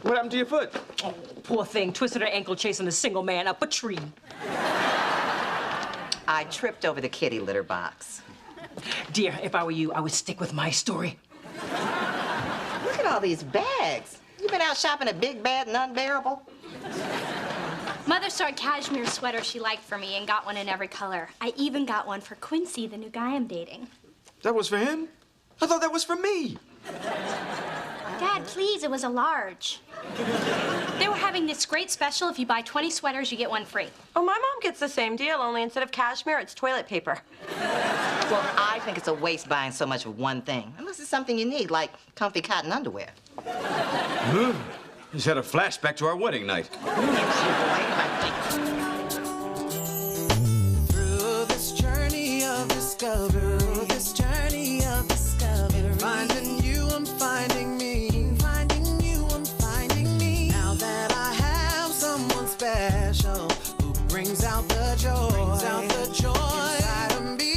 What happened to your foot? Oh, poor thing. Twisted her ankle chasing a single man up a tree. I tripped over the kitty litter box. Dear, if I were you, I would stick with my story. Look at all these bags. You been out shopping at Big Bad and Unbearable? Mother saw a cashmere sweater she liked for me and got one in every color. I even got one for Quincy, the new guy I'm dating. That was for him? I thought that was for me. Dad, please, it was a large. They were having this great special. If you buy 20 sweaters, you get one free. Oh, my mom gets the same deal, only instead of cashmere, it's toilet paper. Well, I think it's a waste buying so much of one thing, unless it's something you need, like comfy cotton underwear. Just had a flashback to our wedding night. Through this journey of discovery, finding you, I'm finding me. Finding you, I'm finding me. Now that I have someone special who brings out the joy, inside of me.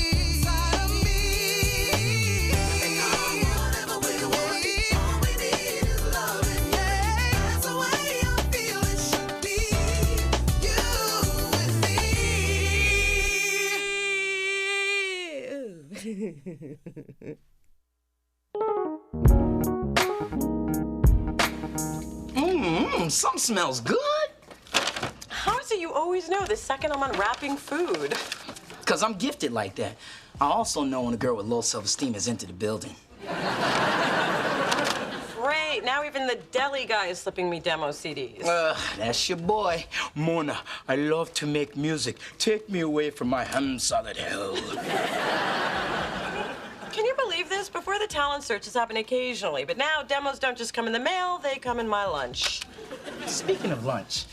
Whatever we want, all we need is loving. Yeah, that's the way I feel it should be. You and me. Something smells good. How is it you always know the second I'm unwrapping food? Because I'm gifted like that. I also know when a girl with low self-esteem has entered the building. Great, now even the deli guy is slipping me demo CDs. That's your boy. Mona, I love to make music. Take me away from my solid hell. Can you believe this? Before the talent searches happen occasionally, but now demos don't just come in the mail, they come in my lunch. Speaking of lunch,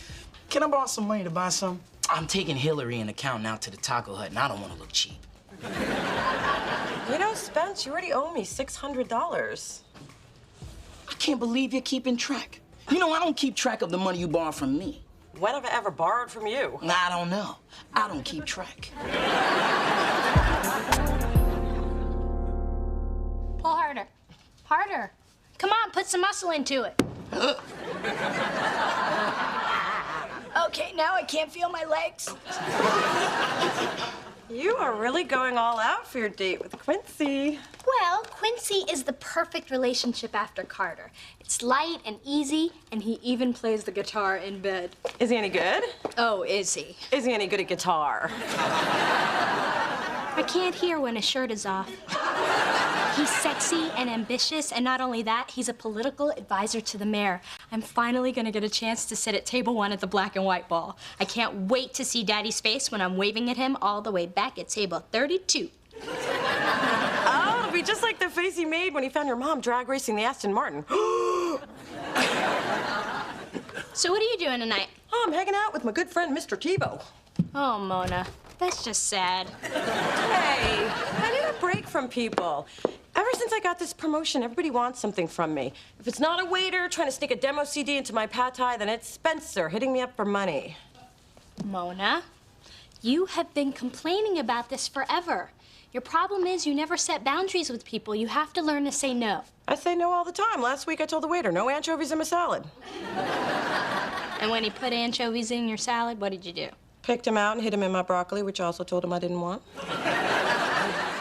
can I borrow some money to buy some? I'm taking Hillary and the accountant out to the Taco Hut, and I don't want to look cheap. You know, Spence, you already owe me $600. I can't believe you're keeping track. You know, I don't keep track of the money you borrow from me. When have I ever borrowed from you? I don't know. I don't keep track. Pull harder. Harder. Come on, put some muscle into it. Okay, now I can't feel my legs. You are really going all out for your date with Quincy. Well, Quincy is the perfect relationship after Carter. It's light and easy, and he even plays the guitar in bed. Is he any good? Oh, is he? Is he any good at guitar? I can't hear when his shirt is off. He's sexy and ambitious, and not only that, he's a political advisor to the mayor. I'm finally gonna get a chance to sit at table 1 at the black and white ball. I can't wait to see Daddy's face when I'm waving at him all the way back at table 32. Oh, it'll be just like the face he made when he found your mom drag racing the Aston Martin. So what are you doing tonight? Oh, I'm hanging out with my good friend, Mr. Tebow. Oh, Mona, that's just sad. Hey, I need a break from people. Ever since I got this promotion, everybody wants something from me. If it's not a waiter trying to sneak a demo CD into my pad thai, then it's Spencer hitting me up for money. Mona, you have been complaining about this forever. Your problem is you never set boundaries with people. You have to learn to say no. I say no all the time. Last week I told the waiter, no anchovies in my salad. And when he put anchovies in your salad, what did you do? Picked him out and hid him in my broccoli, which I also told him I didn't want.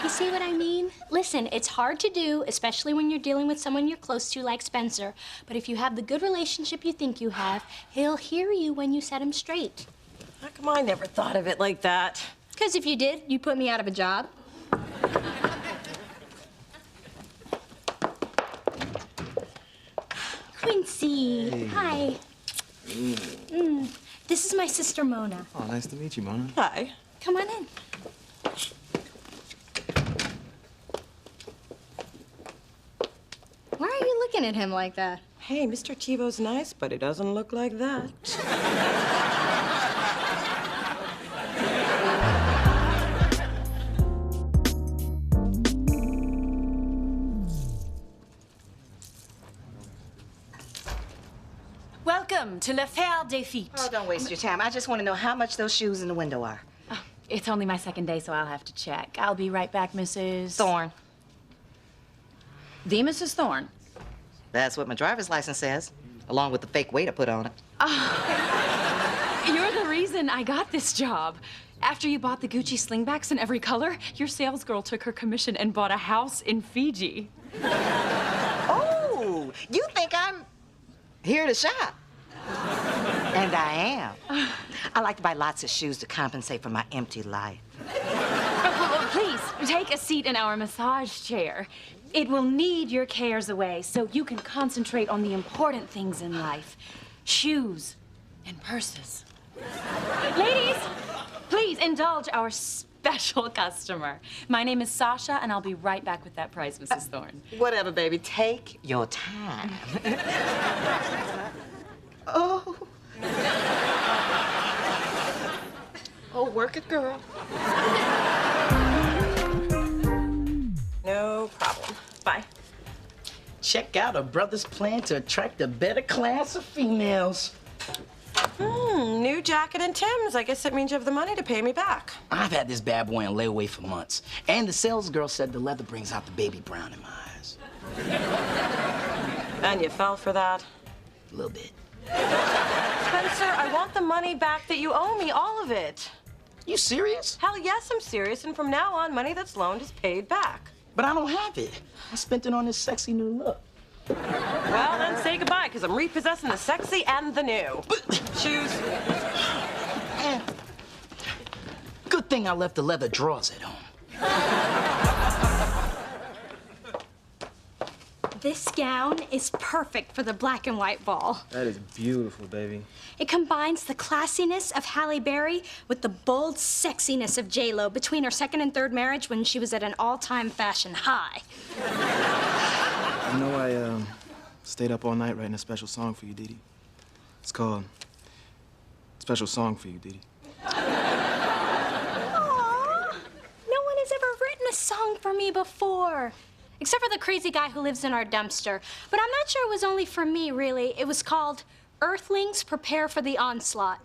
You see what I mean? Listen, it's hard to do, especially when you're dealing with someone you're close to like Spencer. But if you have the good relationship you think you have, he'll hear you when you set him straight. How come I never thought of it like that? Because if you did, you'd put me out of a job. Quincy, Hey. hi. This is my sister, Mona. Oh, nice to meet you, Mona. Hi. Come on in. Why are you looking at him like that? Hey, Mr. Tebow's nice, but he doesn't look like that. Welcome to l'affaire des feet. Oh, don't waste your time. I just want to know how much those shoes in the window are. Oh, it's only my second day, so I'll have to check. I'll be right back, Mrs. Thorne. The Mrs. Thorne. That's what my driver's license says. along with the fake weight I put on it. You're the reason I got this job. After you bought the Gucci slingbacks in every color, your sales girl took her commission and bought a house in Fiji. Oh, you think I'm here to shop? And I am. I like to buy lots of shoes to compensate for my empty life. Please, take a seat in our massage chair. It will need your cares away so you can concentrate on the important things in life. Shoes and purses. Ladies, please indulge our special customer. My name is Sasha, and I'll be right back with that price, Mrs. Thorne. Whatever, baby. Take your time. Oh. Oh, work it, girl. No problem. Bye. Check out a brother's plan to attract a better class of females. New jacket and Tim's. I guess that means you have the money to pay me back. I've had this bad boy on layaway for months. And the sales girl said the leather brings out the baby brown in my eyes. And you fell for that? A little bit. Spencer, I want the money back that you owe me, all of it. You serious? Hell yes, I'm serious, and from now on, money that's loaned is paid back. But I don't have it. I spent it on this sexy new look. Well, then say goodbye, because I'm repossessing the sexy and the new. Shoes. Good thing I left the leather drawers at home. This gown is perfect for the black and white ball. That is beautiful, baby. It combines the classiness of Halle Berry with the bold sexiness of J-Lo between her second and third marriage when she was at an all-time fashion high. You know, I stayed up all night writing a special song for you, Dee Dee. It's called Special Song for You, Dee Dee. Aww. No one has ever written a song for me before. Except for the crazy guy who lives in our dumpster. But I'm not sure it was only for me, really. It was called Earthlings Prepare for the Onslaught.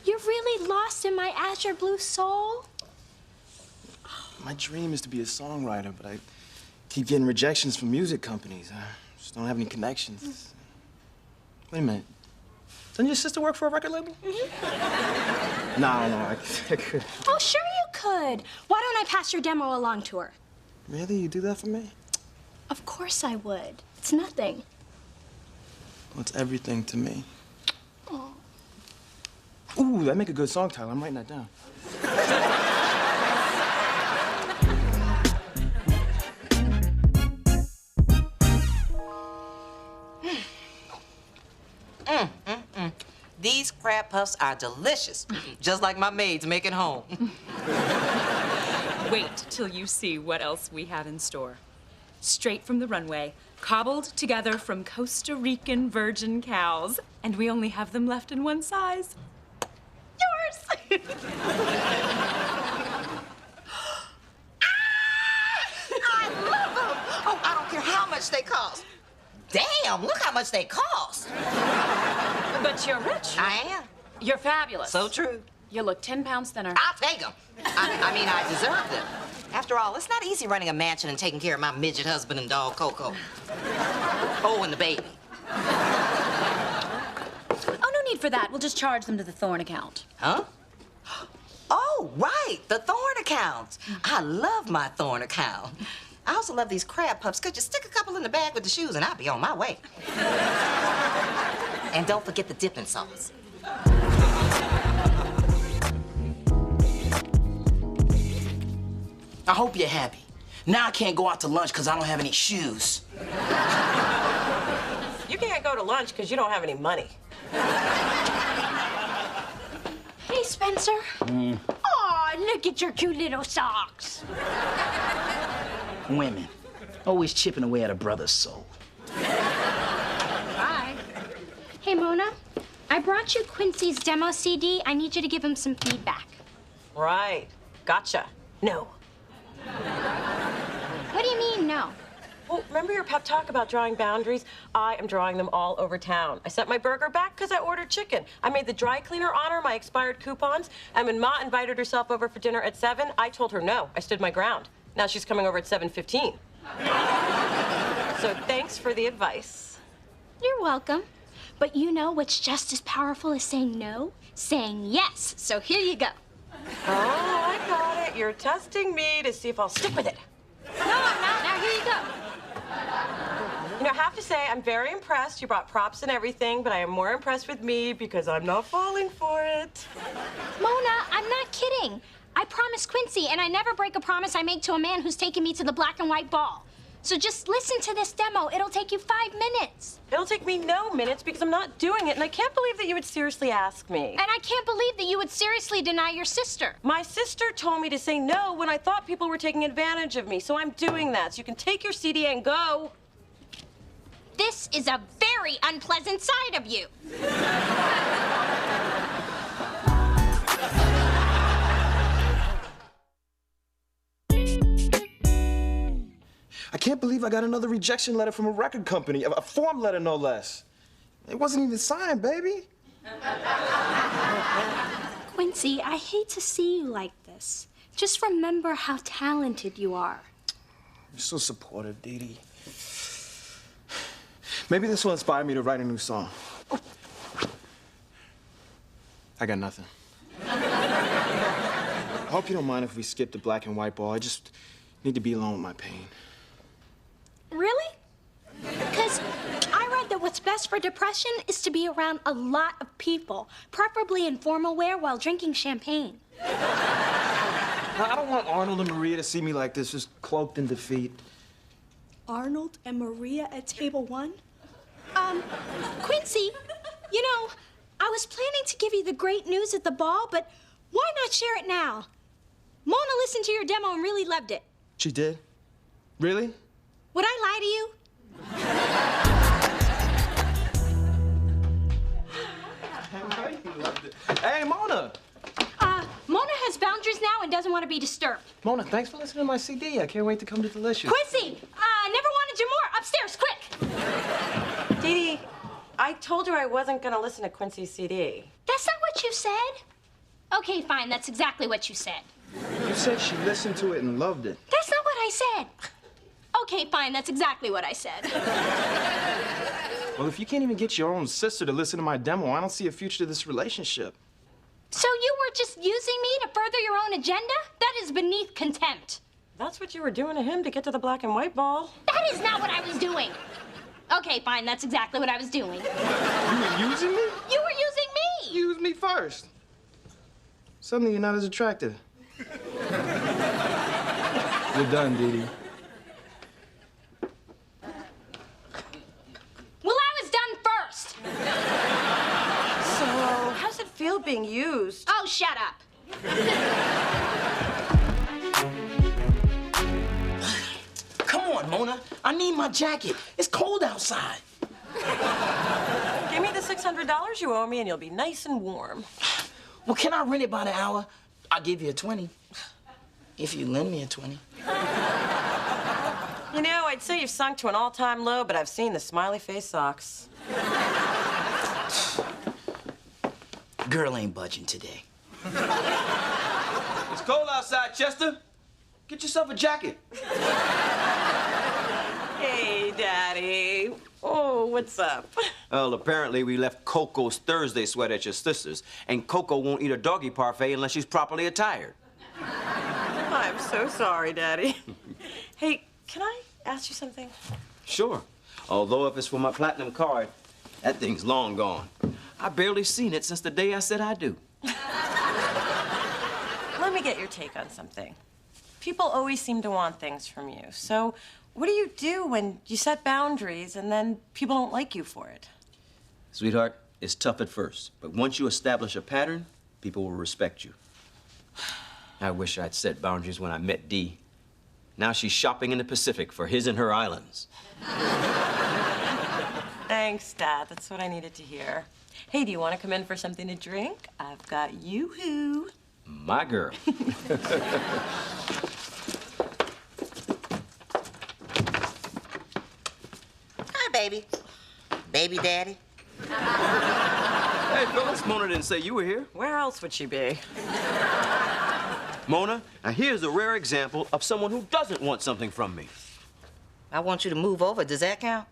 You're really lost in my azure blue soul? My dream is to be a songwriter, but I keep getting rejections from music companies. I just don't have any connections. Wait a minute. Doesn't your sister work for a record label? Mm-hmm. No, I could. Oh, sure you could. Why don't I pass your demo along to her? Really? You do that for me? Of course I would. It's nothing. Well, it's everything to me. Oh. Ooh, that'd make a good song title. I'm writing that down. These crab puffs are delicious, just like my maids make at home. Wait till you see what else we have in store. Straight from the runway, cobbled together from Costa Rican virgin cows, and we only have them left in one size. Yours! I love them! Oh, I don't care how much they cost. Damn, look how much they cost. But you're rich. I am. You're fabulous. So true. You look 10 pounds thinner. I'll take them. I mean, I deserve them. After all, it's not easy running a mansion and taking care of my midget husband and dog, Coco. Oh, and the baby. Oh, no need for that. We'll just charge them to the Thorne account. Huh? Oh, right, the Thorne account. I love my Thorne account. I also love these crab puffs. Could you stick a couple in the bag with the shoes and I'll be on my way. And don't forget the dipping sauce. I hope you're happy. Now I can't go out to lunch because I don't have any shoes. You can't go to lunch because you don't have any money. Hey, Spencer. Aw, look at your cute little socks. Women, always chipping away at a brother's soul. Bye. Hey, Mona. I brought you Quincy's demo CD. I need you to give him some feedback. Right. Gotcha. No. What do you mean, no? Well, remember your pep talk about drawing boundaries? I am drawing them all over town. I sent my burger back because I ordered chicken. I made the dry cleaner honor my expired coupons. And when Ma invited herself over for dinner at 7, I told her no. I stood my ground. Now she's coming over at 7:15. So thanks for the advice. You're welcome. But you know what's just as powerful as saying no? Saying yes. So here you go. Oh, I got it. You're testing me to see if I'll stick with it. No, I'm not. Now here you go. You know, I have to say, I'm very impressed. You brought props and everything, but I am more impressed with me because I'm not falling for it. Mona, I'm not kidding. I promised Quincy, and I never break a promise I make to a man who's taking me to the black and white ball. So just listen to this demo. It'll take you 5 minutes. It'll take me no minutes because I'm not doing it, and I can't believe that you would seriously ask me. And I can't believe that you would seriously deny your sister. My sister told me to say no when I thought people were taking advantage of me, so I'm doing that. So you can take your CD and go. This is a very unpleasant side of you. I can't believe I got another rejection letter from a record company, a form letter no less. It wasn't even signed, baby. Quincy, I hate to see you like this. Just remember how talented you are. You're so supportive, Dee Dee. Maybe this will inspire me to write a new song. I got nothing. I hope you don't mind if we skip the black and white ball. I just need to be alone with my pain. Really? Because I read that what's best for depression is to be around a lot of people, preferably in formal wear while drinking champagne. I don't want Arnold and Maria to see me like this, just cloaked in defeat. Arnold and Maria at table one? Quincy, you know, I was planning to give you the great news at the ball, but why not share it now? Mona listened to your demo and really loved it. She did? Really? Would I lie to you? Hey, Mona! Mona has boundaries now and doesn't want to be disturbed. Mona, thanks for listening to my CD. I can't wait to come to Delicious. Quincy, never wanted you more. Upstairs, quick! Dee Dee, I told you I wasn't going to listen to Quincy's CD. That's not what you said. Okay, fine. That's exactly what you said. You said she listened to it and loved it. That's not what I said. Okay, fine. That's exactly what I said. Well, if you can't even get your own sister to listen to my demo, I don't see a future to this relationship. So you were just using me to further your own agenda? That is beneath contempt. That's what you were doing to him to get to the black and white ball. That is not what I was doing. Okay, fine. That's exactly what I was doing. You were using me? You were using me. You used me first. Suddenly you're not as attractive. You're done, Dee Dee. Well, I was done first. So, how's it feel being used? Oh, shut up. Come on, Mona. I need my jacket. It's cold outside. Give me the $600 you owe me and you'll be nice and warm. Well, can I rent it by the hour? I'll give you a 20. If you lend me a 20. You know, I'd say you've sunk to an all-time low, but I've seen the smiley face socks. Girl ain't budging today. It's cold outside, Chester. Get yourself a jacket. Hey, Daddy. Oh, what's up? Well, apparently we left Coco's Thursday sweat at your sister's, and Coco won't eat a doggy parfait unless she's properly attired. I'm so sorry, Daddy. Hey, can I ask you something? Sure. Although if it's for my platinum card, that thing's long gone. I barely seen it since the day I said I do. Let me get your take on something. People always seem to want things from you. So what do you do when you set boundaries and then people don't like you for it? Sweetheart, it's tough at first, but once you establish a pattern, people will respect you. I wish I'd set boundaries when I met Dee. Now she's shopping in the Pacific for his and her islands. Thanks, Dad. That's what I needed to hear. Hey, do you want to come in for something to drink? I've got Yoo-hoo. My girl. Hi, baby. Baby daddy. Hey, Phyllis, Mona didn't say you were here. Where else would she be? Mona, now here's a rare example of someone who doesn't want something from me. I want you to move over. Does that count?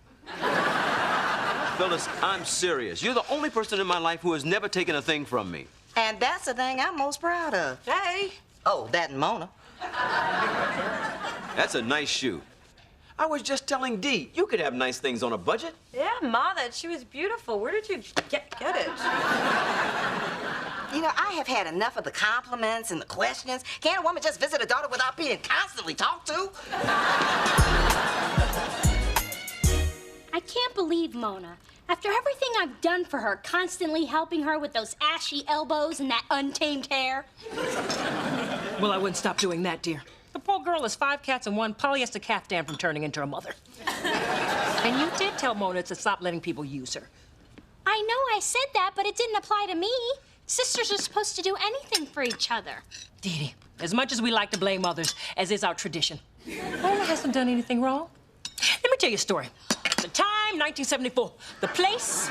Phyllis, I'm serious. You're the only person in my life who has never taken a thing from me. And that's the thing I'm most proud of. Hey. Oh, that and Mona. That's a nice shoe. I was just telling Dee, you could have nice things on a budget. Yeah, Ma, that shoe is beautiful. Where did you get it? You know, I have had enough of the compliments and the questions. Can't a woman just visit a daughter without being constantly talked to? I can't believe Mona. After everything I've done for her, constantly helping her with those ashy elbows and that untamed hair. Well, I wouldn't stop doing that, dear. The poor girl is 5 cats and 1 polyester caftan from turning into a mother. And you did tell Mona to stop letting people use her. I know I said that, but it didn't apply to me. Sisters are supposed to do anything for each other. Dee Dee, as much as we like to blame others, as is our tradition, Mona hasn't done anything wrong. Let me tell you a story. The time, 1974. The place,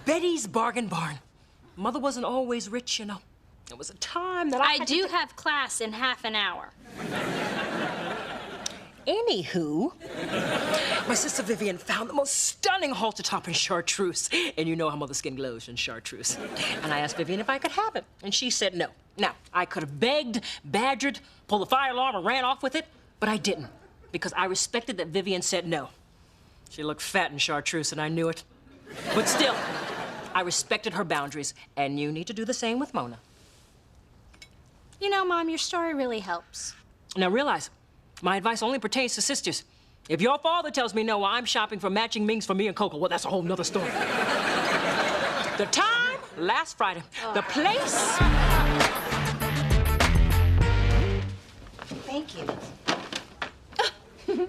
Betty's Bargain Barn. Mother wasn't always rich, you know. It was a time that I do have class in half an hour. Anywho, my sister Vivian found the most stunning halter top in chartreuse. And you know how Mother's skin glows in chartreuse. And I asked Vivian if I could have it, and she said no. Now, I could have begged, badgered, pulled the fire alarm, and ran off with it, but I didn't, because I respected that Vivian said no. She looked fat in chartreuse, and I knew it. But still, I respected her boundaries, and you need to do the same with Mona. You know, Mom, your story really helps. Now realize, my advice only pertains to sisters. If your father tells me no while I'm shopping for matching Mings for me and Coco, well, that's a whole nother story. The time, last Friday. The place... Thank you.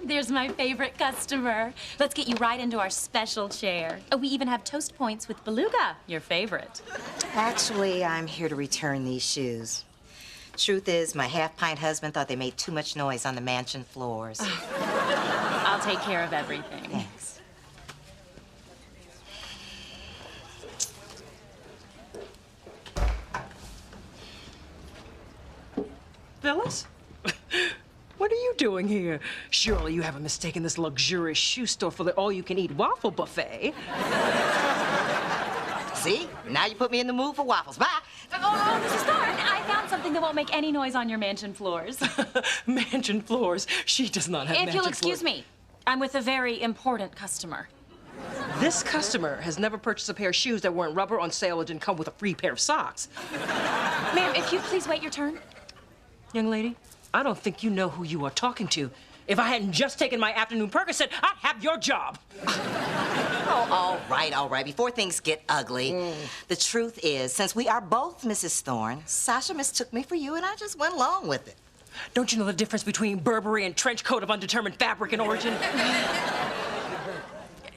There's my favorite customer. Let's get you right into our special chair. Oh, we even have toast points with beluga, your favorite. Actually, I'm here to return these shoes. Truth is, my half-pint husband thought they made too much noise on the mansion floors. I'll take care of everything. Thanks. Phyllis? What are you doing here? Surely you haven't mistaken this luxurious shoe store for the all-you-can-eat waffle buffet. See? Now you put me in the mood for waffles. Bye. Oh, Mrs. Thorne, I found something that won't make any noise on your mansion floors. Mansion floors? She does not have If mansion you'll floors. excuse me, I'm with a very important customer. This customer has never purchased a pair of shoes that weren't rubber, on sale, or didn't come with a free pair of socks. Ma'am, if you'd please wait your turn. Young lady, I don't think you know who you are talking to. If I hadn't just taken my afternoon Percocet, I'd have your job. Oh, all right. Before things get ugly, the truth is, since we are both Mrs. Thorne, Sasha mistook me for you, and I just went along with it. Don't you know the difference between Burberry and trench coat of undetermined fabric and origin?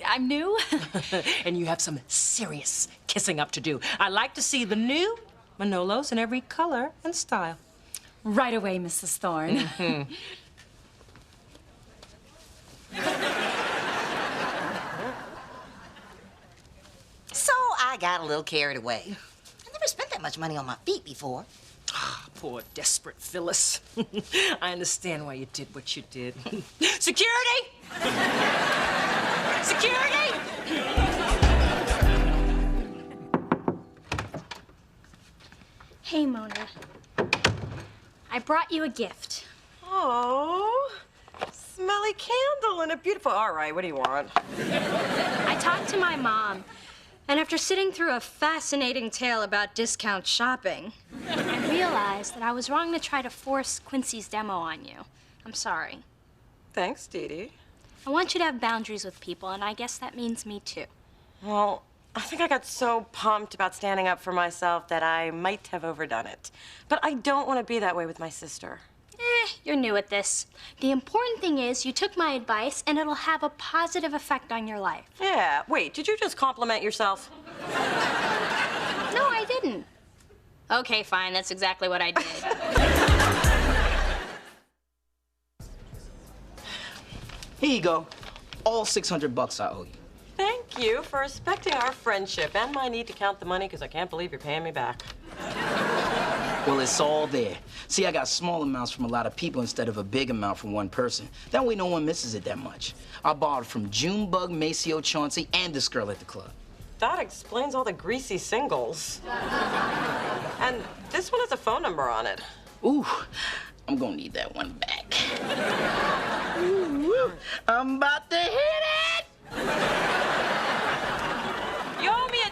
I'm new. And you have some serious kissing up to do. I like to see the new Manolos in every color and style. Right away, Mrs. Thorne. So I got a little carried away. I never spent that much money on my feet before. Poor, desperate Phyllis. I understand why you did what you did. Security! Security! Hey, Mona. I brought you a gift. Oh, smelly candle and a beautiful... All right, what do you want? I talked to my mom, and after sitting through a fascinating tale about discount shopping, I realized that I was wrong to try to force Quincy's demo on you. I'm sorry. Thanks, Dee Dee. I want you to have boundaries with people, and I guess that means me too. Well, I think I got so pumped about standing up for myself that I might have overdone it. But I don't want to be that way with my sister. You're new at this. The important thing is you took my advice, and it'll have a positive effect on your life. Yeah, wait, did you just compliment yourself? No, I didn't. Okay, fine, that's exactly what I did. Here you go. All $600 I owe you. Thank you for respecting our friendship and my need to count the money because I can't believe you're paying me back. Well, it's all there. See, I got small amounts from a lot of people instead of a big amount from one person. That way no one misses it that much. I borrowed from Junebug, Maceo, Chauncey, and this girl at the club. That explains all the greasy singles. And this one has a phone number on it. Ooh, I'm gonna need that one back. Ooh, I'm about to hit it! You owe me $1.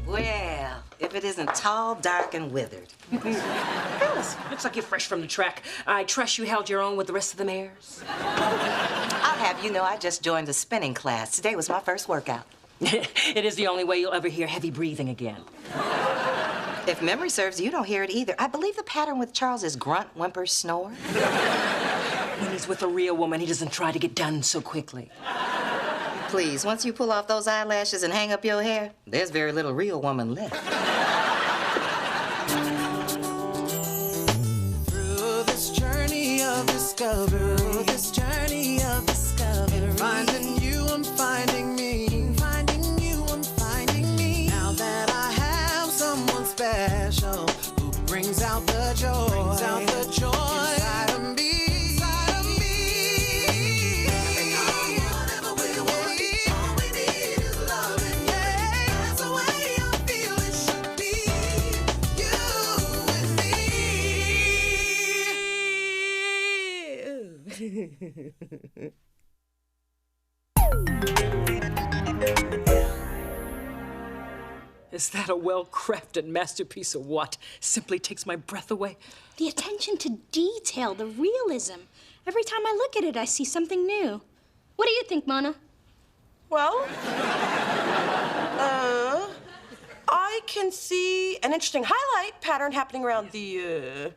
Well, if it isn't tall, dark, and withered. Phyllis, looks like you're fresh from the track. I trust you held your own with the rest of the mares. I'll have you know I just joined a spinning class. Today was my first workout. It is the only way you'll ever hear heavy breathing again. If memory serves, you don't hear it either. I believe the pattern with Charles is grunt, whimper, snore. When he's with a real woman, he doesn't try to get done so quickly. Please, once you pull off those eyelashes and hang up your hair, there's very little real woman left. Through this journey of discovery, finding you, I'm finding me. Finding you, I'm finding me. Now that I have someone special who brings out the joy, inside of me. Is that a well-crafted masterpiece or what? Simply takes my breath away. The attention to detail, the realism. Every time I look at it, I see something new. What do you think, Mona? Well, I can see an interesting highlight pattern happening around the,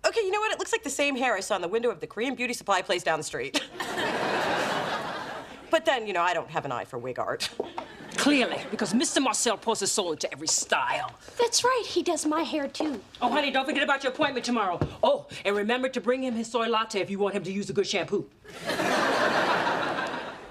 Okay, you know what? It looks like the same hair I saw in the window of the Korean beauty supply place down the street. But then, you know, I don't have an eye for wig art. Clearly, because Mr. Marcel pours his soul into every style. That's right, he does my hair too. Oh, honey, don't forget about your appointment tomorrow. Oh, and remember to bring him his soy latte if you want him to use a good shampoo.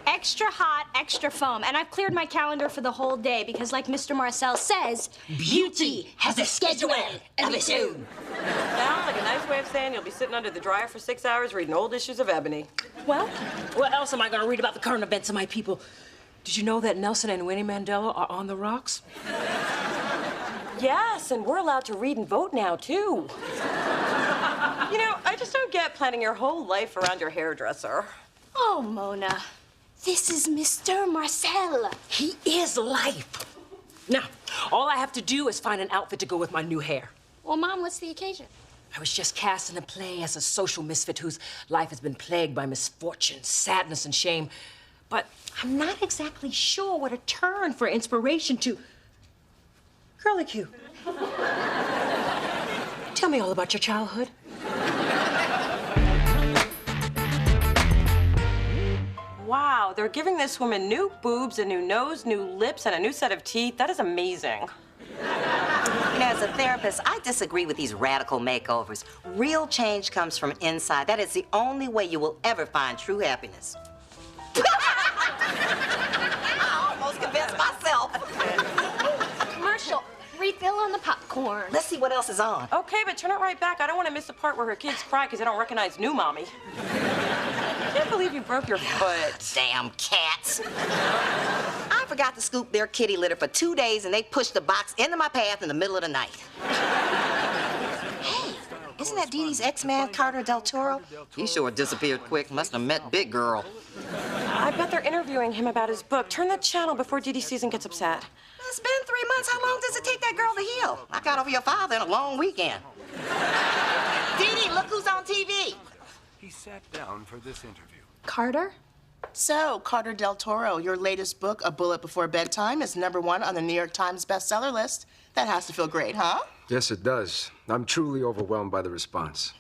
Extra hot, extra foam. And I've cleared my calendar for the whole day because, like Mr. Marcel says, beauty has a schedule of its own. Sounds like a nice way of saying you'll be sitting under the dryer for 6 hours reading old issues of Ebony. Well, what else am I going to read about the current events of my people? Did you know that Nelson and Winnie Mandela are on the rocks? Yes, and we're allowed to read and vote now, too. You know, I just don't get planning your whole life around your hairdresser. Oh, Mona, this is Mr. Marcel. He is life. Now, all I have to do is find an outfit to go with my new hair. Well, Mom, what's the occasion? I was just cast in a play as a social misfit whose life has been plagued by misfortune, sadness, and shame. But I'm not exactly sure where to turn for inspiration to... Curly Q. Tell me all about your childhood. Wow, they're giving this woman new boobs, a new nose, new lips, and a new set of teeth. That is amazing. You know, as a therapist, I disagree with these radical makeovers. Real change comes from inside. That is the only way you will ever find true happiness. I almost convinced myself. Commercial. Refill on the popcorn. Let's see what else is on. Okay, but turn it right back. I don't want to miss the part where her kids cry because they don't recognize new mommy. I can't believe you broke your foot. Damn cats. I forgot to scoop their kitty litter for 2 days, and they pushed the box into my path in the middle of the night. Hey, isn't that Dee Dee's ex-man, Carter Del Toro? He sure disappeared quick. Must have met Big Girl. I bet they're interviewing him about his book. Turn the channel before Dee Dee season gets upset. It's been 3 months. How long does it take that girl to heal? I got over your father in a long weekend. Dee Dee, look who's on TV. He sat down for this interview. Carter? So, Carter Del Toro, your latest book, A Bullet Before Bedtime, is #1 on the New York Times bestseller list. That has to feel great, huh? Yes, it does. I'm truly overwhelmed by the response.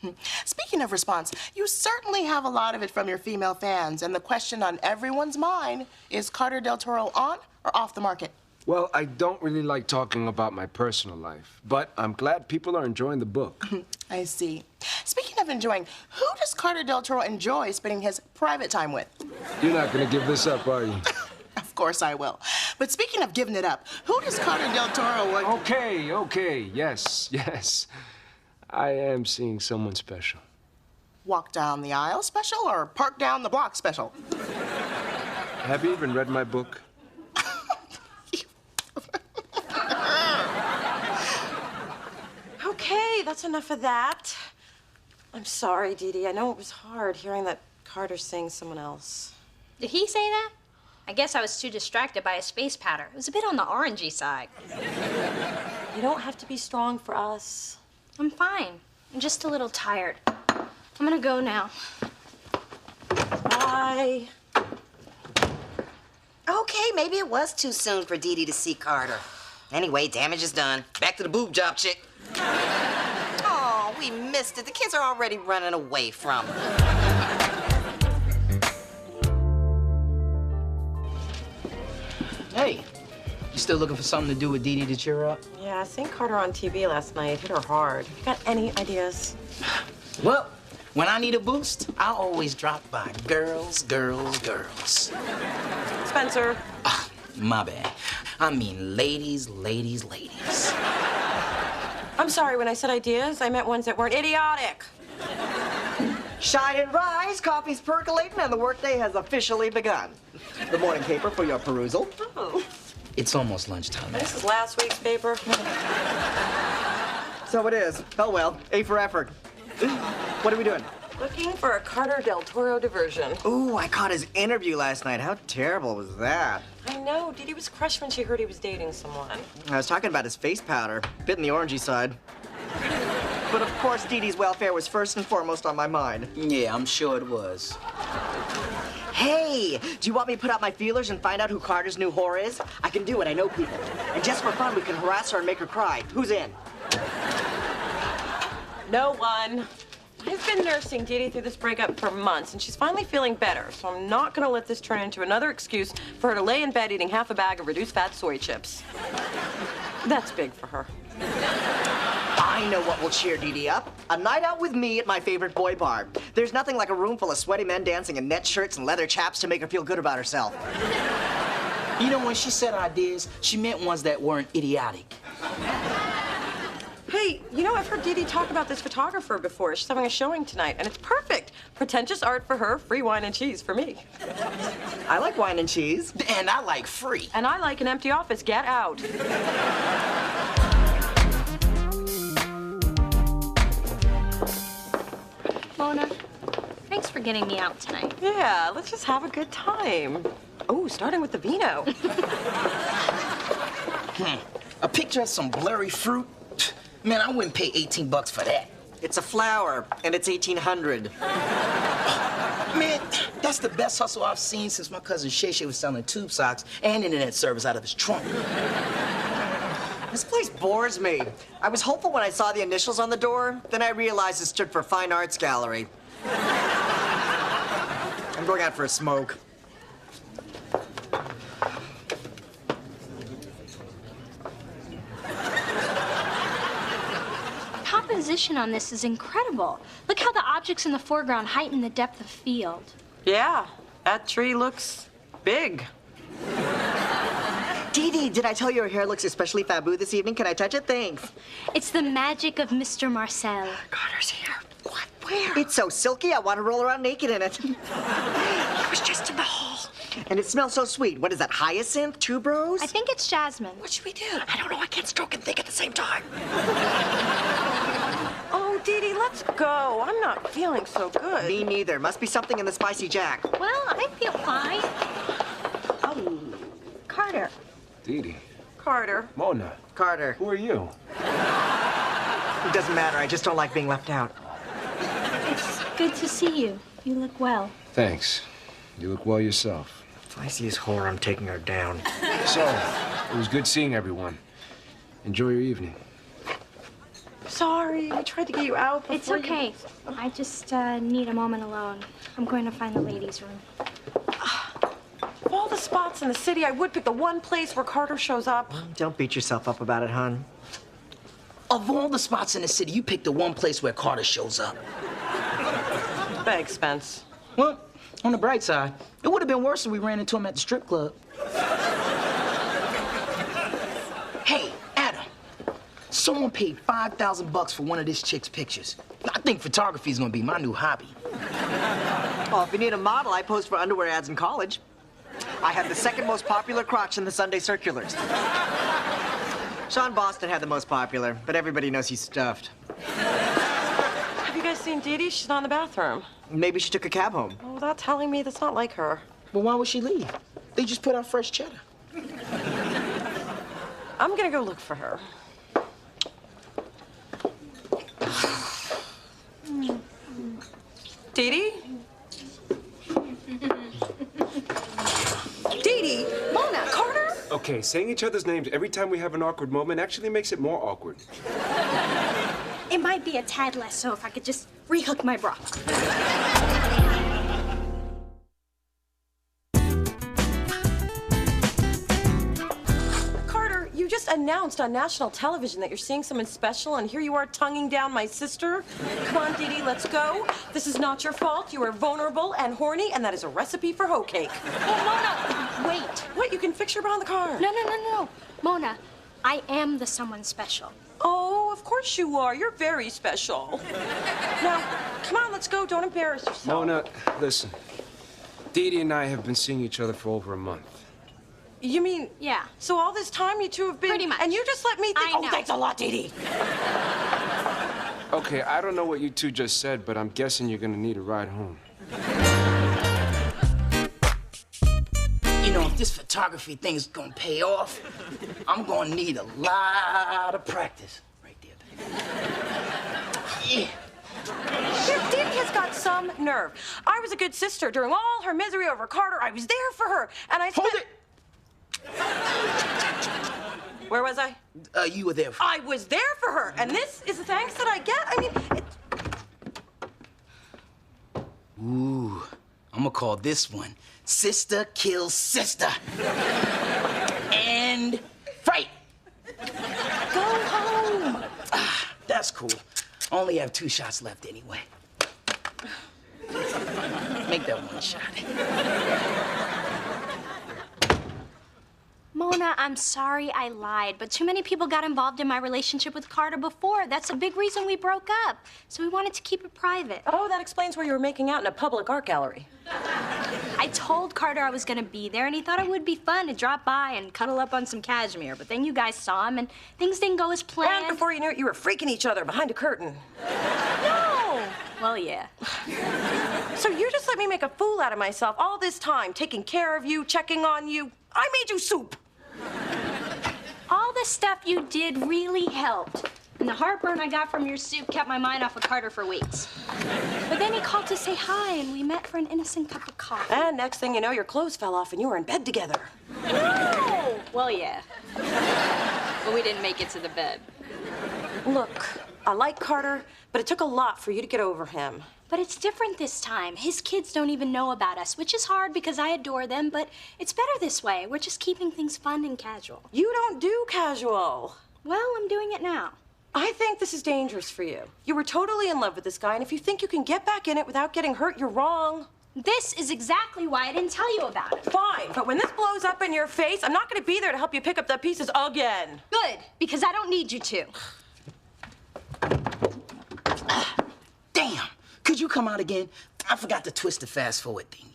Speaking of response, you certainly have a lot of it from your female fans, and the question on everyone's mind is Carter Del Toro on or off the market? Well, I don't really like talking about my personal life, but I'm glad people are enjoying the book. I see. Speaking of enjoying, who does Carter Del Toro enjoy spending his private time with? You're not gonna give this up, are you? Of course I will. But speaking of giving it up, who does Carter Del Toro want? Okay, yes. I am seeing someone special. Walk down the aisle special or park down the block special? Have you even read my book? Okay, that's enough of that. I'm sorry, Dee Dee. I know it was hard hearing that Carter's seeing someone else. Did he say that? I guess I was too distracted by a space powder. It was a bit on the orangey side. You don't have to be strong for us. I'm fine. I'm just a little tired. I'm gonna go now. Bye. Okay, maybe it was too soon for Dee Dee to see Carter. Anyway, damage is done. Back to the boob job, chick. Oh, we missed it. The kids are already running away from her. Hey, you still looking for something to do with Dee Dee to cheer her up? Yeah, I seen Carter on TV last night. Hit her hard. You got any ideas? Well, when I need a boost, I always drop by Girls. Spencer. My bad. I mean ladies. I'm sorry, when I said ideas, I meant ones that weren't idiotic. Shine and rise, coffee's percolating, and the workday has officially begun. The morning paper for your perusal. Oh. It's almost lunchtime. This is last week's paper. So it is. Oh well, A for effort. What are we doing? Looking for a Carter Del Toro diversion. Ooh, I caught his interview last night. How terrible was that? I know. Dee Dee was crushed when she heard he was dating someone. I was talking about his face powder. Bit in the orangey side. But of course, Dee Dee's welfare was first and foremost on my mind. Yeah, I'm sure it was. Hey, do you want me to put out my feelers and find out who Carter's new whore is? I can do it, I know people. And just for fun, we can harass her and make her cry. Who's in? No one. I've been nursing Dee Dee through this breakup for months, and she's finally feeling better, so I'm not gonna let this turn into another excuse for her to lay in bed eating half a bag of reduced fat soy chips. That's big for her. I know what will cheer Dee Dee up. A night out with me at my favorite boy bar. There's nothing like a room full of sweaty men dancing in net shirts and leather chaps to make her feel good about herself. You know, when she said ideas, she meant ones that weren't idiotic. Hey, you know, I've heard Dee Dee talk about this photographer before. She's having a showing tonight, and it's perfect. Pretentious art for her, free wine and cheese for me. I like wine and cheese. And I like free. And I like an empty office. Get out. Mona, thanks for getting me out tonight. Yeah, let's just have a good time. Oh, starting with the vino. A picture of some blurry fruit? Man, I wouldn't pay $18 for that. It's a flower, and it's 1800. Man, that's the best hustle I've seen since my cousin Shay Shay was selling tube socks and internet service out of his trunk. This place bores me. I was hopeful when I saw the initials on the door, then I realized it stood for Fine Arts Gallery. I'm going out for a smoke. Composition on this is incredible. Look how the objects in the foreground heighten the depth of field. Yeah, that tree looks big. Dee Dee, did I tell you your hair looks especially fabu this evening? Can I touch it? Thanks. It's the magic of Mr. Marcel. Carter's here. What? Where? It's so silky, I want to roll around naked in it. He was just in the hall. And it smells so sweet. What is that, hyacinth? Tuberose? I think it's jasmine. What should we do? I don't know. I can't stroke and think at the same time. Oh, Dee Dee, let's go. I'm not feeling so good. Me neither. Must be something in the spicy jack. Well, I feel fine. Oh, Carter. Dee Dee. Carter. Mona. Carter. Who are you? It doesn't matter. I just don't like being left out. It's good to see you. You look well. Thanks. You look well yourself. If I see his whore, I'm taking her down. So, it was good seeing everyone. Enjoy your evening. Sorry, we tried to get you out before It's okay. I just need a moment alone. I'm going to find the ladies' room. Of all the spots in the city, I would pick the one place where Carter shows up. Don't beat yourself up about it, hon. Of all the spots in the city, you picked the one place where Carter shows up. Thanks, Spence. Well, on the bright side, it would have been worse if we ran into him at the strip club. Hey, Adam. Someone paid $5,000 for one of this chick's pictures. I think photography is gonna be my new hobby. Well, if you need a model, I posed for underwear ads in college. I had the second most popular crotch in the Sunday circulars. Sean Boston had the most popular, but everybody knows he's stuffed. Have you guys seen Dee Dee? She's not in the bathroom. Maybe she took a cab home. Oh, without telling me, that's not like her. But why would she leave? They just put out fresh cheddar. I'm gonna go look for her. Dee Dee? Dee Dee? Mona? Carter? Okay, saying each other's names every time we have an awkward moment actually makes it more awkward. It might be a tad less so if I could just rehook my bra. Carter, you just announced on national television that you're seeing someone special, and here you are tonguing down my sister. Come on, Dee Dee, let's go. This is not your fault. You are vulnerable and horny, and that is a recipe for hoe cake. Oh, Mona, wait. What, you can fix your bra in the car? No. Mona, I am the someone special. Oh, of course you are. You're very special. Now, come on, let's go. Don't embarrass yourself. Mona, listen. Dee Dee and I have been seeing each other for over a month. You mean... Yeah. So all this time you two have been... Pretty much. And you just let me think... I know. Oh, thanks a lot, Dee Dee. Okay, I don't know what you two just said, but I'm guessing you're gonna need a ride home. You know, if this photography thing's gonna pay off, I'm gonna need a lot of practice. Right there, baby. Yeah. Dee Dee has got some nerve. I was a good sister during all her misery over Carter. I was there for her, and I spent... Hold it! Where was I? You were there. I was there for her, and this is the thanks that I get? I mean, Ooh, I'm gonna call this one Sister Kills Sister. And fight! Go home. Ah, that's cool. Only have 2 shots left anyway. Make that one shot. Mona, I'm sorry I lied, but too many people got involved in my relationship with Carter before. That's a big reason we broke up. So we wanted to keep it private. Oh, that explains why you were making out in a public art gallery. I told Carter I was gonna be there, and he thought it would be fun to drop by and cuddle up on some cashmere. But then you guys saw him, and things didn't go as planned. And before you knew it, you were freaking each other behind a curtain. No! Well, yeah. So you just let me make a fool out of myself all this time, taking care of you, checking on you. I made you soup. All the stuff you did really helped. And the heartburn I got from your soup kept my mind off of Carter for weeks. But then he called to say hi, and we met for an innocent cup of coffee. And next thing you know, your clothes fell off and you were in bed together. No! Well, yeah. But we didn't make it to the bed. Look, I like Carter, but it took a lot for you to get over him. But it's different this time. His kids don't even know about us, which is hard because I adore them, but it's better this way. We're just keeping things fun and casual. You don't do casual. Well, I'm doing it now. I think this is dangerous for you. You were totally in love with this guy, and if you think you can get back in it without getting hurt, you're wrong. This is exactly why I didn't tell you about it. Fine, but when this blows up in your face, I'm not gonna be there to help you pick up the pieces again. Good, because I don't need you to. Damn! Could you come out again? I forgot to twist the fast forward thing.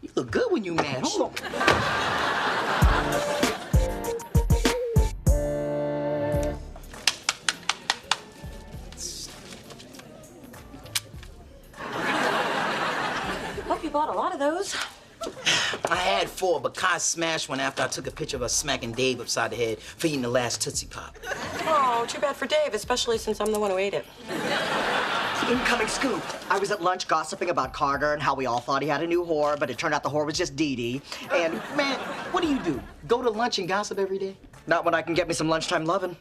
You look good when you mad. Hold on. Hope you bought a lot of those. I had 4, but Kai smashed one after I took a picture of us smacking Dave upside the head for eating the last Tootsie Pop. Oh, too bad for Dave, especially since I'm the one who ate it. Incoming scoop. I was at lunch gossiping about Carter and how we all thought he had a new whore, but it turned out the whore was just Dee Dee. And Man, what do? Go to lunch and gossip every day? not when I can get me some lunchtime lovin'.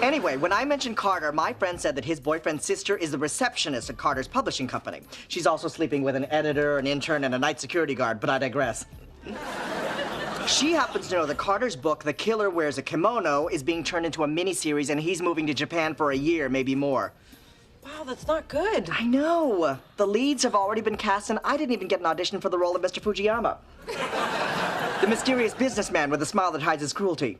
Anyway, when I mentioned Carter, my friend said that his boyfriend's sister is the receptionist at Carter's publishing company. She's also sleeping with an editor, an intern, and a night security guard, but I digress. She happens to know that Carter's book, The Killer Wears a Kimono, is being turned into a miniseries, and he's moving to Japan for a year, maybe more. Wow, that's not good. I know. The leads have already been cast, and I didn't even get an audition for the role of Mr. Fujiyama. The mysterious businessman with a smile that hides his cruelty.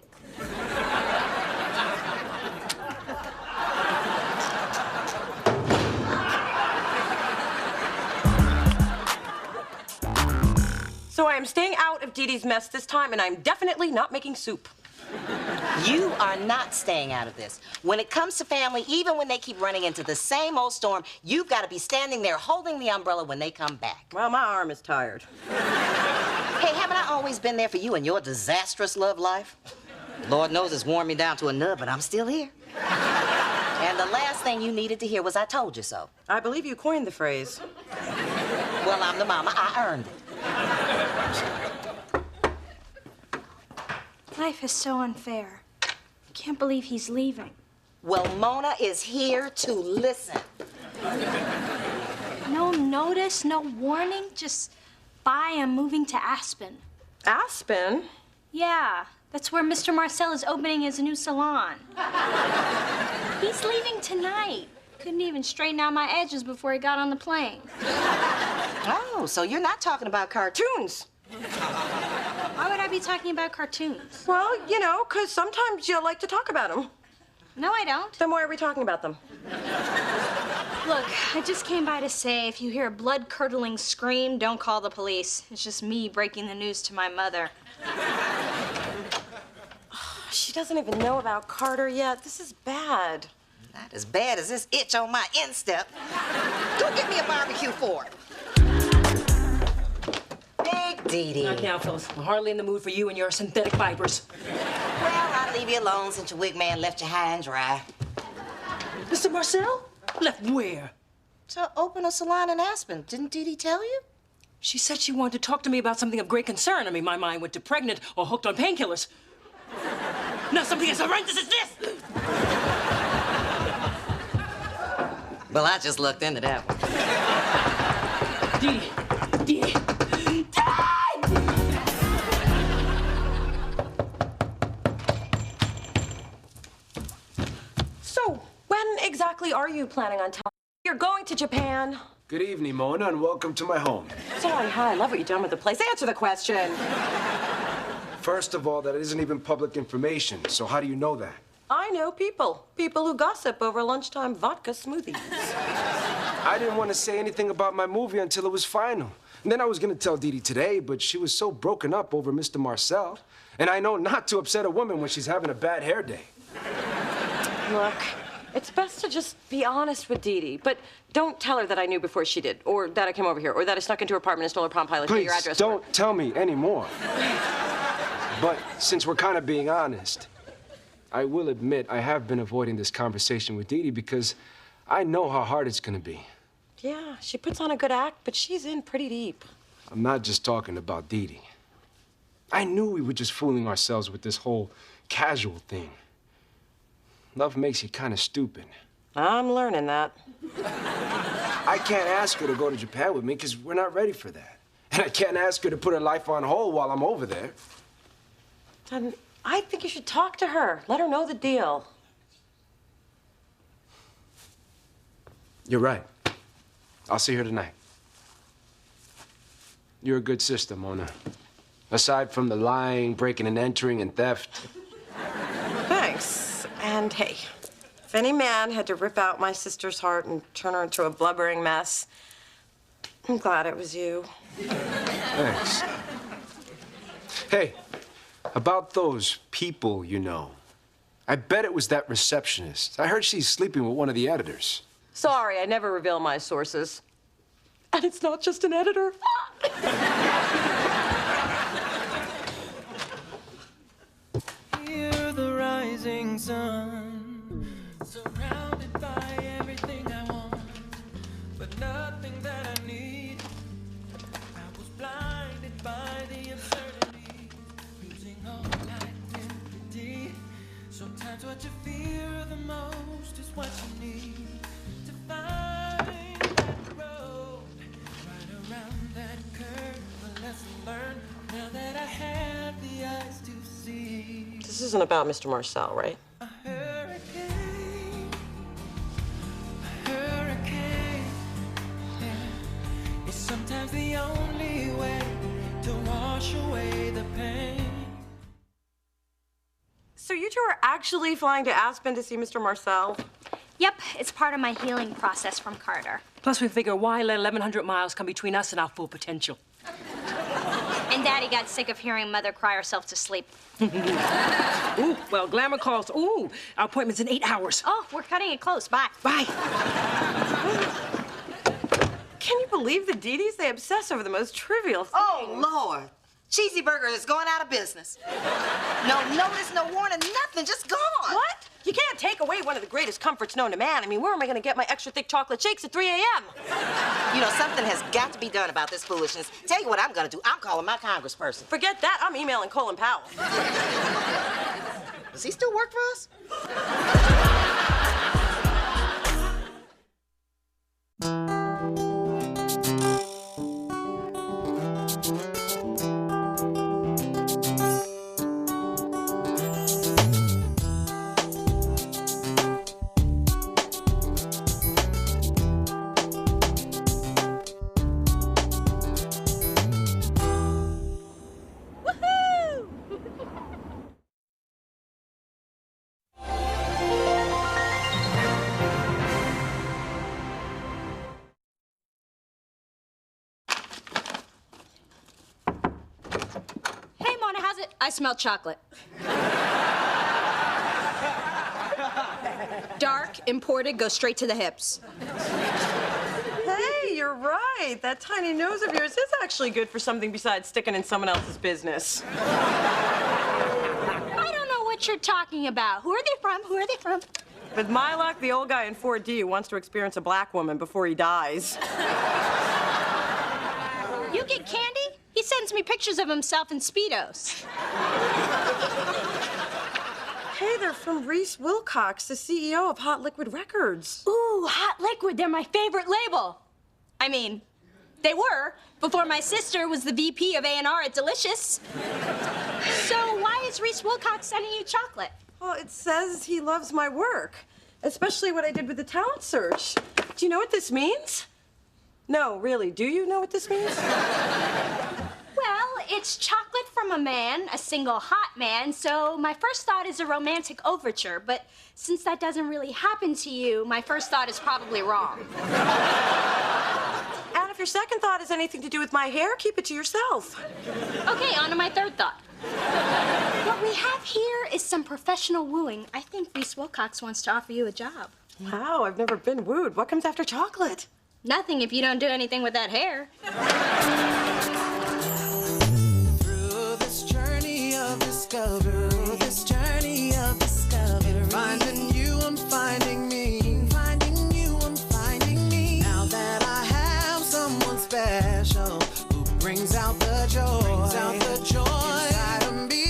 So I am staying out of Dee Dee's mess this time, and I'm definitely not making soup. You are not staying out of this. When it comes to family, even when they keep running into the same old storm, you've got to be standing there holding the umbrella when they come back. Well, my arm is tired. Hey, haven't I always been there for you in your disastrous love life? Lord knows it's worn me down to a nub, but I'm still here. And the last thing you needed to hear was I told you so. I believe you coined the phrase. Well, I'm the mama. I earned it. Life is so unfair. I can't believe he's leaving. Well, Mona is here to listen. No notice, no warning, just bye, I'm moving to Aspen. Aspen? Yeah, that's where Mr. Marcel is opening his new salon. He's leaving tonight. Couldn't even straighten out my edges before he got on the plane. Oh, so you're not talking about cartoons. Why would I be talking about cartoons? Well, you know, because sometimes you like to talk about them. No, I don't. Then why are we talking about them? Look, I just came by to say if you hear a blood-curdling scream, don't call the police. It's just me breaking the news to my mother. She doesn't even know about Carter yet. This is bad. Not as bad as this itch on my instep. Go get me a barbecue fork. Big Dee Dee. Not now, Phyllis. I'm hardly in the mood for you and your synthetic fibers. Well, I'll leave you alone since your wig man left you high and dry. Mr. Marcel? Left where? To open a salon in Aspen. Didn't Dee Dee tell you? She said she wanted to talk to me about something of great concern. I mean, my mind went to pregnant or hooked on painkillers. Now something as horrendous as this! Well, I just looked into that one. Dee Dee. Dee. So, when exactly are you planning on telling me you're going to Japan? Good evening, Mona, and welcome to my home. Sorry, hi, I love what you've done with the place. Answer the question. First of all, that isn't even public information, so how do you know that? I know people. People who gossip over lunchtime vodka smoothies. I didn't want to say anything about my movie until it was final. And then I was going to tell Dee Dee today, but she was so broken up over Mr. Marcel. And I know not to upset a woman when she's having a bad hair day. Look, it's best to just be honest with Dee Dee, but don't tell her that I knew before she did, or that I came over here, or that I snuck into her apartment and stole her Palm Pilot. Get your Please, address. don't tell me anymore. But since we're kind of being honest, I will admit I have been avoiding this conversation with Dee Dee because I know how hard it's going to be. Yeah, she puts on a good act, but she's in pretty deep. I'm not just talking about Dee Dee. I knew we were just fooling ourselves with this whole casual thing. Love makes you kind of stupid. I'm learning that. I can't ask her to go to Japan with me because we're not ready for that. And I can't ask her to put her life on hold while I'm over there. Then I think you should talk to her. Let her know the deal. You're right. I'll see her tonight. You're a good sister, Mona. Aside from the lying, breaking and entering, and theft. Thanks. And hey, if any man had to rip out my sister's heart and turn her into a blubbering mess, I'm glad it was you. Thanks. Hey, about those people you know. I bet it was that receptionist. I heard she's sleeping with one of the editors. Sorry, I never reveal my sources. And it's not just an editor. Hear the rising sun, surrounded by everything. Sometimes what you fear the most is what you need to find that road. Right around that curve, a lesson learned. Now that I have the eyes to see. This isn't about Mr. Marcel, right? A hurricane, yeah. It's sometimes the only way to wash away the pain. So you two are actually flying to Aspen to see Mr. Marcel? Yep, it's part of my healing process from Carter. Plus, we figure why let 1,100 miles come between us and our full potential? And Daddy got sick of hearing Mother cry herself to sleep. Ooh, well, glamour calls. Ooh, our appointment's in 8 hours. Oh, we're cutting it close. Bye. Bye. Can you believe the Dee Dees? They obsess over the most trivial things. Oh, Lord. Cheesy Burger is going out of business. No notice, no warning, nothing, just gone. What? You can't take away one of the greatest comforts known to man. I mean, where am I going to get my extra thick chocolate shakes at 3 a.m.? You know, something has got to be done about this foolishness. Tell you what I'm going to do. I'm calling my congressperson. Forget that. I'm emailing Colin Powell. Does he still work for us? Hey, Mona, how's it? I smell chocolate. Dark, imported, go straight to the hips. Hey, you're right. That tiny nose of yours is actually good for something besides sticking in someone else's business. I don't know what you're talking about. Who are they from? Who are they from? With my luck, the old guy in 4D who wants to experience a black woman before he dies. You get candy? He sends me pictures of himself in Speedos. Hey, they're from Reese Wilcox, the CEO of Hot Liquid Records. Ooh, Hot Liquid, they're my favorite label. I mean, they were before my sister was the VP of A&R at Delicious. So why is Reese Wilcox sending you chocolate? Well, it says he loves my work, especially what I did with the talent search. Do you know what this means? No, really, do you know what this means? Well, it's chocolate from a man, a single hot man, so my first thought is a romantic overture, but since that doesn't really happen to you, my first thought is probably wrong. And if your second thought has anything to do with my hair, keep it to yourself. Okay, on to my third thought. What we have here is some professional wooing. I think Reese Wilcox wants to offer you a job. Wow, I've never been wooed. What comes after chocolate? Nothing if you don't do anything with that hair. Through this journey of discovery, finding you, I'm finding me. Finding you, I'm finding me. Now that I have someone special who brings out the joy, inside of me.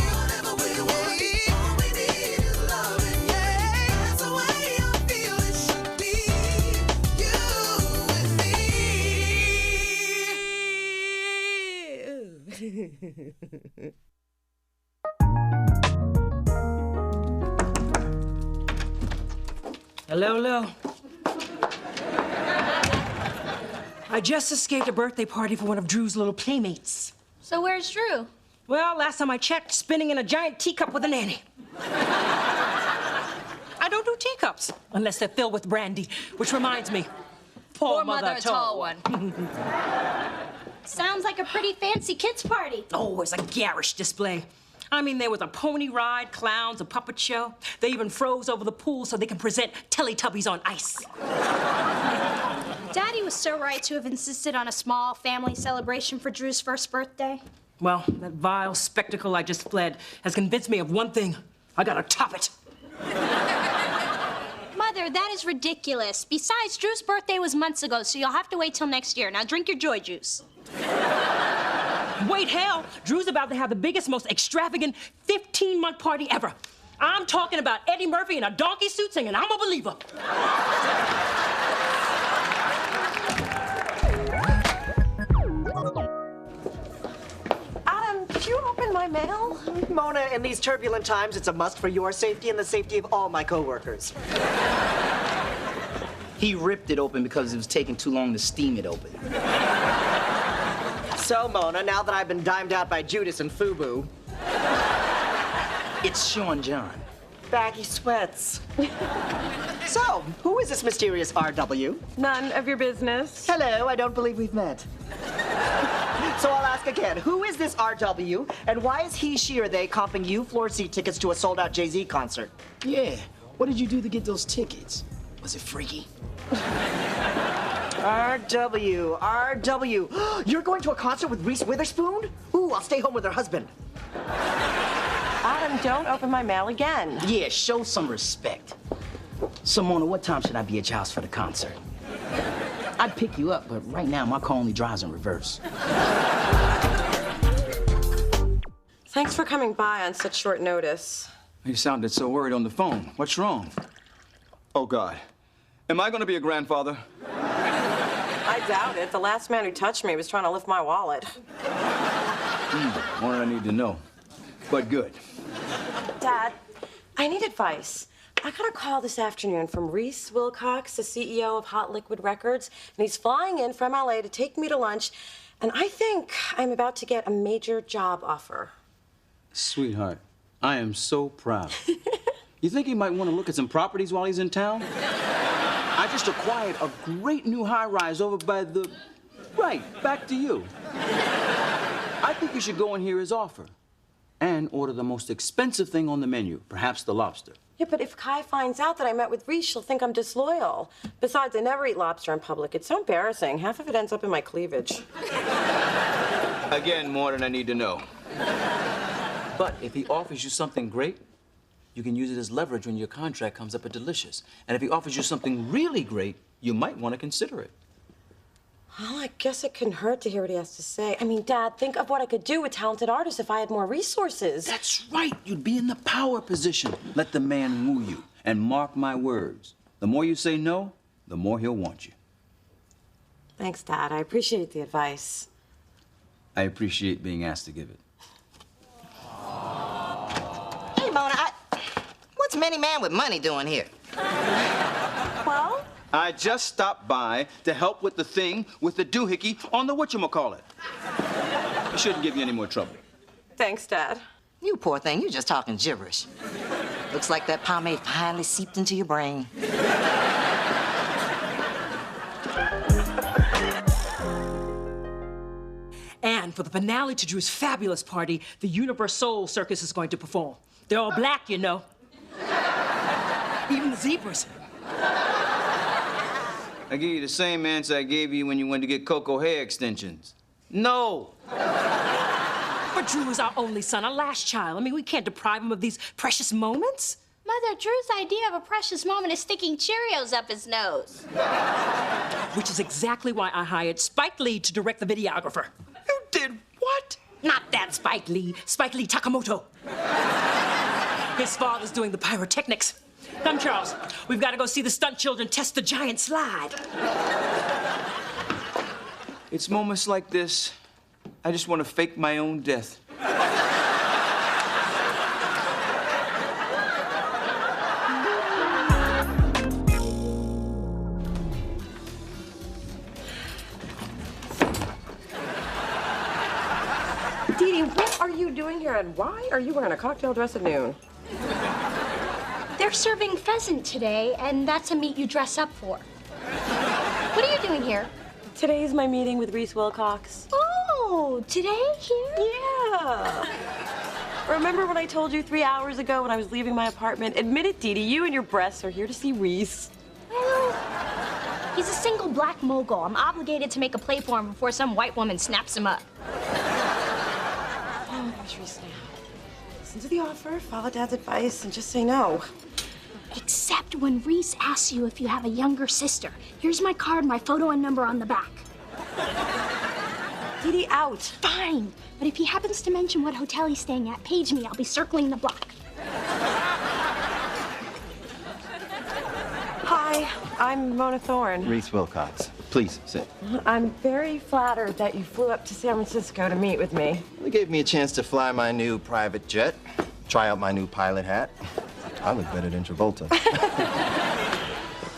Whatever we want, all we need is loving. Yeah, that's the way I feel it should be. You and me. Hello, hello. I just escaped a birthday party for one of Drew's little playmates. So where's Drew? Well, last time I checked, spinning in a giant teacup with a nanny. I don't do teacups unless they're filled with brandy, which reminds me, poor mother, a tall one. Sounds like a pretty fancy kids' party. Oh, it's a garish display. I mean, there was a pony ride, clowns, a puppet show. They even froze over the pool so they can present Teletubbies on ice. Daddy was so right to have insisted on a small family celebration for Drew's first birthday. Well, that vile spectacle I just fled has convinced me of one thing. I gotta top it. Mother, that is ridiculous. Besides, Drew's birthday was months ago, so you'll have to wait till next year. Now drink your joy juice. Wait, hell, Drew's about to have the biggest, most extravagant 15-month party ever. I'm talking about Eddie Murphy in a donkey suit singing I'm a Believer. Adam, did you open my mail? Mona, in these turbulent times, it's a must for your safety and the safety of all my coworkers. He ripped it open because it was taking too long to steam it open. So, Mona, now that I've been dimed out by Judas and Fubu, It's Sean John. baggy sweats. So, who is this mysterious RW? None of your business. Hello, I don't believe we've met. So I'll ask again, who is this RW, and why is he, she, or they comping you floor seat tickets to a sold-out Jay-Z concert? Yeah, what did you do to get those tickets? Was it freaky? RW. You're going to a concert with Reese Witherspoon? Ooh, I'll stay home with her husband. Adam, don't open my mail again. Yeah, show some respect. So, Mona, what time should I be at your house for the concert? I'd pick you up, but right now my car only drives in reverse. Thanks for coming by on such short notice. You sounded so worried on the phone. What's wrong? Oh, God. Am I going to be a grandfather? I doubt it. The last man who touched me was trying to lift my wallet. More than I need to know. But good. Dad, I need advice. I got a call this afternoon from Reese Wilcox, the CEO of Hot Liquid Records, and he's flying in from LA to take me to lunch, and I think I'm about to get a major job offer. Sweetheart, I am so proud. You think he might want to look at some properties while he's in town? I just acquired a great new high-rise over by the... Right, back to you. I think you should go and hear his offer. And order the most expensive thing on the menu, perhaps the lobster. Yeah, but if Kai finds out that I met with Reese, she'll think I'm disloyal. Besides, I never eat lobster in public. It's so embarrassing. Half of it ends up in my cleavage. Again, more than I need to know. But if he offers you something great, you can use it as leverage when your contract comes up at Delicious. And if he offers you something really great, you might want to consider it. Well, I guess it couldn't hurt to hear what he has to say. I mean, Dad, think of what I could do with talented artists if I had more resources. That's right. You'd be in the power position. Let the man woo you. And mark my words. The more you say no, the more he'll want you. Thanks, Dad. I appreciate the advice. I appreciate being asked to give it. Hey, Mona, what's Many Man with Money doing here? Well? I just stopped by to help with the thing with the doohickey on the whatchamacallit. It shouldn't give you any more trouble. Thanks, Dad. You poor thing, you're just talking gibberish. Looks like that pomade finally seeped into your brain. And for the finale to Drew's fabulous party, the Universe Soul Circus is going to perform. They're all black, you know. Even the zebras. I give you the same answer I gave you when you went to get Coco hair extensions. No. But Drew is our only son, our last child. I mean, we can't deprive him of these precious moments. Mother, Drew's idea of a precious moment is sticking Cheerios up his nose. Which is exactly why I hired Spike Lee to direct the videographer. You did what? Not that Spike Lee Takamoto. His father's doing the pyrotechnics. Come, Charles. We've got to go see the stunt children test the giant slide. It's moments like this, I just want to fake my own death. Dee Dee, what are you doing here, and why are you wearing a cocktail dress at noon? They're serving pheasant today, and that's a meat you dress up for. What are you doing here? Today's my meeting with Reese Wilcox. Oh, today here? Yeah. Remember when I told you 3 hours ago when I was leaving my apartment? Admit it, Dee Dee, you and your breasts are here to see Reese. Well, he's a single black mogul. I'm obligated to make a play for him before some white woman snaps him up. Oh, there's Reese now. Listen to the offer, follow Dad's advice, and just say no. Except when Reese asks you if you have a younger sister. Here's my card, my photo and number on the back. Dee Dee, out. Fine. But if he happens to mention what hotel he's staying at, page me. I'll be circling the block. Hi, I'm Mona Thorne. Reese Wilcox. Please, sit. I'm very flattered that you flew up to San Francisco to meet with me. They gave me a chance to fly my new private jet, try out my new pilot hat. I look better than Travolta.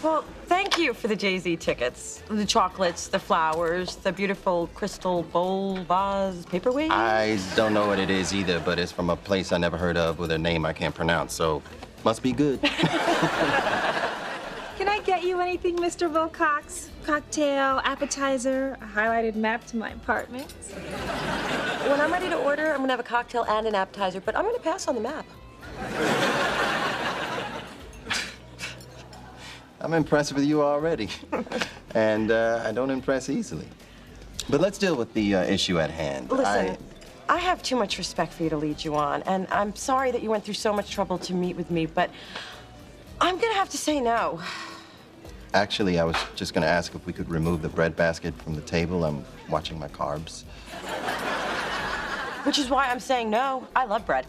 Well, thank you for the Jay-Z tickets. The chocolates, the flowers, the beautiful crystal bowl, vase, paperweight. I don't know what it is either, but it's from a place I never heard of with a name I can't pronounce, so must be good. Can I get you anything, Mr. Wilcox? Cocktail, appetizer, a highlighted map to my apartment? When I'm ready to order, I'm gonna have a cocktail and an appetizer, but I'm gonna pass on the map. I'm impressed with you already. And I don't impress easily. But let's deal with the issue at hand. Listen, I have too much respect for you to lead you on, and I'm sorry that you went through so much trouble to meet with me, but I'm gonna have to say no. Actually, I was just gonna ask if we could remove the bread basket from the table. I'm watching my carbs. Which is why I'm saying no. I love bread.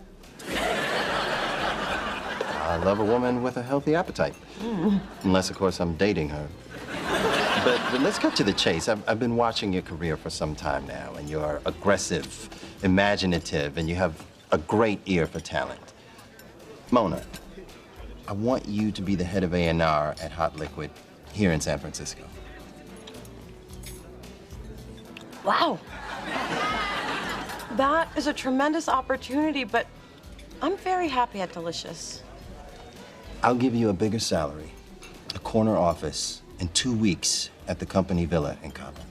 I love a woman with a healthy appetite. Unless, of course, I'm dating her. But let's cut to the chase. I've been watching your career for some time now, and you're aggressive, imaginative, and you have a great ear for talent. Mona, I want you to be the head of A&R at Hot Liquid here in San Francisco. Wow. That is a tremendous opportunity, but I'm very happy at Delicious. I'll give you a bigger salary, a corner office, and 2 weeks at the company villa in Compton.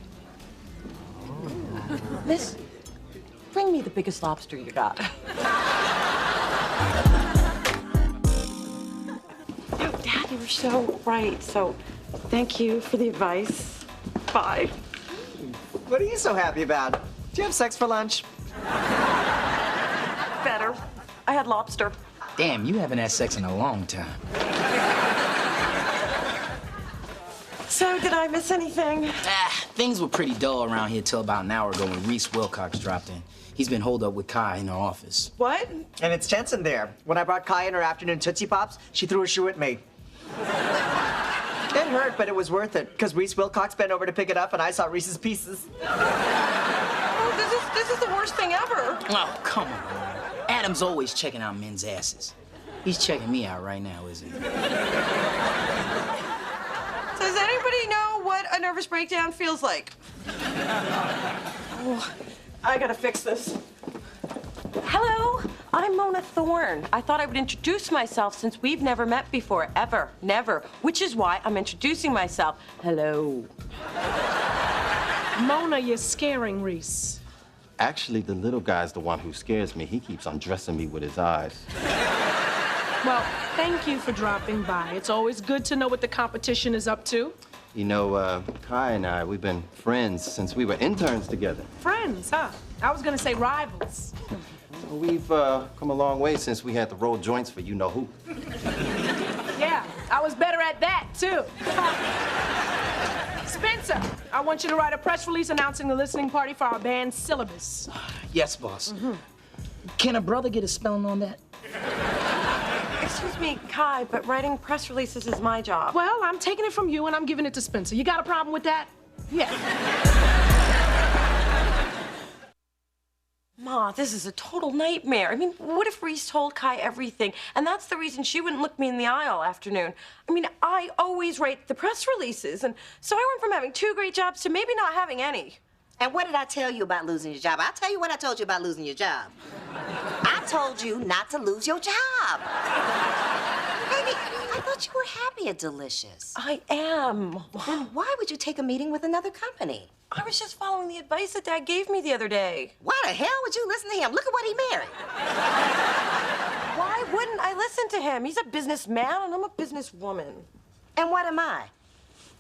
Miss, bring me the biggest lobster you got. Dad, you were so right, so thank you for the advice. Bye. What are you so happy about? Do you have sex for lunch? Better. I had lobster. Damn, you haven't had sex in a long time. So, did I miss anything? Things were pretty dull around here till about an hour ago when Reese Wilcox dropped in. He's been holed up with Kai in her office. What? And it's tense in there. When I brought Kai in her afternoon Tootsie Pops, she threw a shoe at me. It hurt, but it was worth it, because Reese Wilcox bent over to pick it up, and I saw Reese's pieces. Oh, this is the worst thing ever. Oh, come on. Adam's always checking out men's asses. He's checking me out right now, isn't he? Does anybody know what a nervous breakdown feels like? Oh, I gotta fix this. Hello, I'm Mona Thorne. I thought I would introduce myself since we've never met before, ever, never, which is why I'm introducing myself. Hello. Mona, you're scaring Reese. Actually, the little guy's the one who scares me. He keeps undressing me with his eyes. Well, thank you for dropping by. It's always good to know what the competition is up to. You know, Kai and I, we've been friends since we were interns together. Friends, huh? I was gonna say rivals. Well, we've come a long way since we had to roll joints for you-know-who. Yeah, I was better at that, too. Spencer, I want you to write a press release announcing the listening party for our band's syllabus. Yes, boss. Can a brother get a spelling on that? Excuse me, Kai, but writing press releases is my job. Well, I'm taking it from you and I'm giving it to Spencer. You got a problem with that? Yeah. Ma, this is a total nightmare. I mean, what if Reese told Kai everything? And that's the reason she wouldn't look me in the eye all afternoon. I mean, I always write the press releases, and so I went from having 2 great jobs to maybe not having any. And what did I tell you about losing your job? I'll tell you what I told you about losing your job. I told you not to lose your job. Baby, I thought you were happy at Delicious. I am. Then why would you take a meeting with another company? I was just following the advice that Dad gave me the other day. Why the hell would you listen to him? Look at what he married. Why wouldn't I listen to him? He's a businessman and I'm a businesswoman. And what am I?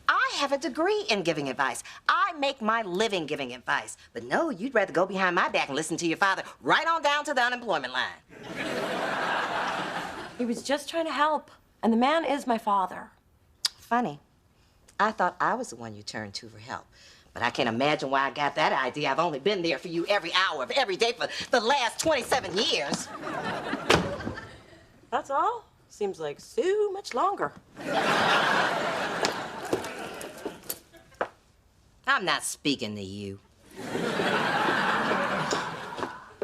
I have a degree in giving advice. I make my living giving advice. But no, you'd rather go behind my back and listen to your father right on down to the unemployment line. He was just trying to help. And the man is my father. Funny. I thought I was the one you turned to for help. But I can't imagine why I got that idea. I've only been there for you every hour of every day for the last 27 years. That's all? Seems like so much longer. I'm not speaking to you.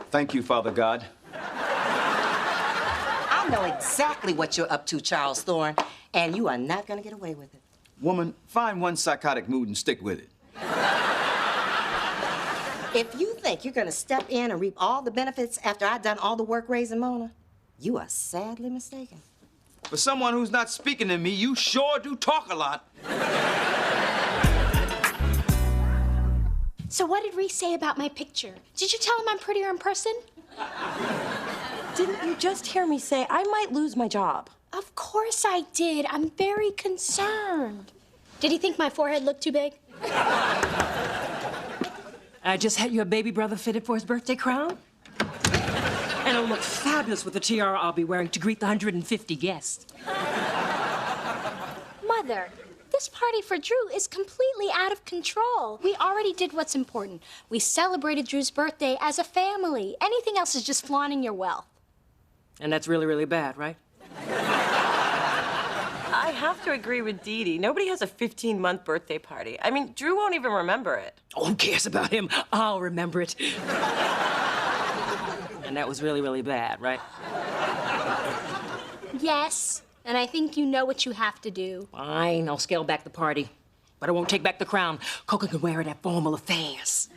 Thank you, Father God. I know exactly what you're up to, Charles Thorne, and you are not gonna get away with it. Woman, find one psychotic mood and stick with it. If you think you're gonna step in and reap all the benefits after I've done all the work raising Mona, you are sadly mistaken. For someone who's not speaking to me, you sure do talk a lot. So what did Reese say about my picture? Did you tell him I'm prettier in person? Didn't you just hear me say I might lose my job? Of course I did. I'm very concerned. Did he think my forehead looked too big? I just had your baby brother fitted for his birthday crown. And it'll look fabulous with the tiara I'll be wearing to greet the 150 guests. Mother, this party for Drew is completely out of control. We already did what's important. We celebrated Drew's birthday as a family. Anything else is just flaunting your wealth. And that's really, really bad, right? I have to agree with Dee Dee. Nobody has a 15-month birthday party. I mean, Drew won't even remember it. Oh, who cares about him? I'll remember it. And that was really, really bad, right? Yes, and I think you know what you have to do. Fine, I'll scale back the party. But I won't take back the crown. Coco can wear it at formal affairs.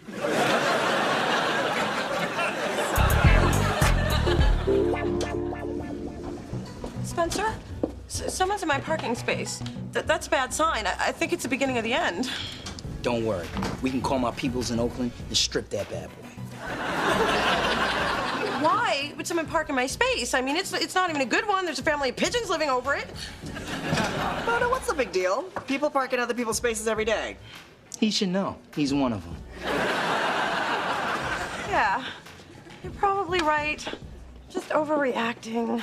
Spencer, someone's in my parking space. That's a bad sign. I think it's the beginning of the end. Don't worry. We can call my peoples in Oakland and strip that bad boy. Why would someone park in my space? I mean, it's not even a good one. There's a family of pigeons living over it. Mona, what's the big deal? People park in other people's spaces every day. He should know. He's one of them. Yeah, you're probably right. Just overreacting.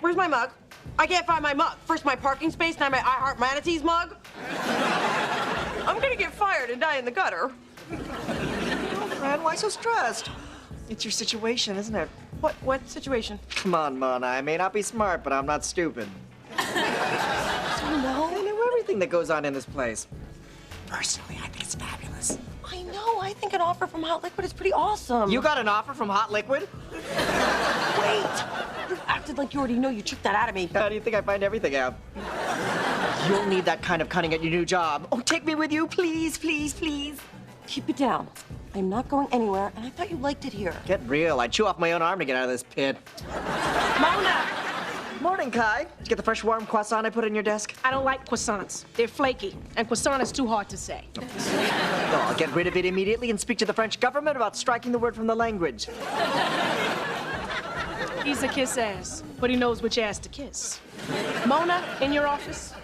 Where's my mug? I can't find my mug. First my parking space, now my I Heart Manatees mug. I'm gonna get fired and die in the gutter. Fran, why so stressed? It's your situation, isn't it? What situation? Come on, Mona. I may not be smart, but I'm not stupid. No. I know everything that goes on in this place. Personally, I think it's fabulous. I know. I think an offer from Hot Liquid is pretty awesome. You got an offer from Hot Liquid? Wait. You acted like you already know. You tricked that out of me. How do you think I find everything out? You'll need that kind of cunning at your new job. Oh, take me with you, please, please, please. Keep it down. I'm not going anywhere, and I thought you liked it here. Get real. I'd chew off my own arm to get out of this pit. Mona! Morning, Kai. Did you get the fresh warm croissant I put in your desk? I don't like croissants. They're flaky, and croissant is too hard to say. No, I'll get rid of it immediately and speak to the French government about striking the word from the language. He's a kiss ass, but he knows which ass to kiss. Mona, in your office?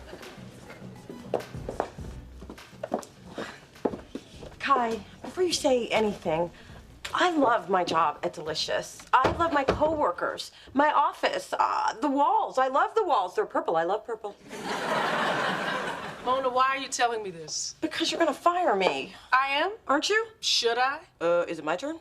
Kai, before you say anything, I love my job at Delicious. I love my coworkers, my office, the walls. I love the walls. They're purple. I love purple. Mona, why are you telling me this? Because you're gonna fire me. I am? Aren't you? Should I? Is it my turn?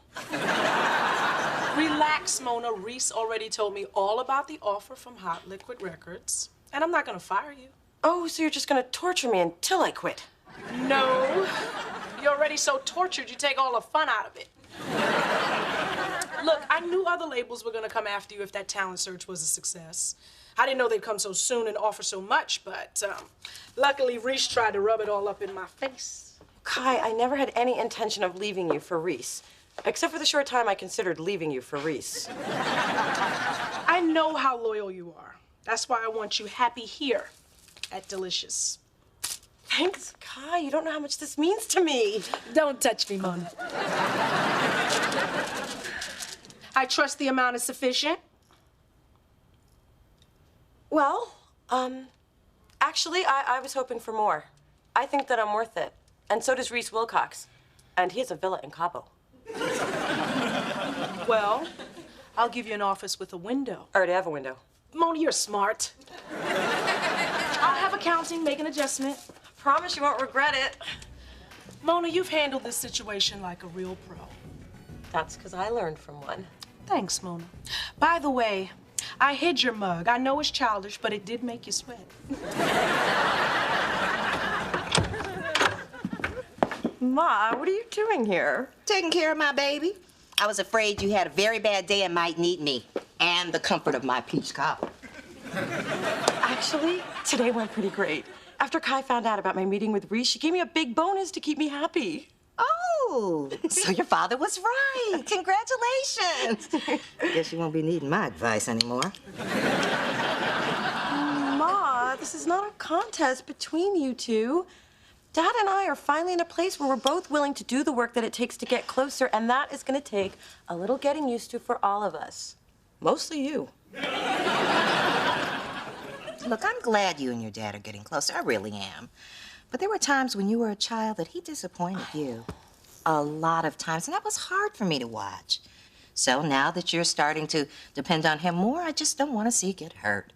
Relax, Mona. Reese already told me all about the offer from Hot Liquid Records, and I'm not gonna fire you. Oh, so you're just gonna torture me until I quit? No. You're already so tortured, you take all the fun out of it. Look, I knew other labels were gonna come after you if that talent search was a success. I didn't know they'd come so soon and offer so much, but luckily Reese tried to rub it all up in my face. Kai, I never had any intention of leaving you for Reese. Except for the short time I considered leaving you for Reese. I know how loyal you are. That's why I want you happy here at Delicious. Thanks, Kai. You don't know how much this means to me. Don't touch me, Mona. I trust the amount is sufficient. Well, actually, I was hoping for more. I think that I'm worth it. And so does Reese Wilcox. And he has a villa in Cabo. Well, I'll give you an office with a window. I already have a window. Mona, you're smart. I'll have a accounting, make an adjustment. Promise you won't regret it. Mona, you've handled this situation like a real pro. That's because I learned from one. Thanks, Mona. By the way, I hid your mug. I know it's childish, but it did make you sweat. Ma, what are you doing here? Taking care of my baby. I was afraid you had a very bad day and might need me. And the comfort of my peach cobbler. Actually, today went pretty great. After Kai found out about my meeting with Reese, she gave me a big bonus to keep me happy. Oh, so your father was right. Congratulations. Guess you won't be needing my advice anymore. Ma, this is not a contest between you two. Dad and I are finally in a place where we're both willing to do the work that it takes to get closer, and that is going to take a little getting used to for all of us. Mostly you. Look, I'm glad you and your dad are getting closer. I really am. But there were times when you were a child that he disappointed you. A lot of times, and that was hard for me to watch. So now that you're starting to depend on him more, I just don't want to see you get hurt.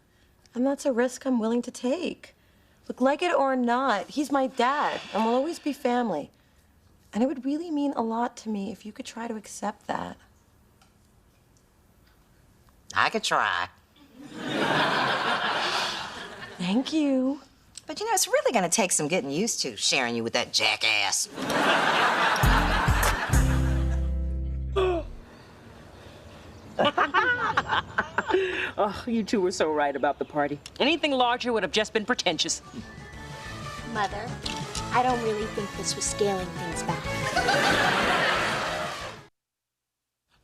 And that's a risk I'm willing to take. Look, like it or not, he's my dad, and we'll always be family. And it would really mean a lot to me if you could try to accept that. I could try. Thank you. But you know, it's really gonna take some getting used to sharing you with that jackass. Oh, you two were so right about the party. Anything larger would have just been pretentious. Mother, I don't really think this was scaling things back.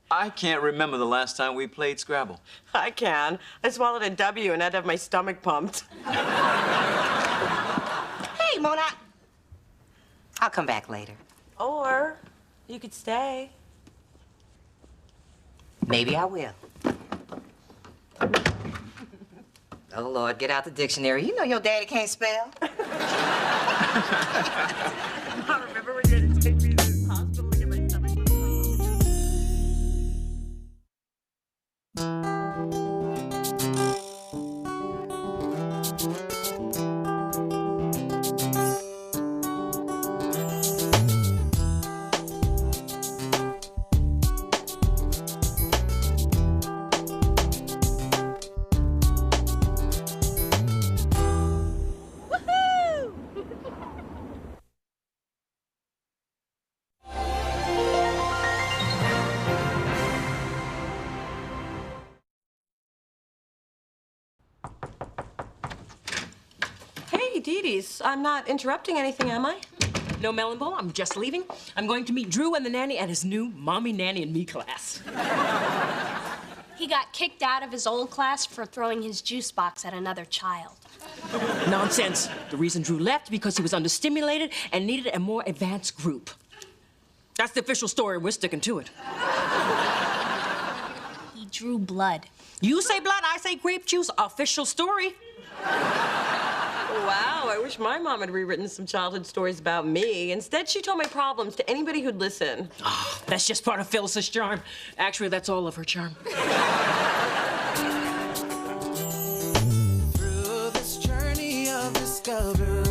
I can't remember the last time we played Scrabble. I can. I swallowed a W and had to have my stomach pumped. Hey, Mona. I'll come back later. Or you could stay. Maybe I will. Oh, Lord, get out the dictionary. You know your daddy can't spell. I remember when you had to take me to the hospital to get my stomach pumped. Hey, Dee Dee's. I'm not interrupting anything, am I? No melon bowl, I'm just leaving. I'm going to meet Drew and the nanny at his new Mommy, Nanny, and Me class. He got kicked out of his old class for throwing his juice box at another child. Nonsense. The reason Drew left because he was understimulated and needed a more advanced group. That's the official story, and we're sticking to it. He drew blood. You say blood, I say grape juice. Official story. Wow, I wish my mom had rewritten some childhood stories about me. Instead, she told my problems to anybody who'd listen. Oh, that's just part of Phyllis's charm. Actually, that's all of her charm. Through this journey of discovery,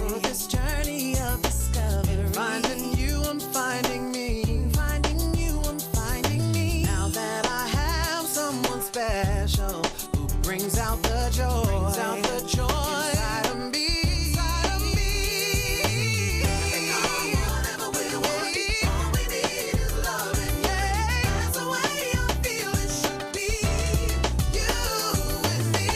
finding you, I'm finding me. Finding you, I'm finding me. Now that I have someone special who brings out the joy, inside of me. Whatever we want, all we need is loving. Yeah, that's the way I feel it should be. You and me.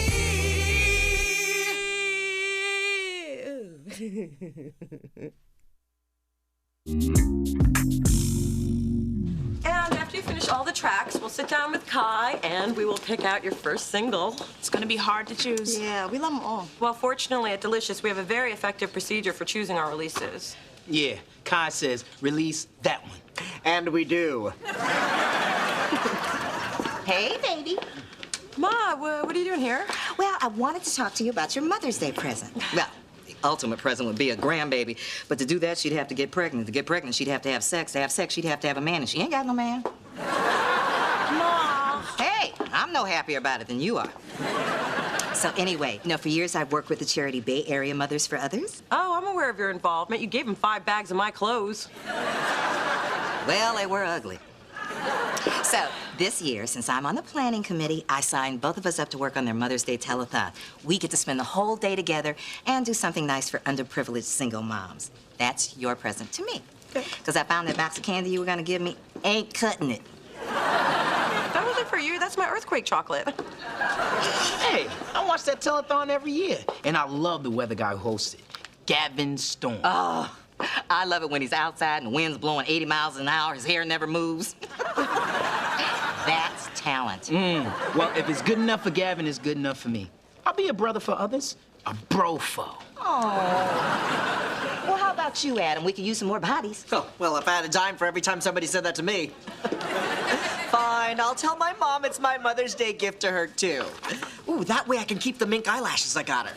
And after you finish all the tracks, we'll sit down with Kai and we will pick out your first single. It's gonna be hard to choose. Yeah, we love them all. Well, fortunately at Delicious, we have a very effective procedure for choosing our releases. Yeah, Kai says release that one. And we do. Hey, baby. Ma, what are you doing here? Well, I wanted to talk to you about your Mother's Day present. Well, the ultimate present would be a grandbaby. But to do that, she'd have to get pregnant. To get pregnant, she'd have to have sex. To have sex, she'd have to have a man. And she ain't got no man. Ma. Hey, I'm no happier about it than you are. So anyway, for years I've worked with the charity Bay Area Mothers for Others. Oh, I'm aware of your involvement. You gave him 5 bags of my clothes. Well, they were ugly. So, this year, since I'm on the planning committee, I signed both of us up to work on their Mother's Day telethon. We get to spend the whole day together and do something nice for underprivileged single moms. That's your present to me. Because I found that box of candy you were gonna give me ain't cutting it. That wasn't for you. That's my earthquake chocolate. Hey, I watch that telethon every year, and I love the weather guy who hosts it, Gavin Storm. Oh, I love it when he's outside and the wind's blowing 80 miles an hour, his hair never moves. That's talent. Well, if it's good enough for Gavin, it's good enough for me. I'll be a brother for others, a brofo. Oh. Well, how about you, Adam? We could use some more bodies. Oh, well, if I had a dime for every time somebody said that to me. Fine, I'll tell my mom it's my Mother's Day gift to her, too. Ooh, that way I can keep the mink eyelashes I got her.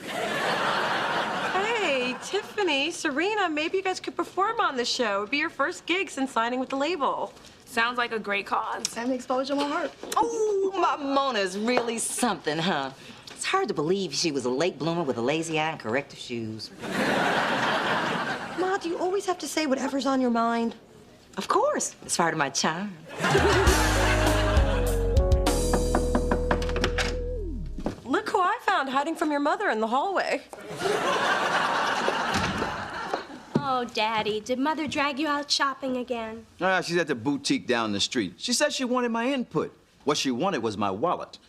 Hey, Tiffany, Serena, maybe you guys could perform on the show. It'd be your first gig since signing with the label. Sounds like a great cause. And the exposure won't hurt. Oh, my Mona's really something, huh? It's hard to believe she was a late bloomer with a lazy eye and corrective shoes. Ma, do you always have to say whatever's on your mind? Of course. It's part of my charm. Look who I found hiding from your mother in the hallway. Oh, Daddy, did Mother drag you out shopping again? She's at the boutique down the street. She said she wanted my input. What she wanted was my wallet.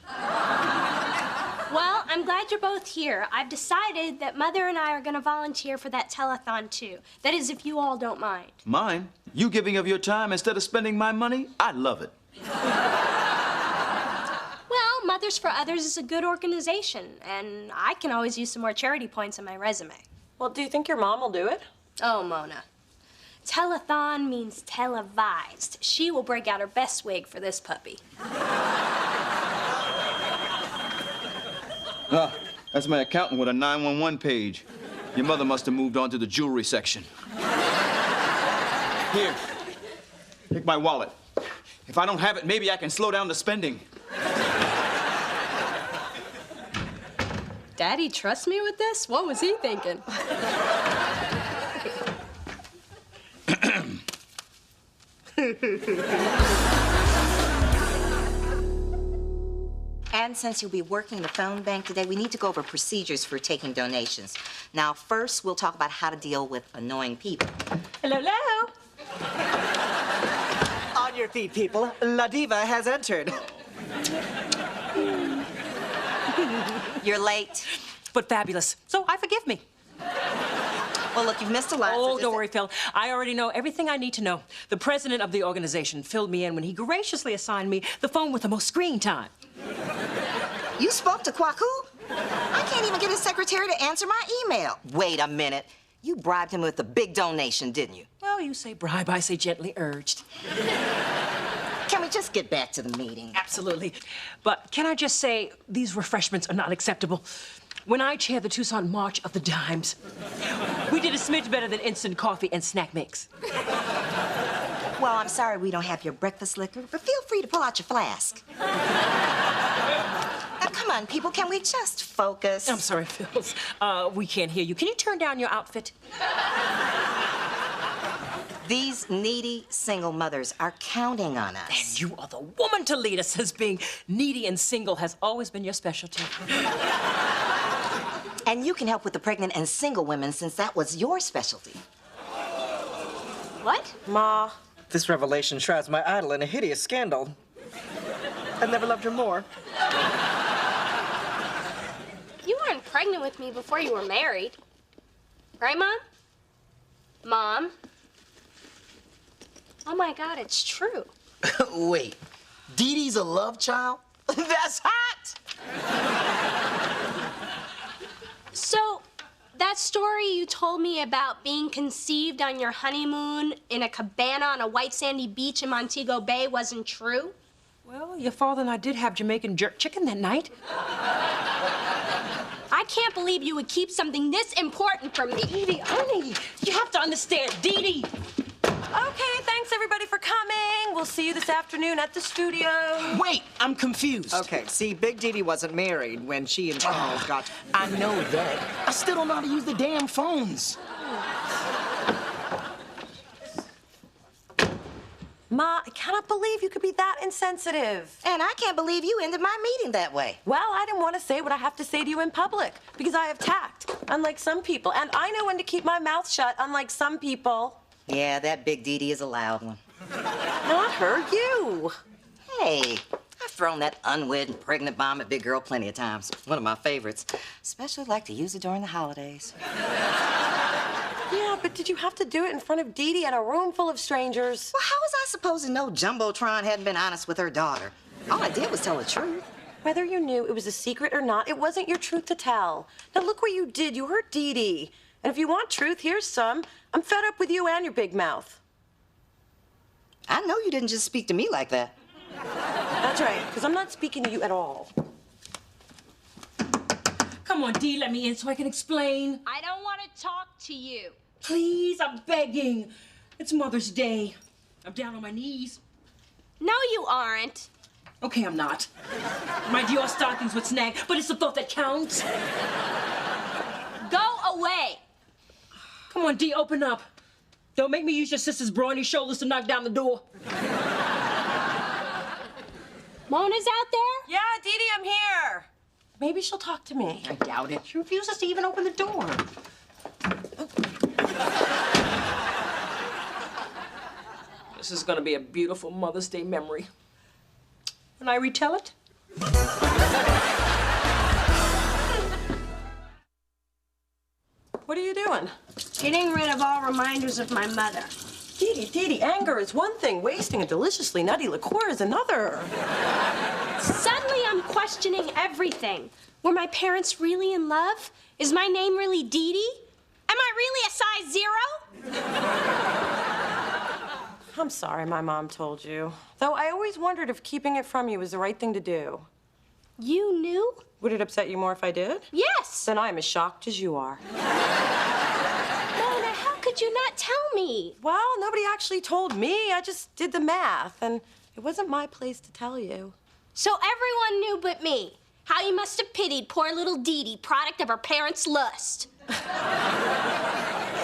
Well, I'm glad you're both here. I've decided that Mother and I are going to volunteer for that telethon, too. That is, if you all don't mind. Mine? You giving of your time instead of spending my money? I love it. Well, Mothers for Others is a good organization, and I can always use some more charity points on my resume. Well, do you think your mom will do it? Oh, Mona. Telethon means televised. She will break out her best wig for this puppy. That's my accountant with a 911 page. Your mother must have moved on to the jewelry section. Here, take my wallet. If I don't have it, maybe I can slow down the spending. Daddy trust me with this? What was he thinking? And since you'll be working the phone bank today, we need to go over procedures for taking donations. Now, first, we'll talk about how to deal with annoying people. Hello, hello. On your feet, people. La Diva has entered. You're late. But fabulous. So I forgive me. Well, look, you've missed a lot. Oh, don't worry, Phil. I already know everything I need to know. The president of the organization filled me in when he graciously assigned me the phone with the most screen time. You spoke to Kwaku? I can't even get his secretary to answer my email. Wait a minute. You bribed him with a big donation, didn't you? Well, you say bribe, I say gently urged. Can we just get back to the meeting? Absolutely. But can I just say, these refreshments are not acceptable. When I chaired the Tucson March of the Dimes, we did a smidge better than instant coffee and snack mix. Well, I'm sorry we don't have your breakfast liquor, but feel free to pull out your flask. Now, come on, people, can we just focus? I'm sorry, Phils. We can't hear you. Can you turn down your outfit? These needy single mothers are counting on us. And you are the woman to lead us, as being needy and single has always been your specialty. And you can help with the pregnant and single women since that was your specialty. What? Ma. This revelation shrouds my idol in a hideous scandal. I've never loved her more. You weren't pregnant with me before you were married. Right, Mom? Mom? Oh, my God, it's true. Wait, Dee Dee's a love child? That's hot! So, that story you told me about being conceived on your honeymoon in a cabana on a white sandy beach in Montego Bay wasn't true? Well, your father and I did have Jamaican jerk chicken that night. I can't believe you would keep something this important from me. Dee Dee, honey, you have to understand, Dee Dee. Okay, thanks everybody for coming. We'll we'll see you this afternoon at the studio. Wait, I'm confused. Okay, see, Big Dee Dee wasn't married when she and Charles got... I know that. I still don't know how to use the damn phones. Ma, I cannot believe you could be that insensitive. And I can't believe you ended my meeting that way. Well, I didn't want to say what I have to say to you in public because I have tact, unlike some people. And I know when to keep my mouth shut, unlike some people. Yeah, that Big Dee Dee is a loud one. Not her, you. Hey, I've thrown that unwed and pregnant bomb at Big Girl plenty of times. One of my favorites. Especially like to use it during the holidays. Yeah, but did you have to do it in front of Dee Dee and a room full of strangers? Well, how was I supposed to know Jumbotron hadn't been honest with her daughter? All I did was tell the truth. Whether you knew it was a secret or not, it wasn't your truth to tell. Now look what you did. You hurt Dee Dee. And if you want truth, here's some. I'm fed up with you and your big mouth. I know you didn't just speak to me like that. That's right, because I'm not speaking to you at all. Come on, Dee, let me in so I can explain. I don't want to talk to you. Please, I'm begging. It's Mother's Day. I'm down on my knees. No, you aren't. Okay, I'm not. My Dior stockings would snag, but it's the thought that counts. Go away. Come on, Dee, open up. Don't make me use your sister's brawny shoulders to knock down the door. Mona's out there? Yeah, Dee Dee, I'm here. Maybe she'll talk to me. I doubt it. She refuses to even open the door. This is gonna be a beautiful Mother's Day memory. When I retell it. What are you doing? Getting rid of all reminders of my mother. Dee Dee, anger is one thing. Wasting a deliciously nutty liqueur is another. Suddenly I'm questioning everything. Were my parents really in love? Is my name really Dee Dee? Am I really a size 0? I'm sorry my mom told you. Though I always wondered if keeping it from you was the right thing to do. You knew? Would it upset you more if I did? Yes. Then I'm as shocked as you are. Mona, how could you not tell me? Well, nobody actually told me. I just did the math, and it wasn't my place to tell you. So everyone knew but me. How you must have pitied poor little Dee Dee, product of her parents' lust.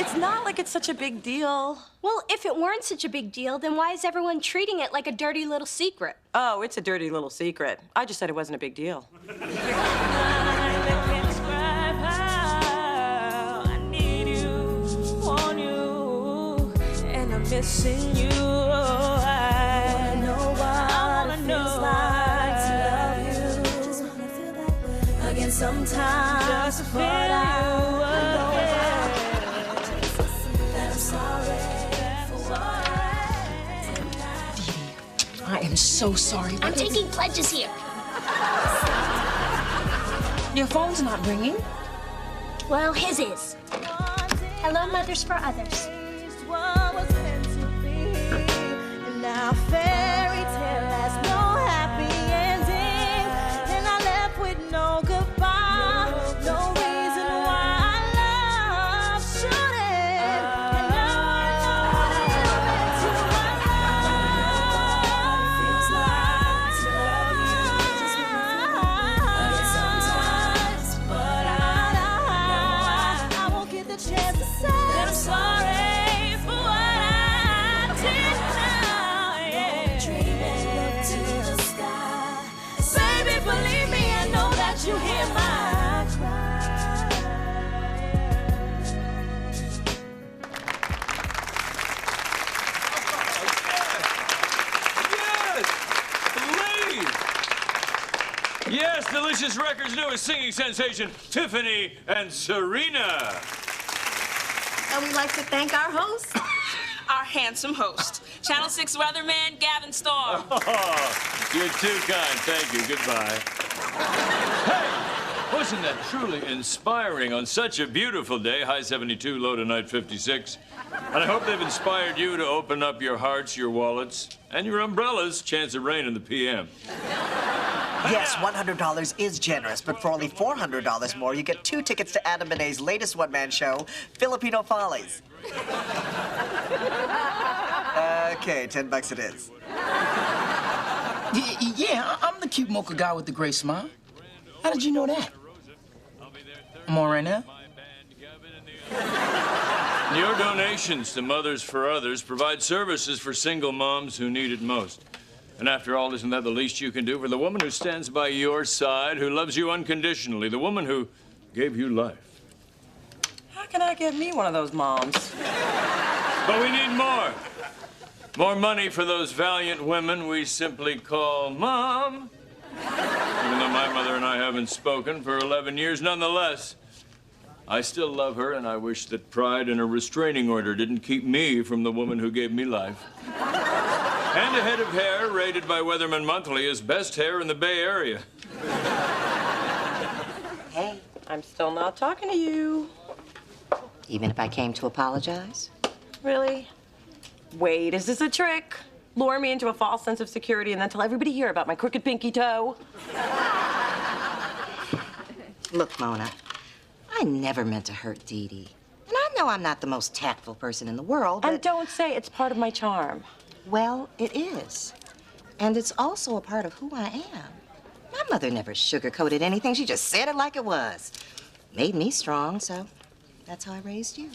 It's not like it's such a big deal. Well, if it weren't such a big deal, then why is everyone treating it like a dirty little secret? Oh, it's a dirty little secret. I just said it wasn't a big deal. Missing you, I know what it feels like to love you. Just wanna feel that way again sometimes. Just to feel you again. That I'm sorry for what I am so sorry. I'm taking pledges here. Your phone's not ringing. Well, his is. Hello, Mothers for Others. what was meant to be. And now fairy tale has no happy ending. And I left with no goodbye, no reason why our love should end. And now I know what it meant to my life. Feels like to love you, just sometimes, but I won't get the chance to say that I'm sorry. You hear my cry. Yes, Delicious Records' newest singing sensation, Tiffany and Serena. And we'd like to thank our host, our handsome host, Channel 6 weatherman Gavin Storm. Oh, you're too kind. Thank you. Goodbye. Hey, wasn't that truly inspiring on such a beautiful day? High 72, low tonight 56. And I hope they've inspired you to open up your hearts, your wallets, and your umbrellas. Chance of rain in the PM. Yes, $100 is generous, but for only $400 more, you get 2 tickets to Adam Benet's latest one-man show, Filipino Follies. Okay, $10 it is. Yeah, I'm the cute mocha guy with the gray smile. How did you know that? I'm on right now? Your donations to Mothers for Others provide services for single moms who need it most. And after all, isn't that the least you can do for the woman who stands by your side, who loves you unconditionally, the woman who gave you life? How can I give me one of those moms? But we need more. More money for those valiant women we simply call Mom. Even though my mother and I haven't spoken for 11 years, nonetheless, I still love her, and I wish that pride and a restraining order didn't keep me from the woman who gave me life. And a head of hair rated by Weatherman Monthly as best hair in the Bay Area. Hey, I'm still not talking to you. Even if I came to apologize? Really? Wait, is this a trick? Lure me into a false sense of security and then tell everybody here about my crooked pinky toe? Look, Mona, I never meant to hurt Dee Dee. And I know I'm not the most tactful person in the world, but... And don't say it's part of my charm. Well, it is. And it's also a part of who I am. My mother never sugarcoated anything. She just said it like it was. Made me strong, so that's how I raised you.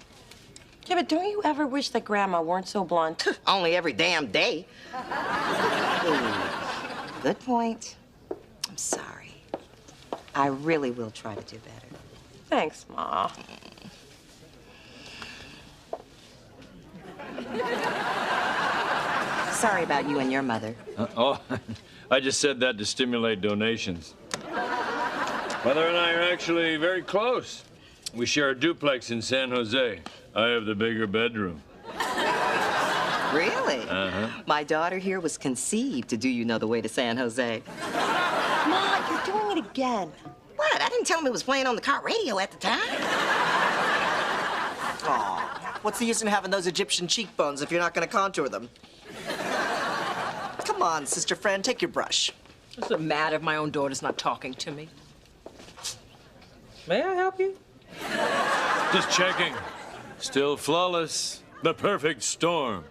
Yeah, but don't you ever wish that Grandma weren't so blunt? Only every damn day. Good point. I'm sorry. I really will try to do better. Thanks, Ma. Sorry about you and your mother. I just said that to stimulate donations. Mother and I are actually very close. We share a duplex in San Jose. I have the bigger bedroom. Really? Uh-huh. My daughter here was conceived to do you know the way to San Jose. Ma, you're doing it again. What? I didn't tell him it was playing on the car radio at the time. Aw, what's the use in having those Egyptian cheekbones if you're not gonna contour them? Come on, sister friend, take your brush. What's the matter if my own daughter's not talking to me? May I help you? Just checking. Still flawless. The perfect storm.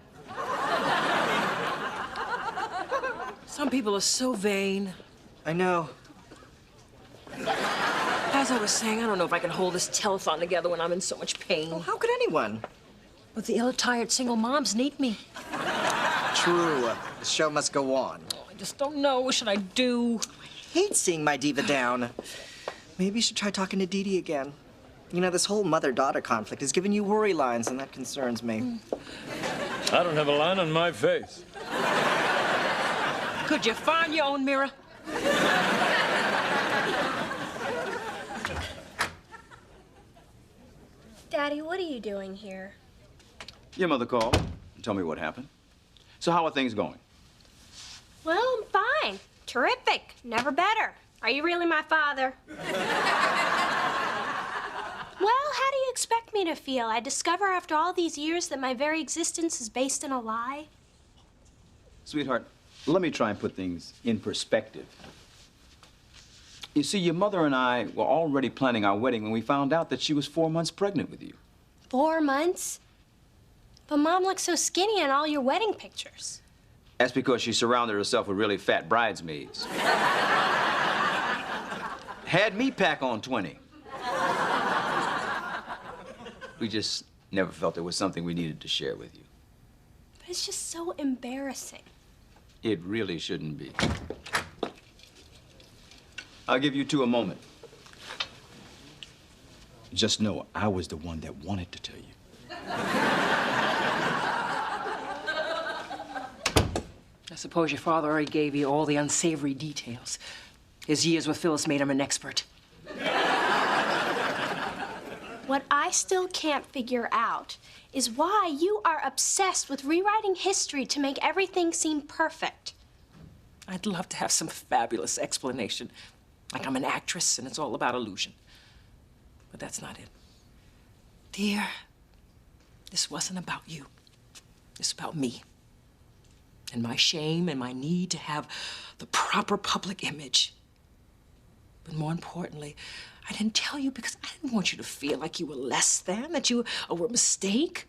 Some people are so vain. I know. As I was saying, I don't know if I can hold this telethon together when I'm in so much pain. Well, how could anyone? But the ill-attired single moms need me. True. The show must go on. I just don't know. What should I do? I hate seeing my diva down. Maybe you should try talking to Dee Dee again. You know, this whole mother-daughter conflict has given you worry lines, and that concerns me. I don't have a line on my face. Could you find your own mirror? Daddy, what are you doing here? Your mother called and told me what happened. So how are things going? Well, I'm fine. Terrific. Never better. Are you really my father? Well, how do you expect me to feel? I discover after all these years that my very existence is based in a lie? Sweetheart, let me try and put things in perspective. You see, your mother and I were already planning our wedding when we found out that she was 4 months pregnant with you. 4 months? But Mom looks so skinny in all your wedding pictures. That's because she surrounded herself with really fat bridesmaids. Had me pack on 20. We just never felt it was something we needed to share with you. But it's just so embarrassing. It really shouldn't be. I'll give you two a moment. Just know I was the one that wanted to tell you. I suppose your father already gave you all the unsavory details. His years with Phyllis made him an expert. What I still can't figure out is why you are obsessed with rewriting history to make everything seem perfect. I'd love to have some fabulous explanation. Like I'm an actress and it's all about illusion. But that's not it. Dear, this wasn't about you. It's about me. And my shame and my need to have the proper public image. But more importantly, I didn't tell you because I didn't want you to feel like you were less than, that you were a mistake.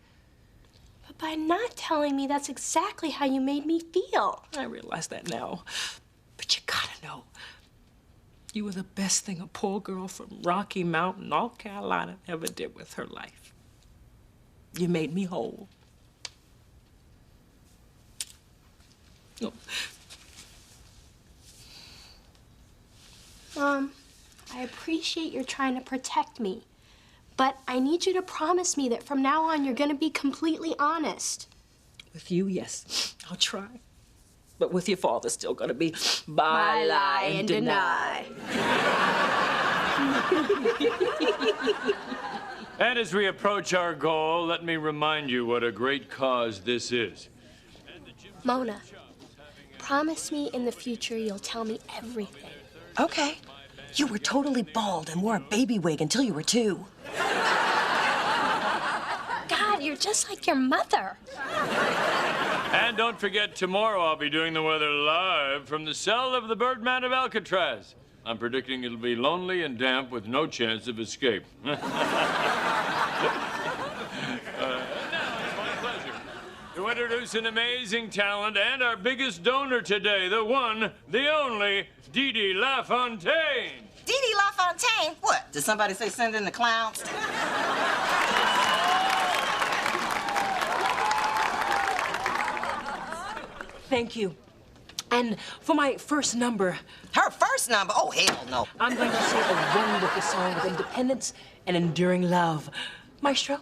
But by not telling me, that's exactly how you made me feel. I realize that now. know. You were the best thing a poor girl from Rocky Mountain, North Carolina, ever did with her life. You made me whole. Oh. Mom, I appreciate you're trying to protect me, but I need you to promise me that from now on you're gonna be completely honest. With you, yes, I'll try. But with your father, still gonna be Buy, lie, and deny. And as we approach our goal, let me remind you what a great cause this is. Mona, promise me in the future you'll tell me everything. Okay. You were totally bald and wore a baby wig until you were 2. God, you're just like your mother. And don't forget, tomorrow I'll be doing the weather live from the cell of the Birdman of Alcatraz. I'm predicting it'll be lonely and damp with no chance of escape. Now it's my pleasure to introduce an amazing talent and our biggest donor today, the one, the only, Dee Dee LaFontaine. Dee Dee LaFontaine? What? Did somebody say send in the clowns? Thank you. And for my first number... Her first number? Oh, hell no. I'm going to sing a wonderful song of independence and enduring love. Maestro?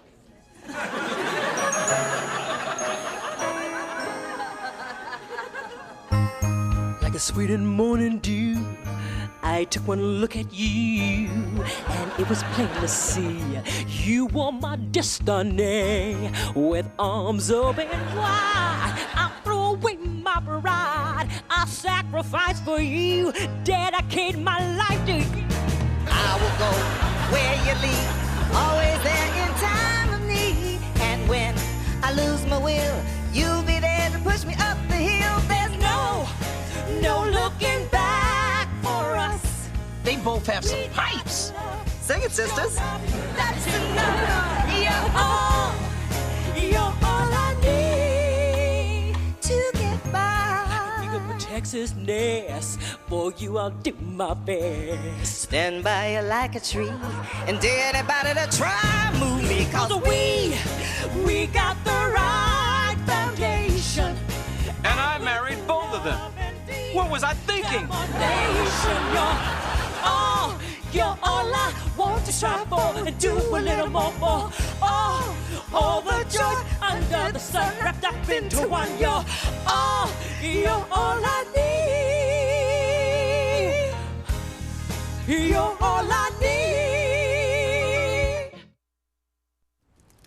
Like a sweet and morning dew, I took one look at you, and it was plain to see you were my destiny. With arms open wide, I threw away my pride. I sacrificed for you, dedicate my life to you. I will go where you lead, always there in time of need. And when I lose my will, you'll be there to push me up the hill. There's no looking back for us. They both have some pipes. Sing it, sisters. That's enough. You're all I need to get by. Texas nest, for you I'll do my best. Stand by you like a tree, and dare anybody to try move me, cause we got the right foundation. And I married both of them. What was I thinking? You're all I want to strive for and do a little more for. All the joys under the sun wrapped up into one. You're all I need. You're all I need.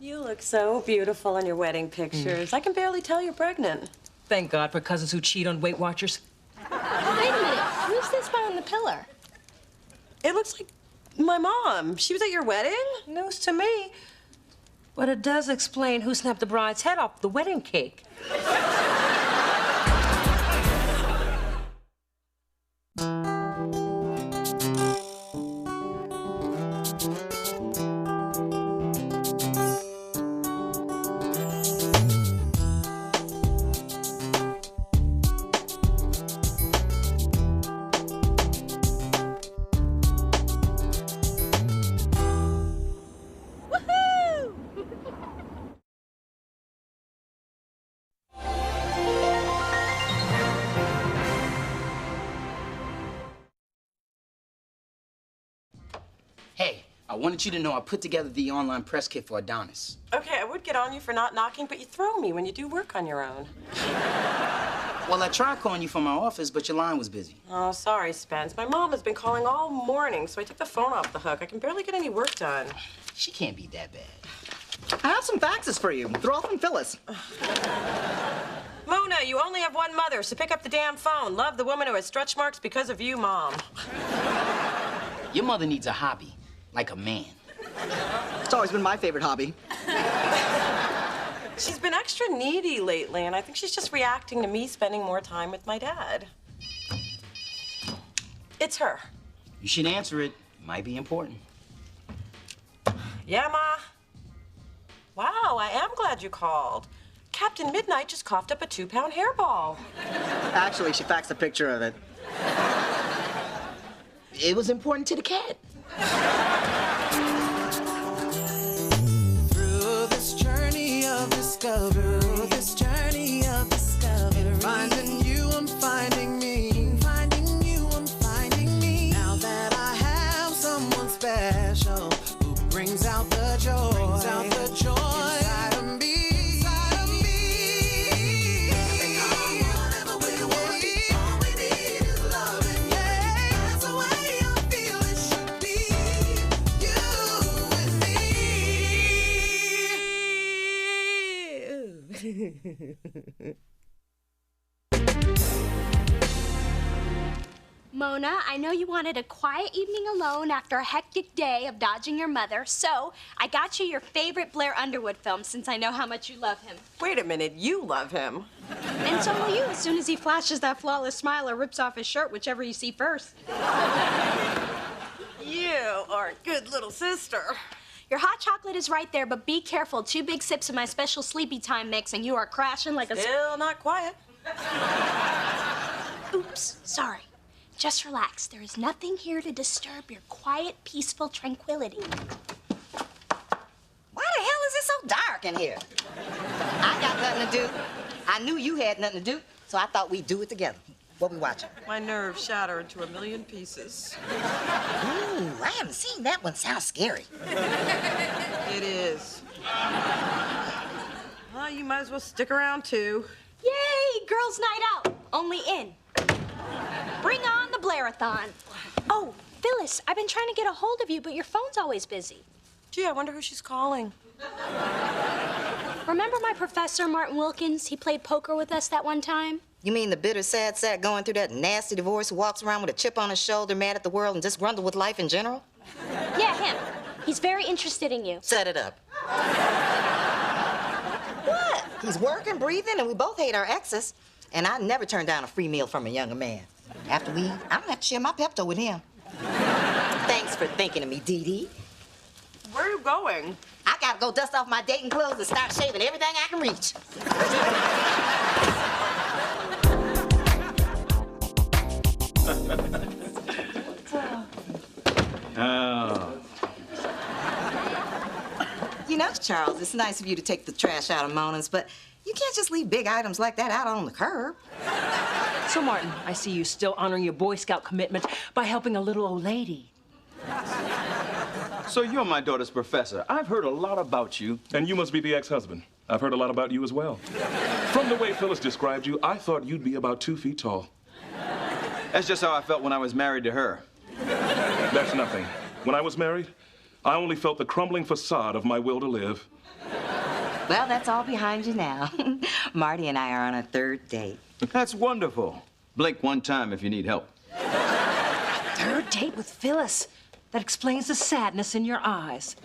You look so beautiful in your wedding pictures. I can barely tell you're pregnant. Thank God for cousins who cheat on Weight Watchers. Wait a minute. Who's this behind the pillar? It looks like my mom. She was at your wedding? News to me. But it does explain who snapped the bride's head off the wedding cake. Hey, I wanted you to know I put together the online press kit for Adonis. Okay, I would get on you for not knocking, but you throw me when you do work on your own. Well, I tried calling you from my office, but your line was busy. Oh, sorry, Spence. My mom has been calling all morning, so I took the phone off the hook. I can barely get any work done. She can't be that bad. I have some faxes for you. They're all from Phyllis. Mona, you only have one mother, so pick up the damn phone. Love the woman who has stretch marks because of you, Mom. Your mother needs a hobby, like a man. It's always been my favorite hobby. She's been extra needy lately, and I think she's just reacting to me spending more time with my dad. It's her. You should answer it. It might be important. Yeah, Ma? Wow, I am glad you called. Captain Midnight just coughed up a 2-pound hairball. Actually, she faxed a picture of it. it was important to the cat. Through this journey of discovery, finding you, I'm finding me. Finding you, I'm finding me. Now that I have someone special who brings out the joy, inside of me. Whatever we want, all we need is loving. Yeah, that's the way I feel it should be. You and me. Mona, I know you wanted a quiet evening alone after a hectic day of dodging your mother, so I got you your favorite Blair Underwood film since I know how much you love him. Wait a minute, you love him. And so will you as soon as he flashes that flawless smile or rips off his shirt, whichever you see first. You are a good little sister. Your hot chocolate is right there, but be careful. 2 big sips of my special sleepy time mix and you are crashing like a... Still not quiet. Oops, sorry. Just relax. There is nothing here to disturb your quiet, peaceful tranquility. Why the hell is it so dark in here? I got nothing to do. I knew you had nothing to do, so I thought we'd do it together. What we watching? My nerves shatter into 1,000,000 pieces. Ooh, I haven't seen that one. Sounds scary. It is. Well, you might as well stick around, too. Yay! Girls' night out. Only in. Bring on the Blairathon. Oh, Phyllis, I've been trying to get a hold of you, but your phone's always busy. Gee, I wonder who she's calling. Remember my professor, Martin Wilkins? He played poker with us that one time? You mean the bitter, sad sack going through that nasty divorce who walks around with a chip on his shoulder, mad at the world, and disgruntled with life in general? Yeah, him. He's very interested in you. Set it up. What? He's working, breathing, and we both hate our exes. And I never turn down a free meal from a younger man. After we eat, I'm gonna have to share my Pepto with him. Thanks for thinking of me, Dee Dee. Where are you going? I gotta go dust off my dating clothes and start shaving everything I can reach. Oh. You know, Charles, it's nice of you to take the trash out of Mona's, but you can't just leave big items like that out on the curb. So, Martin, I see you still honoring your Boy Scout commitment by helping a little old lady. So you're my daughter's professor. I've heard a lot about you. And you must be the ex-husband. I've heard a lot about you as well. From the way Phyllis described you, I thought you'd be about 2 feet tall. That's just how I felt when I was married to her. That's nothing. When I was married, I only felt the crumbling facade of my will to live. Well, that's all behind you now. Marty and I are on a 3rd date. That's wonderful. Blink one time if you need help. 3rd date with Phyllis. That explains the sadness in your eyes.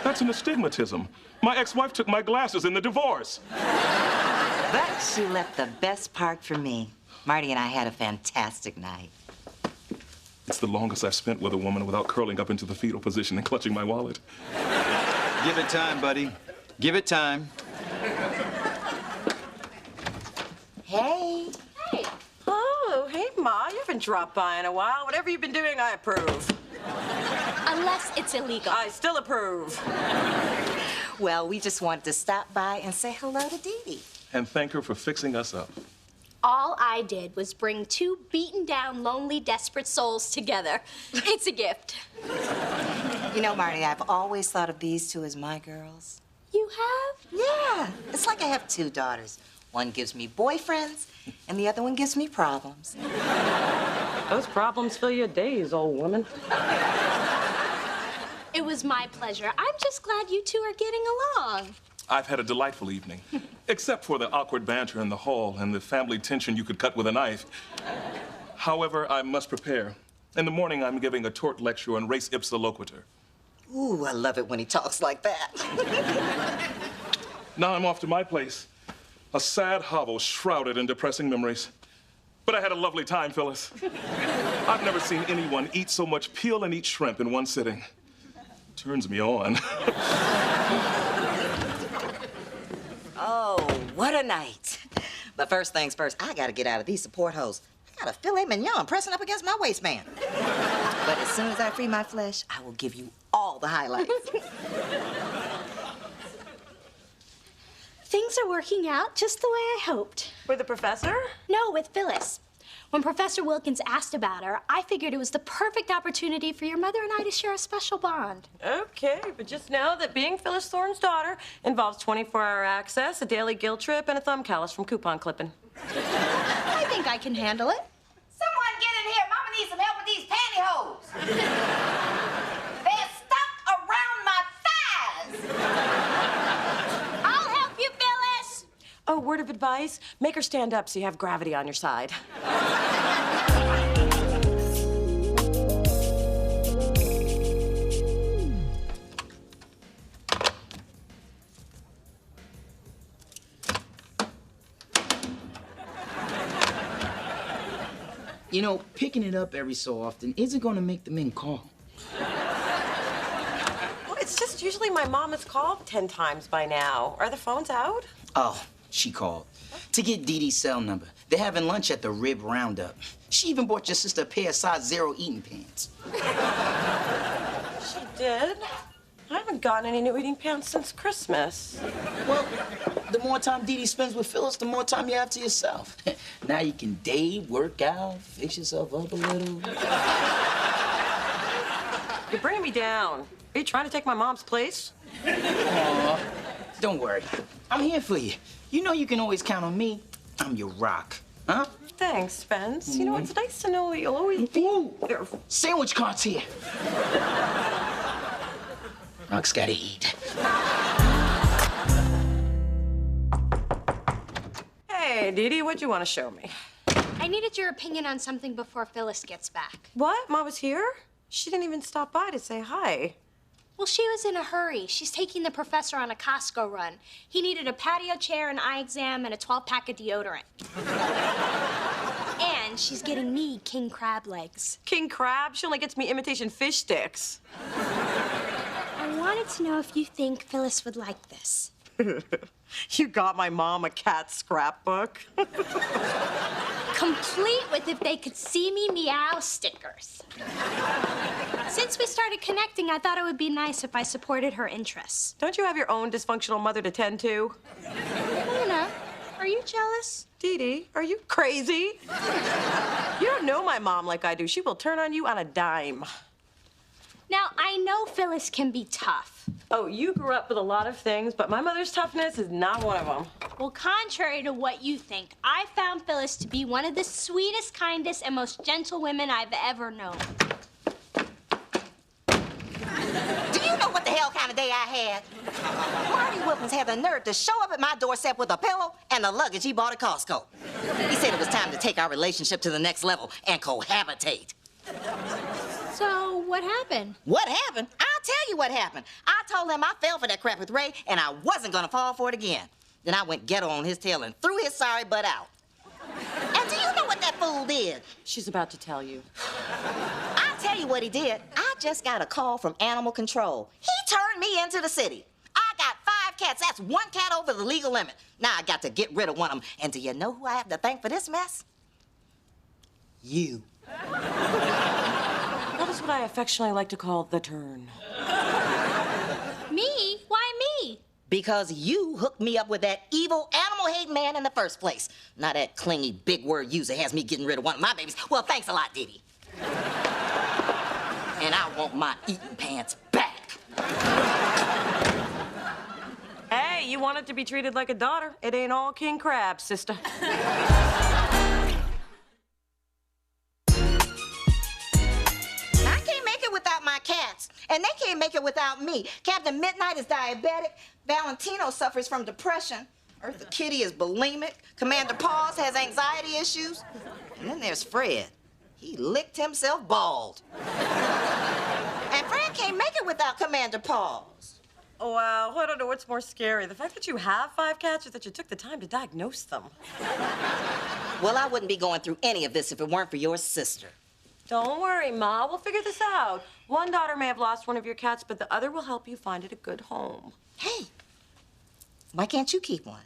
That's an astigmatism. My ex-wife took my glasses in the divorce. But she left the best part for me. Marty and I had a fantastic night. It's the longest I've spent with a woman without curling up into the fetal position and clutching my wallet. Give it time, buddy. Give it time. Hey. Hey. Oh, hey, Ma. You haven't dropped by in a while. Whatever you've been doing, I approve. Unless it's illegal. I still approve. Well, we just wanted to stop by and say hello to Dee Dee. And thank her for fixing us up. All I did was bring 2 beaten down, lonely, desperate souls together. It's a gift. You know, Marty, I've always thought of these 2 as my girls. You have? Yeah. It's like I have 2 daughters. One gives me boyfriends, and the other one gives me problems. Those problems fill your days, old woman. It was my pleasure. I'm just glad you 2 are getting along. I've had a delightful evening, except for the awkward banter in the hall and the family tension you could cut with a knife. However, I must prepare. In the morning, I'm giving a tort lecture on res ipsa loquitur. Ooh, I love it when he talks like that. Now I'm off to my place, a sad hovel shrouded in depressing memories. But I had a lovely time, Phyllis. I've never seen anyone eat so much peel and eat shrimp in one sitting. Turns me on. Oh, what a night. But first things first, I gotta get out of these support holes. I got a filet mignon pressing up against my waistband. But as soon as I free my flesh, I will give you all the highlights. Things are working out just the way I hoped. With the professor? No, with Phyllis. When Professor Wilkins asked about her, I figured it was the perfect opportunity for your mother and I to share a special bond. Okay, but just know that being Phyllis Thorne's daughter involves 24-hour access, a daily guilt trip, and a thumb callus from coupon clipping. I think I can handle it. Someone get in here. Mama needs some help with these pantyhose. They're stuck around my thighs. I'll help you, Phyllis. Oh, word of advice, make her stand up so you have gravity on your side. You know, picking it up every so often isn't gonna make the men call. Well, it's just usually my mom has called 10 times by now. Are the phones out? Oh, she called. To get Dee Dee's cell number. They're having lunch at the Rib Roundup. She even bought your sister a pair of size 0 eating pants. She did? I haven't gotten any new eating pants since Christmas. Well, the more time Dee Dee spends with Phyllis, the more time you have to yourself. Now you can date, work out, fix yourself up a little. You're bringing me down. Are you trying to take my mom's place? Aw, don't worry. I'm here for you. You know you can always count on me. I'm your rock, huh? Thanks, Spence. You know, it's nice to know that you'll always be there. Sandwich cart's here. Rock's gotta eat. Hey, Dee Dee, what'd you want to show me? I needed your opinion on something before Phyllis gets back. What? Ma was here? She didn't even stop by to say hi. Well, she was in a hurry. She's taking the professor on a Costco run. He needed a patio chair, an eye exam, and a 12-pack of deodorant. And she's getting me king crab legs. King crab? She only gets me imitation fish sticks. I wanted to know if you think Phyllis would like this. You got my mom a cat scrapbook. Complete with if they could see me meow stickers. Since we started connecting, I thought it would be nice if I supported her interests. Don't you have your own dysfunctional mother to tend to? Mona, are you jealous? Dee Dee, are you crazy? You don't know my mom like I do. She will turn on you on a dime. Now, I know Phyllis can be tough. Oh, you grew up with a lot of things, but my mother's toughness is not one of them. Well, contrary to what you think, I found Phyllis to be one of the sweetest, kindest, and most gentle women I've ever known. Do you know what the hell kind of day I had? Marty Wilkins had the nerve to show up at my doorstep with a pillow and the luggage he bought at Costco. He said it was time to take our relationship to the next level and cohabitate. So, what happened? What happened? I'll tell you what happened. I told him I fell for that crap with Ray and I wasn't gonna fall for it again. Then I went ghetto on his tail and threw his sorry butt out. And do you know what that fool did? She's about to tell you. I'll tell you what he did. I just got a call from animal control. He turned me into the city. I got 5 cats. That's 1 cat over the legal limit. Now I got to get rid of one of them. And do you know who I have to thank for this mess? You. That is what I affectionately like to call the turn. Me? Why me? Because you hooked me up with that evil, animal-hating man in the first place. Now that clingy, big-word user has me getting rid of one of my babies. Well, thanks a lot, Dee Dee. And I want my eating pants back. Hey, you wanted to be treated like a daughter. It ain't all king crab, sister. Without my cats, and they can't make it without me. Captain Midnight is diabetic, Valentino suffers from depression, Eartha Kitty is bulimic, Commander Paws has anxiety issues, and then there's Fred. He licked himself bald. And Fred can't make it without Commander Paws. Oh, wow, I don't know what's more scary, the fact that you have 5 cats or that you took the time to diagnose them. Well, I wouldn't be going through any of this if it weren't for your sister. Don't worry, Ma. We'll figure this out. One daughter may have lost one of your cats, but the other will help you find it a good home. Hey, why can't you keep one?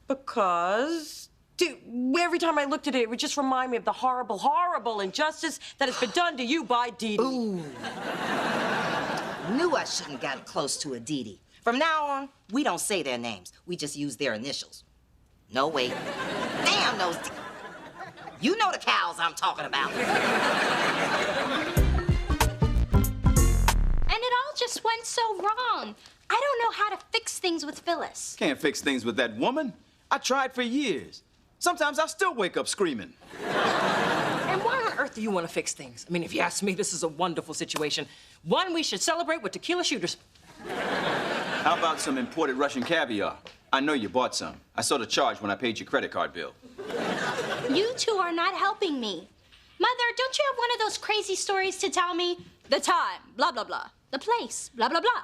Because Dude, every time I looked at it, it would just remind me of the horrible, horrible injustice that has been done to you by Dee Dee. Ooh. Knew I shouldn't got close to a Dee Dee. From now on, we don't say their names. We just use their initials. No, wait. Damn those You know the cows I'm talking about. And it all just went so wrong. I don't know how to fix things with Phyllis. Can't fix things with that woman. I tried for years. Sometimes I still wake up screaming. And why on earth do you want to fix things? I mean, if you ask me, this is a wonderful situation. One we should celebrate with tequila shooters. How about some imported Russian caviar? I know you bought some. I saw the charge when I paid your credit card bill. You two are not helping me. Mother, don't you have one of those crazy stories to tell me? The time, blah, blah, blah. The place, blah, blah, blah.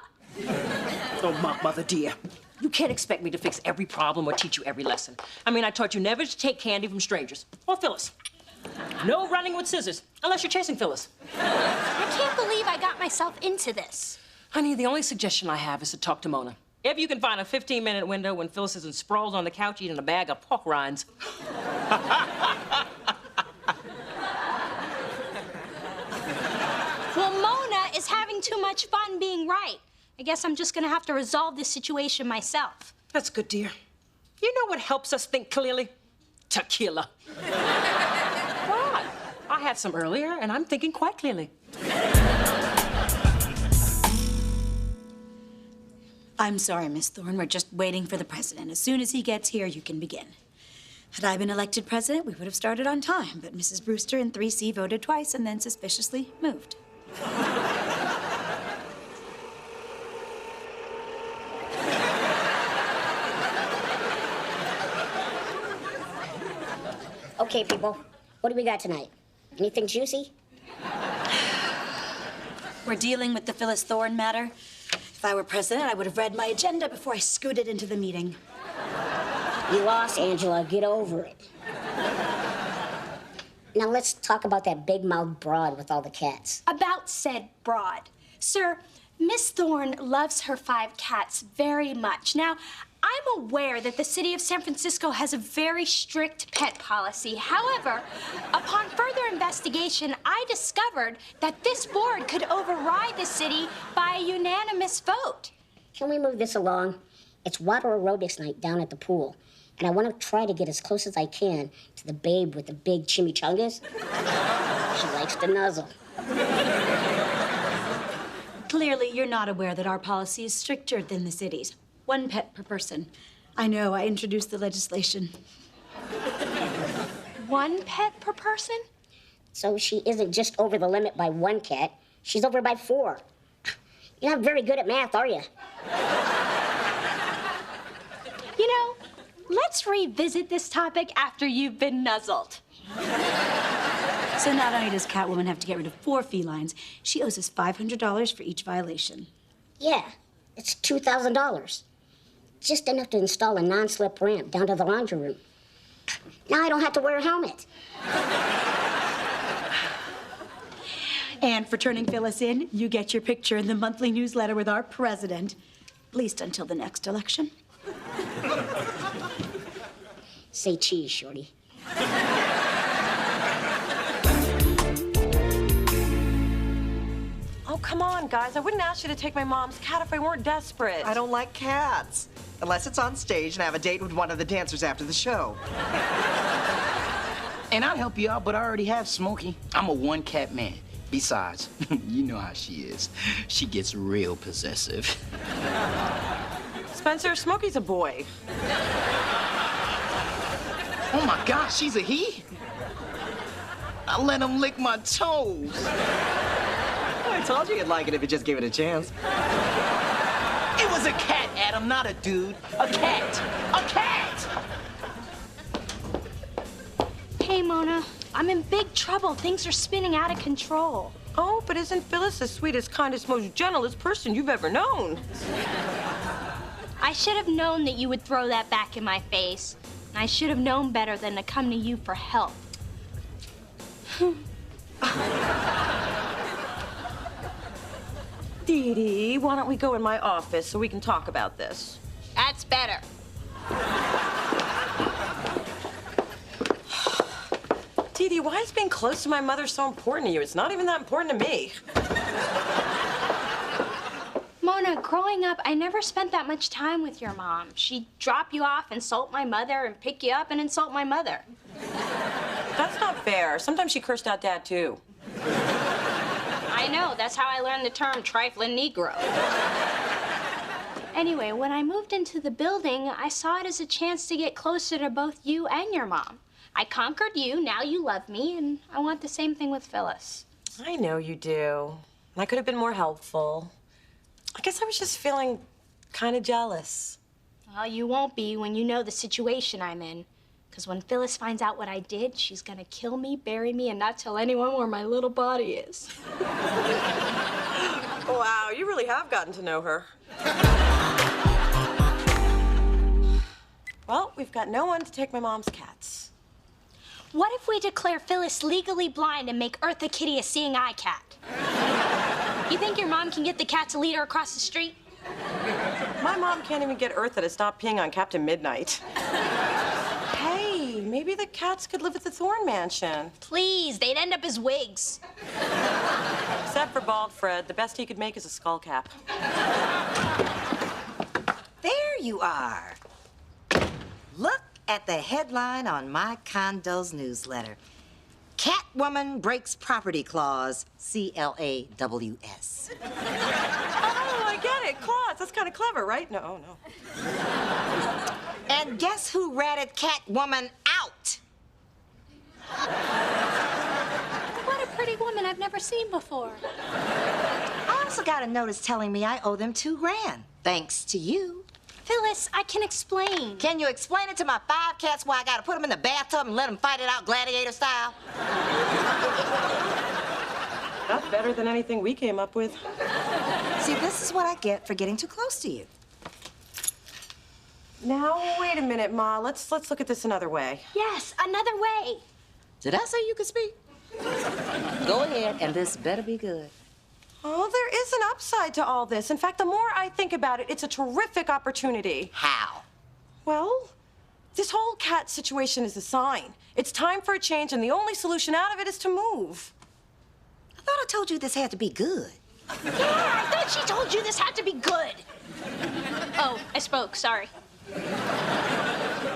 Oh, Mother dear. You can't expect me to fix every problem or teach you every lesson. I mean, I taught you never to take candy from strangers. Or Phyllis. No running with scissors, unless you're chasing Phyllis. I can't believe I got myself into this. Honey, the only suggestion I have is to talk to Mona. If you can find a 15-minute window when Phyllis isn't sprawled on the couch eating a bag of pork rinds. Well, Mona is having too much fun being right. I guess I'm just gonna have to resolve this situation myself. That's good, dear. You know what helps us think clearly? Tequila. What? I had some earlier, and I'm thinking quite clearly. I'm sorry, Miss Thorne. We're just waiting for the president. As soon as he gets here, you can begin. Had I been elected president, we would have started on time, but Mrs. Brewster and 3C voted twice and then suspiciously moved. Okay, people, what do we got tonight? Anything juicy? We're dealing with the Phyllis Thorne matter. If I were president, I would have read my agenda before I scooted into the meeting. You lost, Angela. Get over it. Now let's talk about that big-mouthed broad with all the cats. About said broad. Sir, Miss Thorne loves her 5 cats very much. Now, I'm aware that the city of San Francisco has a very strict pet policy. However, upon further investigation, I discovered that this board could override the city by a unanimous vote. Can we move this along? It's water aerobics night down at the pool, and I want to try to get as close as I can to the babe with the big chimichangas. She likes to nuzzle. Clearly, you're not aware that our policy is stricter than the city's. 1 pet per person. I know, I introduced the legislation. 1 pet per person? So she isn't just over the limit by 1 cat, she's over by 4. You're not very good at math, are you? You know, let's revisit this topic after you've been nuzzled. So not only does Catwoman have to get rid of 4 felines, she owes us $500 for each violation. Yeah, it's $2,000. Just enough to install a non-slip ramp down to the laundry room. Now I don't have to wear a helmet. And for turning Phyllis in, you get your picture in the monthly newsletter with our president. At least until the next election. Say cheese, shorty. Oh, come on, guys. I wouldn't ask you to take my mom's cat if I weren't desperate. I don't like cats. Unless it's on stage and I have a date with one of the dancers after the show. And I'd help you out, but I already have Smokey. I'm a 1-cat man. Besides, you know how she is. She gets real possessive. Spencer, Smokey's a boy. Oh my gosh, she's a he? I let him lick my toes. I told you you'd like it if you just gave it a chance. It was a cat, Adam, not a dude. A cat. A cat! Hey, Mona, I'm in big trouble. Things are spinning out of control. Oh, but isn't Phyllis the sweetest, kindest, most gentlest person you've ever known? I should have known that you would throw that back in my face. And I should have known better than to come to you for help. Dee Dee, why don't we go in my office so we can talk about this? That's better. why is being close to my mother so important to you? It's not even that important to me. Mona, growing up, I never spent that much time with your mom. She'd drop you off, insult my mother, and pick you up and insult my mother. That's not fair. Sometimes she cursed out Dad, too. I know. That's how I learned the term trifling Negro. Anyway, when I moved into the building, I saw it as a chance to get closer to both you and your mom. I conquered you, now you love me, and I want the same thing with Phyllis. I know you do. I could have been more helpful. I guess I was just feeling kind of jealous. Well, you won't be when you know the situation I'm in. Because when Phyllis finds out what I did, she's gonna kill me, bury me, and not tell anyone where my little body is. Wow, you really have gotten to know her. Well, we've got no one to take my mom's cats. What if we declare Phyllis legally blind and make Eartha Kitty a seeing eye cat? You think your mom can get the cat to lead her across the street? My mom can't even get Eartha to stop peeing on Captain Midnight. Hey, maybe the cats could live at the Thorne Mansion. Please, they'd end up as wigs. Except for Bald Fred, the best he could make is a skull cap. There you are. Look at the headline on my condo's newsletter. Catwoman breaks property clause, C-L-A-W-S. Oh, I get it. Clause. That's kind of clever, right? No. And guess who ratted Catwoman out? What a pretty woman I've never seen before. I also got a notice telling me I owe them $2 grand, thanks to you. Phyllis, I can explain. Can you explain it to my 5 cats why I gotta put them in the bathtub and let them fight it out gladiator style? That's better than anything we came up with. See, this is what I get for getting too close to you. Now, wait a minute, Ma. Let's look at this another way. Yes, another way. Did I say you could speak? Go ahead, and this better be good. Oh, there is an upside to all this. In fact, the more I think about it, it's a terrific opportunity. How? Well, this whole cat situation is a sign. It's time for a change, and the only solution out of it is to move. I thought I told you this had to be good. Yeah, I thought she told you this had to be good. Oh, I spoke, sorry.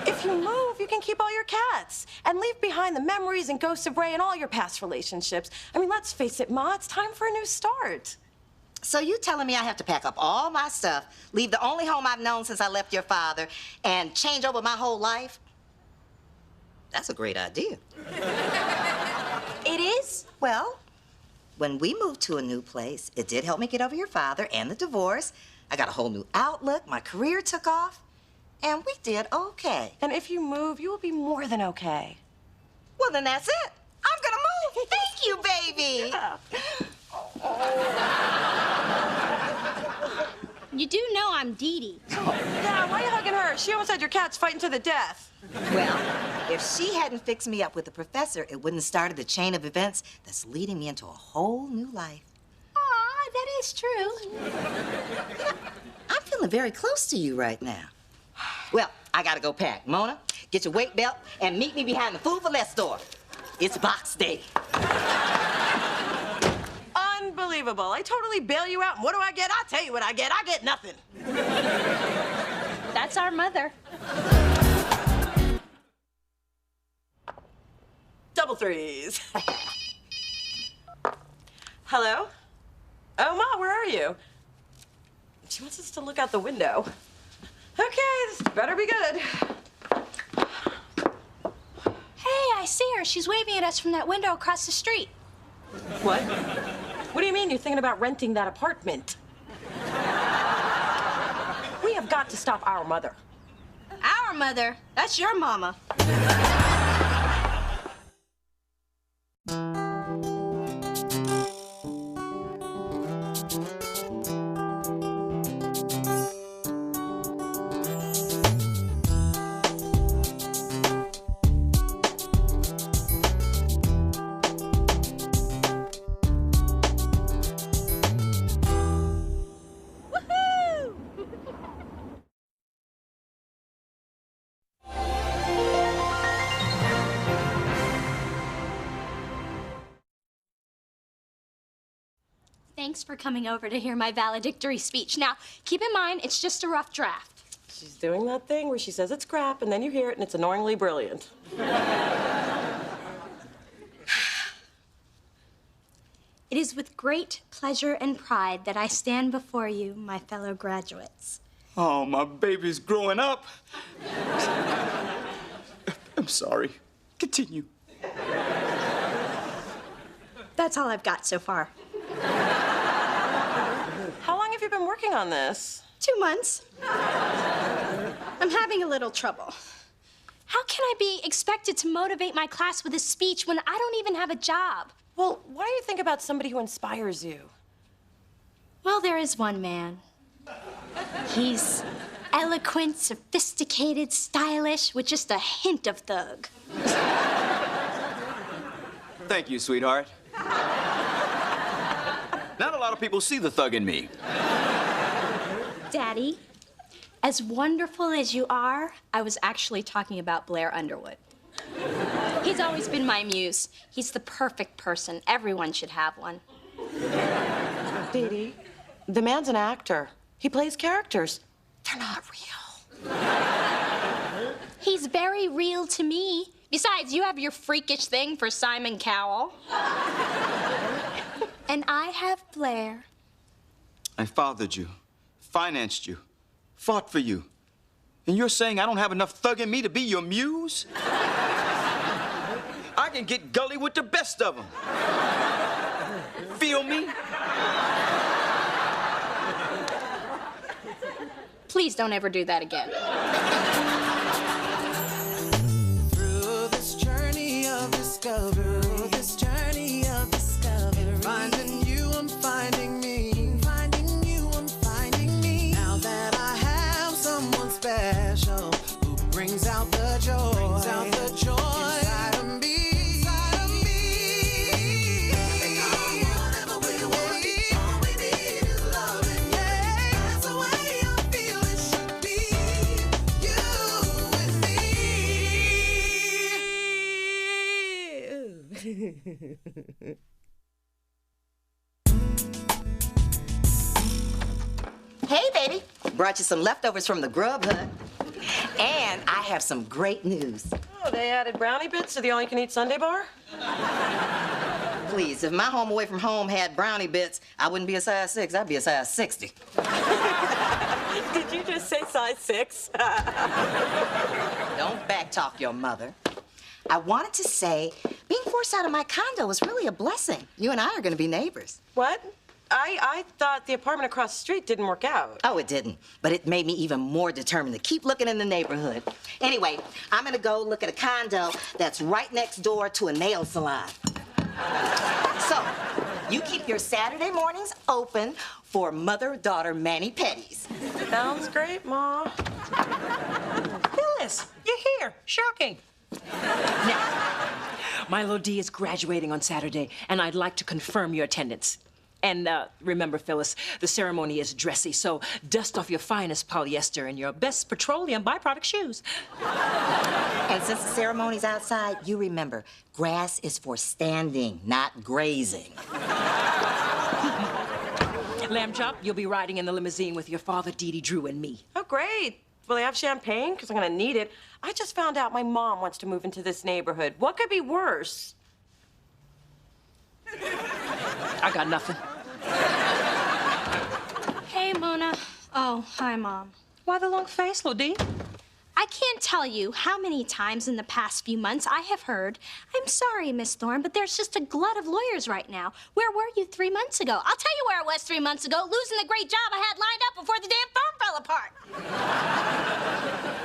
If you move, you can keep all your cats and leave behind the memories and ghosts of Ray and all your past relationships. I mean, let's face it, Ma, it's time for a new start. So you telling me I have to pack up all my stuff, leave the only home I've known since I left your father, and change over my whole life? That's a great idea. It is? Well, when we moved to a new place, it did help me get over your father and the divorce. I got a whole new outlook, my career took off, and we did okay. And if you move, you will be more than okay. Well, then that's it. I'm gonna move. Thank you, baby. Yeah. You do know I'm Dee Dee. Yeah, why are you hugging her? She almost had your cats fighting to the death. Well, if she hadn't fixed me up with the professor, it wouldn't have started the chain of events that's leading me into a whole new life. Aw, that is true. I'm feeling very close to you right now. Well, I gotta go pack. Mona, get your weight belt and meet me behind the Food for Less store. It's box day. Unbelievable. I totally bail you out. And what do I get? I'll tell you what I get. I get nothing. That's our mother. Double threes. Hello? Oh, Ma, where are you? She wants us to look out the window. Okay, this better be good. Hey, I see her. She's waving at us from that window across the street. What? What do you mean you're thinking about renting that apartment? We have got to stop our mother. Our mother? That's your mama. thanks for coming over to hear my valedictory speech. Now, keep in mind, it's just a rough draft. She's doing that thing where she says it's crap, and then you hear it, and it's annoyingly brilliant. It is with great pleasure and pride that I stand before you, my fellow graduates. Oh, my baby's growing up. I'm sorry. Continue. That's all I've got so far. How long have you been working on this? 2 months. I'm having a little trouble. How can I be expected to motivate my class with a speech when I don't even have a job? Well, what do you think about somebody who inspires you? Well, there is one man. He's eloquent, sophisticated, stylish, with just a hint of thug. Thank you, sweetheart. Not a lot of people see the thug in me. Daddy, as wonderful as you are, I was actually talking about Blair Underwood. He's always been my muse. He's the perfect person. Everyone should have one. Dee Dee, the man's an actor. He plays characters. They're not real. He's very real to me. Besides, you have your freakish thing for Simon Cowell. And I have Blair. I fathered you, financed you, fought for you. And you're saying I don't have enough thug in me to be your muse? I can get gully with the best of them. Feel me? Please don't ever do that again. Through this journey of discovery, finding you, I'm finding me. Finding you, I'm finding me. Now that I have someone special who brings out the joy, inside of me. Whatever we want, all we need is loving. Yeah, that's the way I feel it should be. You and me. Hey, baby. Brought you some leftovers from the grub hut. And I have some great news. Oh, they added brownie bits to the all-you-can-eat Sunday bar? Please, if my home away from home had brownie bits, I wouldn't be a size 6, I'd be a size 60. Did you just say size 6? Don't backtalk your mother. I wanted to say, being forced out of my condo was really a blessing. You and I are gonna be neighbors. What? I thought the apartment across the street didn't work out. Oh, it didn't. But it made me even more determined to keep looking in the neighborhood. Anyway, I'm gonna go look at a condo that's right next door to a nail salon. So, you keep your Saturday mornings open for mother-daughter mani-pedis. Sounds great, Ma. Phyllis, you're here. Shocking. Now, Milo D is graduating on Saturday, and I'd like to confirm your attendance. And remember, Phyllis, the ceremony is dressy, so dust off your finest polyester and your best petroleum byproduct shoes. And since the ceremony's outside, you remember, grass is for standing, not grazing. Lamb Chop, you'll be riding in the limousine with your father, Dee Dee, Drew, and me. Oh, great. Will they have champagne? Because I'm gonna need it. I just found out my mom wants to move into this neighborhood. What could be worse? I got nothing. Hey, Mona. Oh, hi, Mom. Why the long face, Lodi? I can't tell you how many times in the past few months I have heard, I'm sorry, Miss Thorne, but there's just a glut of lawyers right now. Where were you 3 months ago? I'll tell you where it was 3 months ago, losing the great job I had lined up before the damn firm fell apart.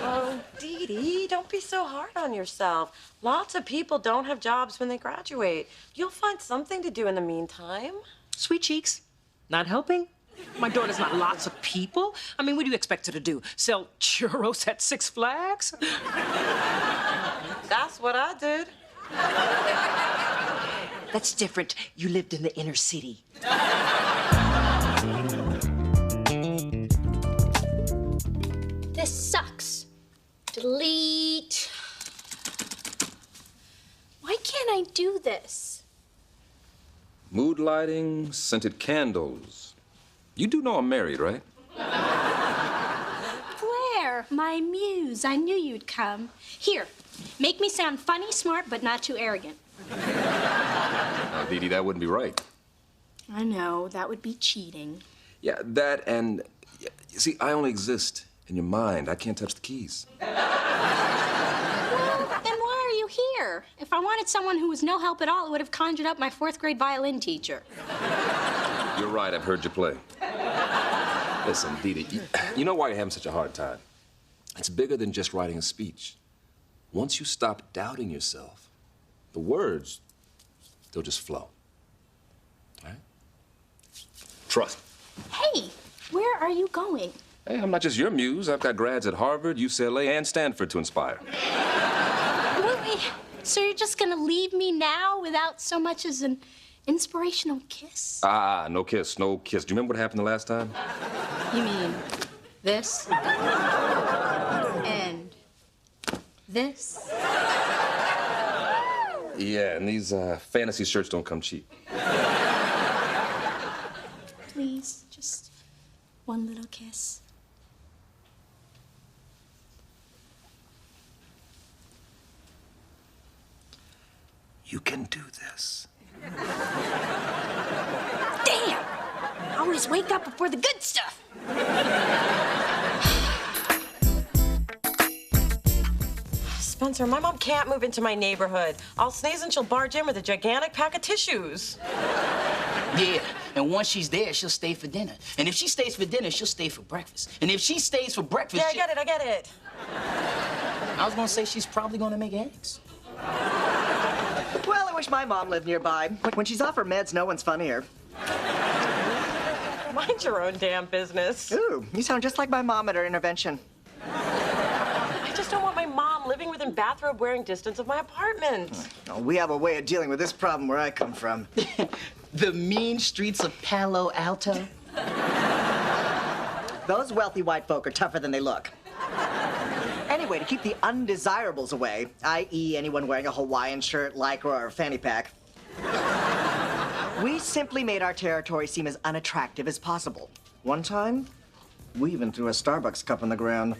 Oh, Dee Dee, don't be so hard on yourself. Lots of people don't have jobs when they graduate. You'll find something to do in the meantime. Sweet cheeks. Not helping. My daughter's not lots of people. I mean, what do you expect her to do? Sell churros at Six Flags? That's what I did. That's different. You lived in the inner city. This sucks. Delete. Why can't I do this? mood lighting, scented candles. You do know I'm married, right? Blair, my muse. I knew you'd come. Here, make me sound funny, smart, but not too arrogant. Now, Dee Dee, that wouldn't be right. I know, that would be cheating. Yeah, that and... You see, I only exist in your mind. I can't touch the keys. Well, then why are you here? If I wanted someone who was no help at all, I would have conjured up my 4th grade violin teacher. You're right, I've heard you play. Listen, Dee Dee, you know why you're having such a hard time? It's bigger than just writing a speech. Once you stop doubting yourself, the words, they'll just flow. All right? Trust me. Hey, where are you going? Hey, I'm not just your muse. I've got grads at Harvard, UCLA, and Stanford to inspire. Wait, so you're just gonna leave me now without so much as an inspirational kiss? No kiss, no kiss. Do you remember what happened the last time? You mean this? And this? Yeah, and these fantasy shirts don't come cheap. Please, just one little kiss. You can do this. Damn! I always wake up before the good stuff. Spencer, my mom can't move into my neighborhood. I'll sneeze and she'll barge in with a gigantic pack of tissues. Yeah, and once she's there, she'll stay for dinner. And if she stays for dinner, she'll stay for breakfast. And if she stays for breakfast, Yeah, I get it. I was gonna say she's probably gonna make eggs. Well, I wish my mom lived nearby. When she's off her meds, no one's funnier. Mind your own damn business. Ooh, you sound just like my mom at her intervention. I just don't want my mom living within bathrobe wearing distance of my apartment. Oh, we have a way of dealing with this problem where I come from. The mean streets of Palo Alto. Those wealthy white folk are tougher than they look. Anyway, to keep the undesirables away, i.e. anyone wearing a Hawaiian shirt, lycra, or a fanny pack, we simply made our territory seem as unattractive as possible. One time, we even threw a Starbucks cup on the ground.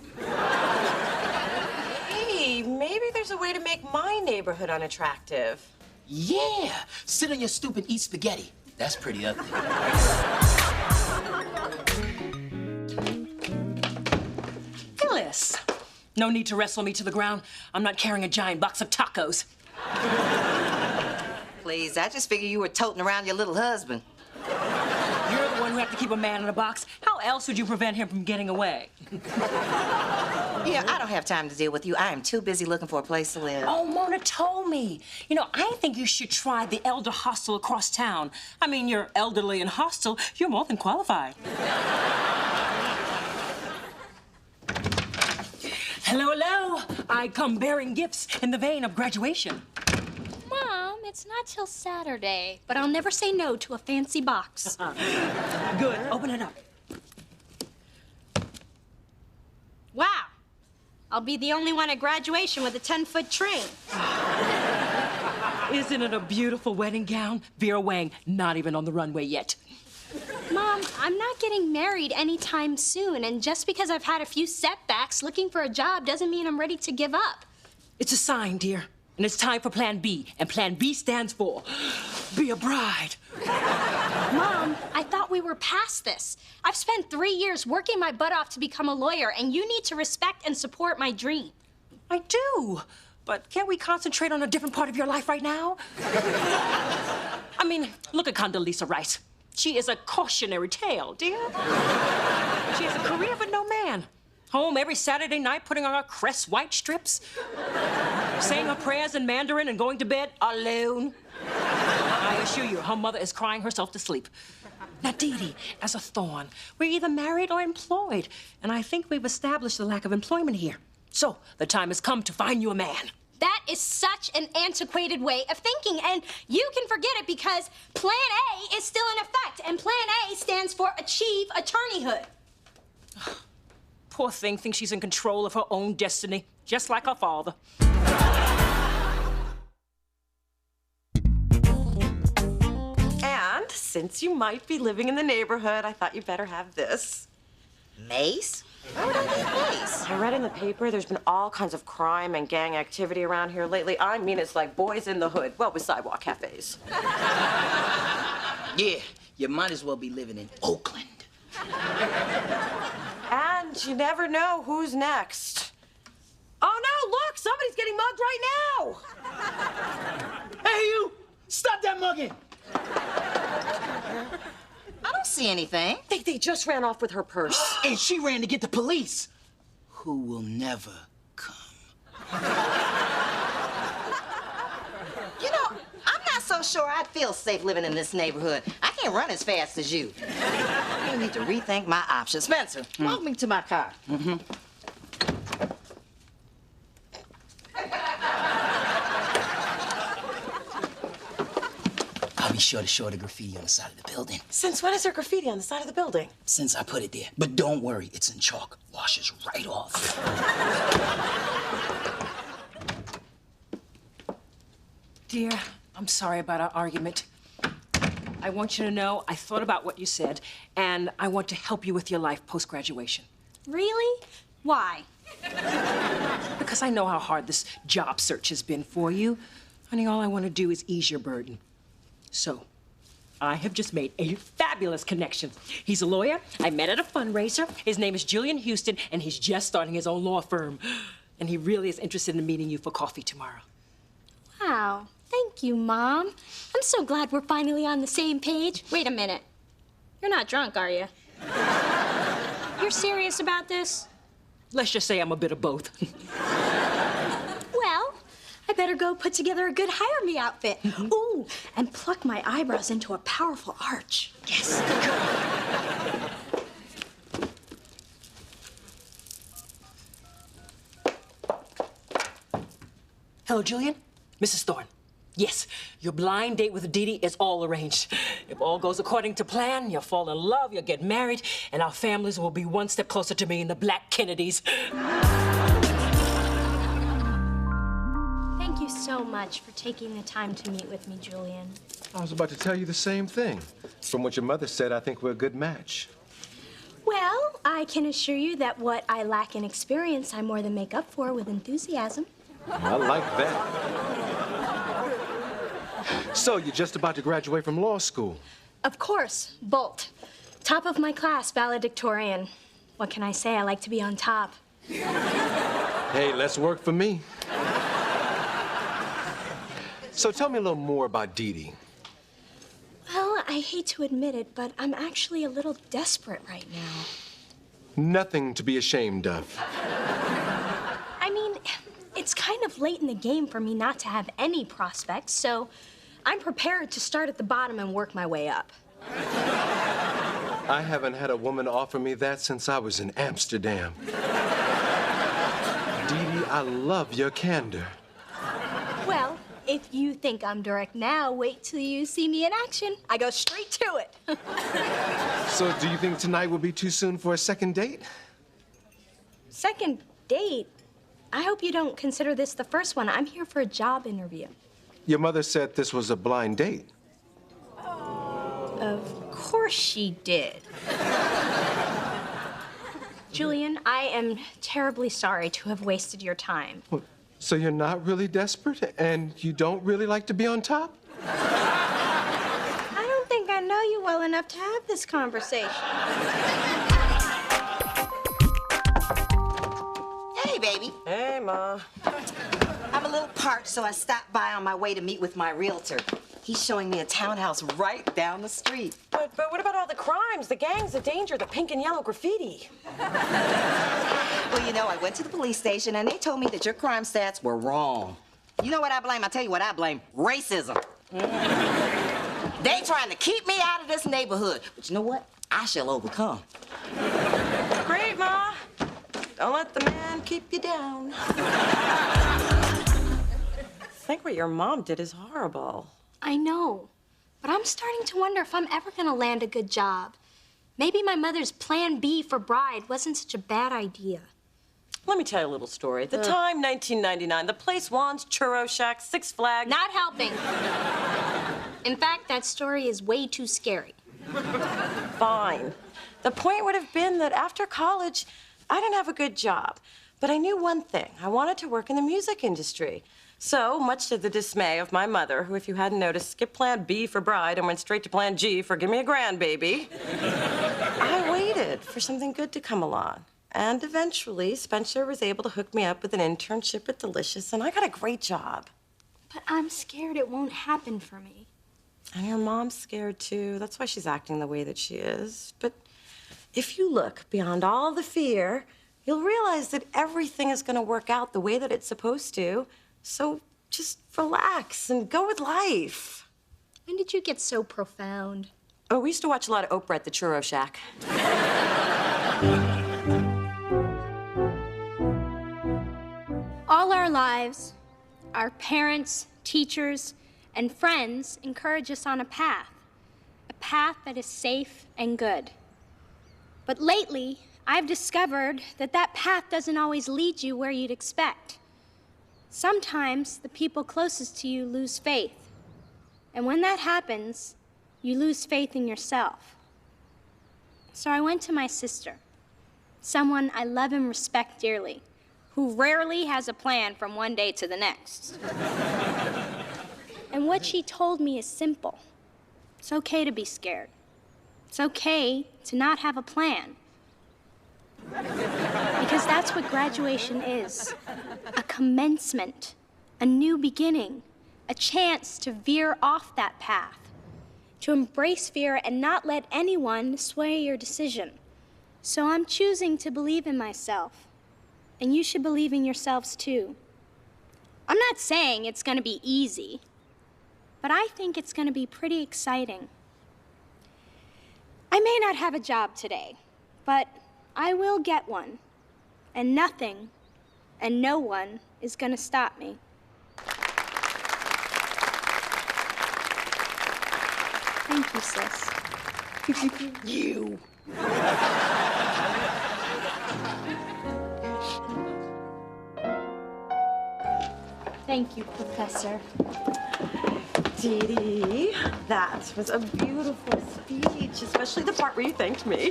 Hey, maybe there's a way to make my neighborhood unattractive. Yeah, sit on your stoop and eat spaghetti. That's pretty ugly. Phyllis, no need to wrestle me to the ground. I'm not carrying a giant box of tacos. Please, I just figured you were toting around your little husband. You're the one who had to keep a man in a box. How else would you prevent him from getting away? Yeah, I don't have time to deal with you. I am too busy looking for a place to live. Oh, Mona told me. You know, I think you should try the elder hostel across town. I mean, you're elderly and hostile. You're more than qualified. Hello, hello. I come bearing gifts in the vein of graduation. Mom, it's not till Saturday, but I'll never say no to a fancy box. Good. Open it up. Wow. I'll be the only one at graduation with a 10-foot train. Isn't it a beautiful wedding gown? Vera Wang, not even on the runway yet. Mom, I'm not getting married anytime soon, and just because I've had a few setbacks, looking for a job doesn't mean I'm ready to give up. It's a sign, dear. And it's time for Plan B. And Plan B stands for be a bride. Mom, I thought we were past this. I've spent 3 years working my butt off to become a lawyer, and you need to respect and support my dream. I do. But can't we concentrate on a different part of your life right now? I mean, look at Condoleezza Rice. She is a cautionary tale, dear. She has a career but no man. Home every Saturday night putting on her Crest white strips. Saying her prayers in Mandarin and going to bed alone. I assure you, her mother is crying herself to sleep. Now, Dee Dee, as a thorn, we're either married or employed. And I think we've established the lack of employment here. So, the time has come to find you a man. That is such an antiquated way of thinking, and you can forget it because Plan A is still in effect, and Plan A stands for achieve attorneyhood. Poor thing thinks she's in control of her own destiny, just like her father. since you might be living in the neighborhood, I thought you'd better have this. Mace? Why would I need mace? I read in the paper there's been all kinds of crime and gang activity around here lately. I mean, it's like boys in the hood. Well, with sidewalk cafes. Yeah, you might as well be living in Oakland. And you never know who's next. Oh, no, look, somebody's getting mugged right now. Hey, you! Stop that mugging! I don't see anything. They just ran off with her purse. And she ran to get the police, who will never come. You know, I'm not so sure I'd feel safe living in this neighborhood. I can't run as fast as you. I need to rethink my options. Spencer, walk me to my car. Mm-hmm. I'll be sure to show the graffiti on the side of the building. Since when is there graffiti on the side of the building? Since I put it there. But don't worry, it's in chalk. Washes right off. Dear, I'm sorry about our argument. I want you to know I thought about what you said, and I want to help you with your life post-graduation. Really? Why? Because I know how hard this job search has been for you. Honey, all I want to do is ease your burden. So, I have just made a fabulous connection. He's a lawyer. I met at a fundraiser. His name is Julian Houston, and he's just starting his own law firm. And he really is interested in meeting you for coffee tomorrow. Wow. Thank you, Mom. I'm so glad we're finally on the same page. Wait a minute. You're not drunk, are you? You're serious about this? Let's just say I'm a bit of both. Well, I better go put together a good hire me outfit. Ooh, and pluck my eyebrows into a powerful arch. Yes. Hello, Julian. Mrs. Thorne. Yes, your blind date with Dee Dee is all arranged. If all goes according to plan, you'll fall in love, you'll get married, and our families will be one step closer to being the Black Kennedys. Thank you so much for taking the time to meet with me, Julian. I was about to tell you the same thing. From what your mother said, I think we're a good match. Well, I can assure you that what I lack in experience, I more than make up for with enthusiasm. I like that. So, you're just about to graduate from law school? Of course, Bolt. Top of my class, valedictorian. What can I say? I like to be on top. Hey, less work for me. So tell me a little more about Dee Dee. Well, I hate to admit it, but I'm actually a little desperate right now. Nothing to be ashamed of. I mean, it's kind of late in the game for me not to have any prospects, so I'm prepared to start at the bottom and work my way up. I haven't had a woman offer me that since I was in Amsterdam. Dee Dee, I love your candor. Well, if you think I'm direct now, wait till you see me in action. I go straight to it. So do you think tonight will be too soon for a second date? Second date? I hope you don't consider this the first one. I'm here for a job interview. Your mother said this was a blind date. Of course she did. Julian, I am terribly sorry to have wasted your time. So you're not really desperate, and you don't really like to be on top? I don't think I know you well enough to have this conversation. Hey, baby. Hey, Ma. I'm a little parched, so I stopped by on my way to meet with my realtor. He's showing me a townhouse right down the street. But what about all the crimes, the gangs, the danger, the pink and yellow graffiti? Well, you know, I went to the police station and they told me that your crime stats were wrong. You know what I blame? I'll tell you what I blame. Racism. They trying to keep me out of this neighborhood. But you know what? I shall overcome. Great, Ma. Don't let the man keep you down. I think what your mom did is horrible. I know, but I'm starting to wonder if I'm ever gonna land a good job. Maybe my mother's plan B for bride wasn't such a bad idea. Let me tell you a little story. The time, 1999, the place, Juan's Churro Shack, Six Flags. Not helping. In fact, that story is way too scary. Fine. The point would have been that after college, I didn't have a good job. But I knew one thing. I wanted to work in the music industry. So, much to the dismay of my mother, who, if you hadn't noticed, skipped Plan B for bride and went straight to Plan G for give me a grandbaby, I waited for something good to come along. And eventually, Spencer was able to hook me up with an internship at Delicious, and I got a great job. But I'm scared it won't happen for me. And your mom's scared, too. That's why she's acting the way that she is. But if you look beyond all the fear, you'll realize that everything is going to work out the way that it's supposed to. So just relax and go with life. When did you get so profound? Oh, we used to watch a lot of Oprah at the Churro Shack. All our lives, our parents, teachers, and friends encourage us on a path that is safe and good. But lately, I've discovered that that path doesn't always lead you where you'd expect. Sometimes the people closest to you lose faith. And when that happens, you lose faith in yourself. So I went to my sister, someone I love and respect dearly, who rarely has a plan from one day to the next. And what she told me is simple. It's okay to be scared. It's okay to not have a plan. Because that's what graduation is. A commencement, a new beginning, a chance to veer off that path, to embrace fear and not let anyone sway your decision. So I'm choosing to believe in myself, and you should believe in yourselves too. I'm not saying it's gonna be easy, but I think it's gonna be pretty exciting. I may not have a job today, but I will get one, and nothing and no one is gonna stop me. Thank you, sis. You. Thank you, Professor. Dee Dee, that was a beautiful speech, especially the part where you thanked me.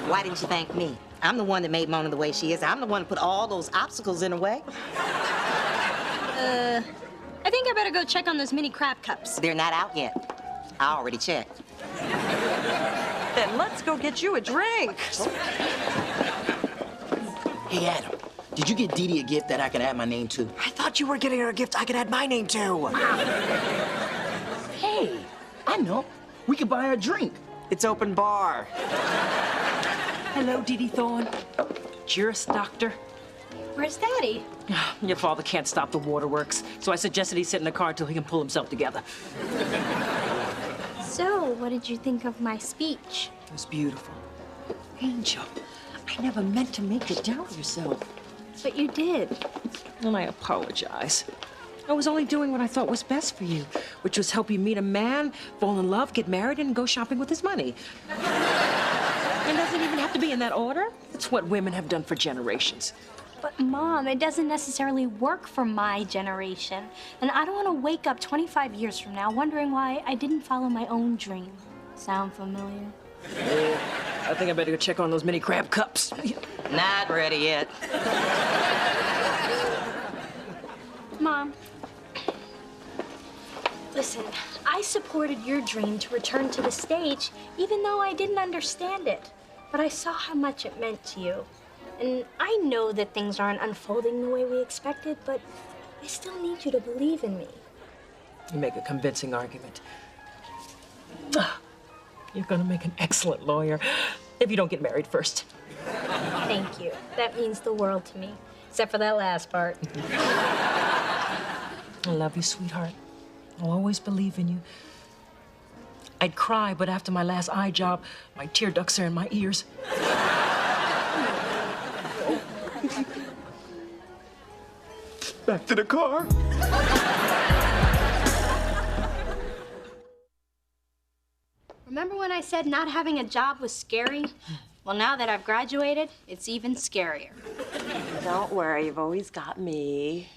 Why didn't you thank me? I'm the one that made Mona the way she is. I'm the one who put all those obstacles in her way. I think I better go check on those mini crab cups. They're not out yet. I already checked. Then let's go get you a drink. Hey, Adam, did you get Dee Dee a gift that I can add my name to? I thought you were getting her a gift I could add my name to. Hey, I know. We could buy her a drink. It's open bar. Hello, Dee Dee Thorne. Juris Doctor. Where's Daddy? Your father can't stop the waterworks, so I suggested he sit in the car till he can pull himself together. So, what did you think of my speech? It was beautiful. Angel, I never meant to make you doubt yourself. But you did. And I apologize. I was only doing what I thought was best for you, which was help you meet a man, fall in love, get married, and go shopping with his money. It doesn't even have to be in that order. It's what women have done for generations. But Mom, it doesn't necessarily work for my generation. And I don't want to wake up 25 years from now wondering why I didn't follow my own dream. Sound familiar? Yeah, I think I better go check on those mini crab cups. Not ready yet. Mom, listen, I supported your dream to return to the stage, even though I didn't understand it. But I saw how much it meant to you. And I know that things aren't unfolding the way we expected, but I still need you to believe in me. You make a convincing argument. You're gonna make an excellent lawyer if you don't get married first. Thank you. That means the world to me, except for that last part. I love you, sweetheart. I'll always believe in you. I'd cry, but after my last eye job, my tear ducts are in my ears. Back to the car. Remember when I said not having a job was scary? Well, now that I've graduated, it's even scarier. Don't worry, you've always got me.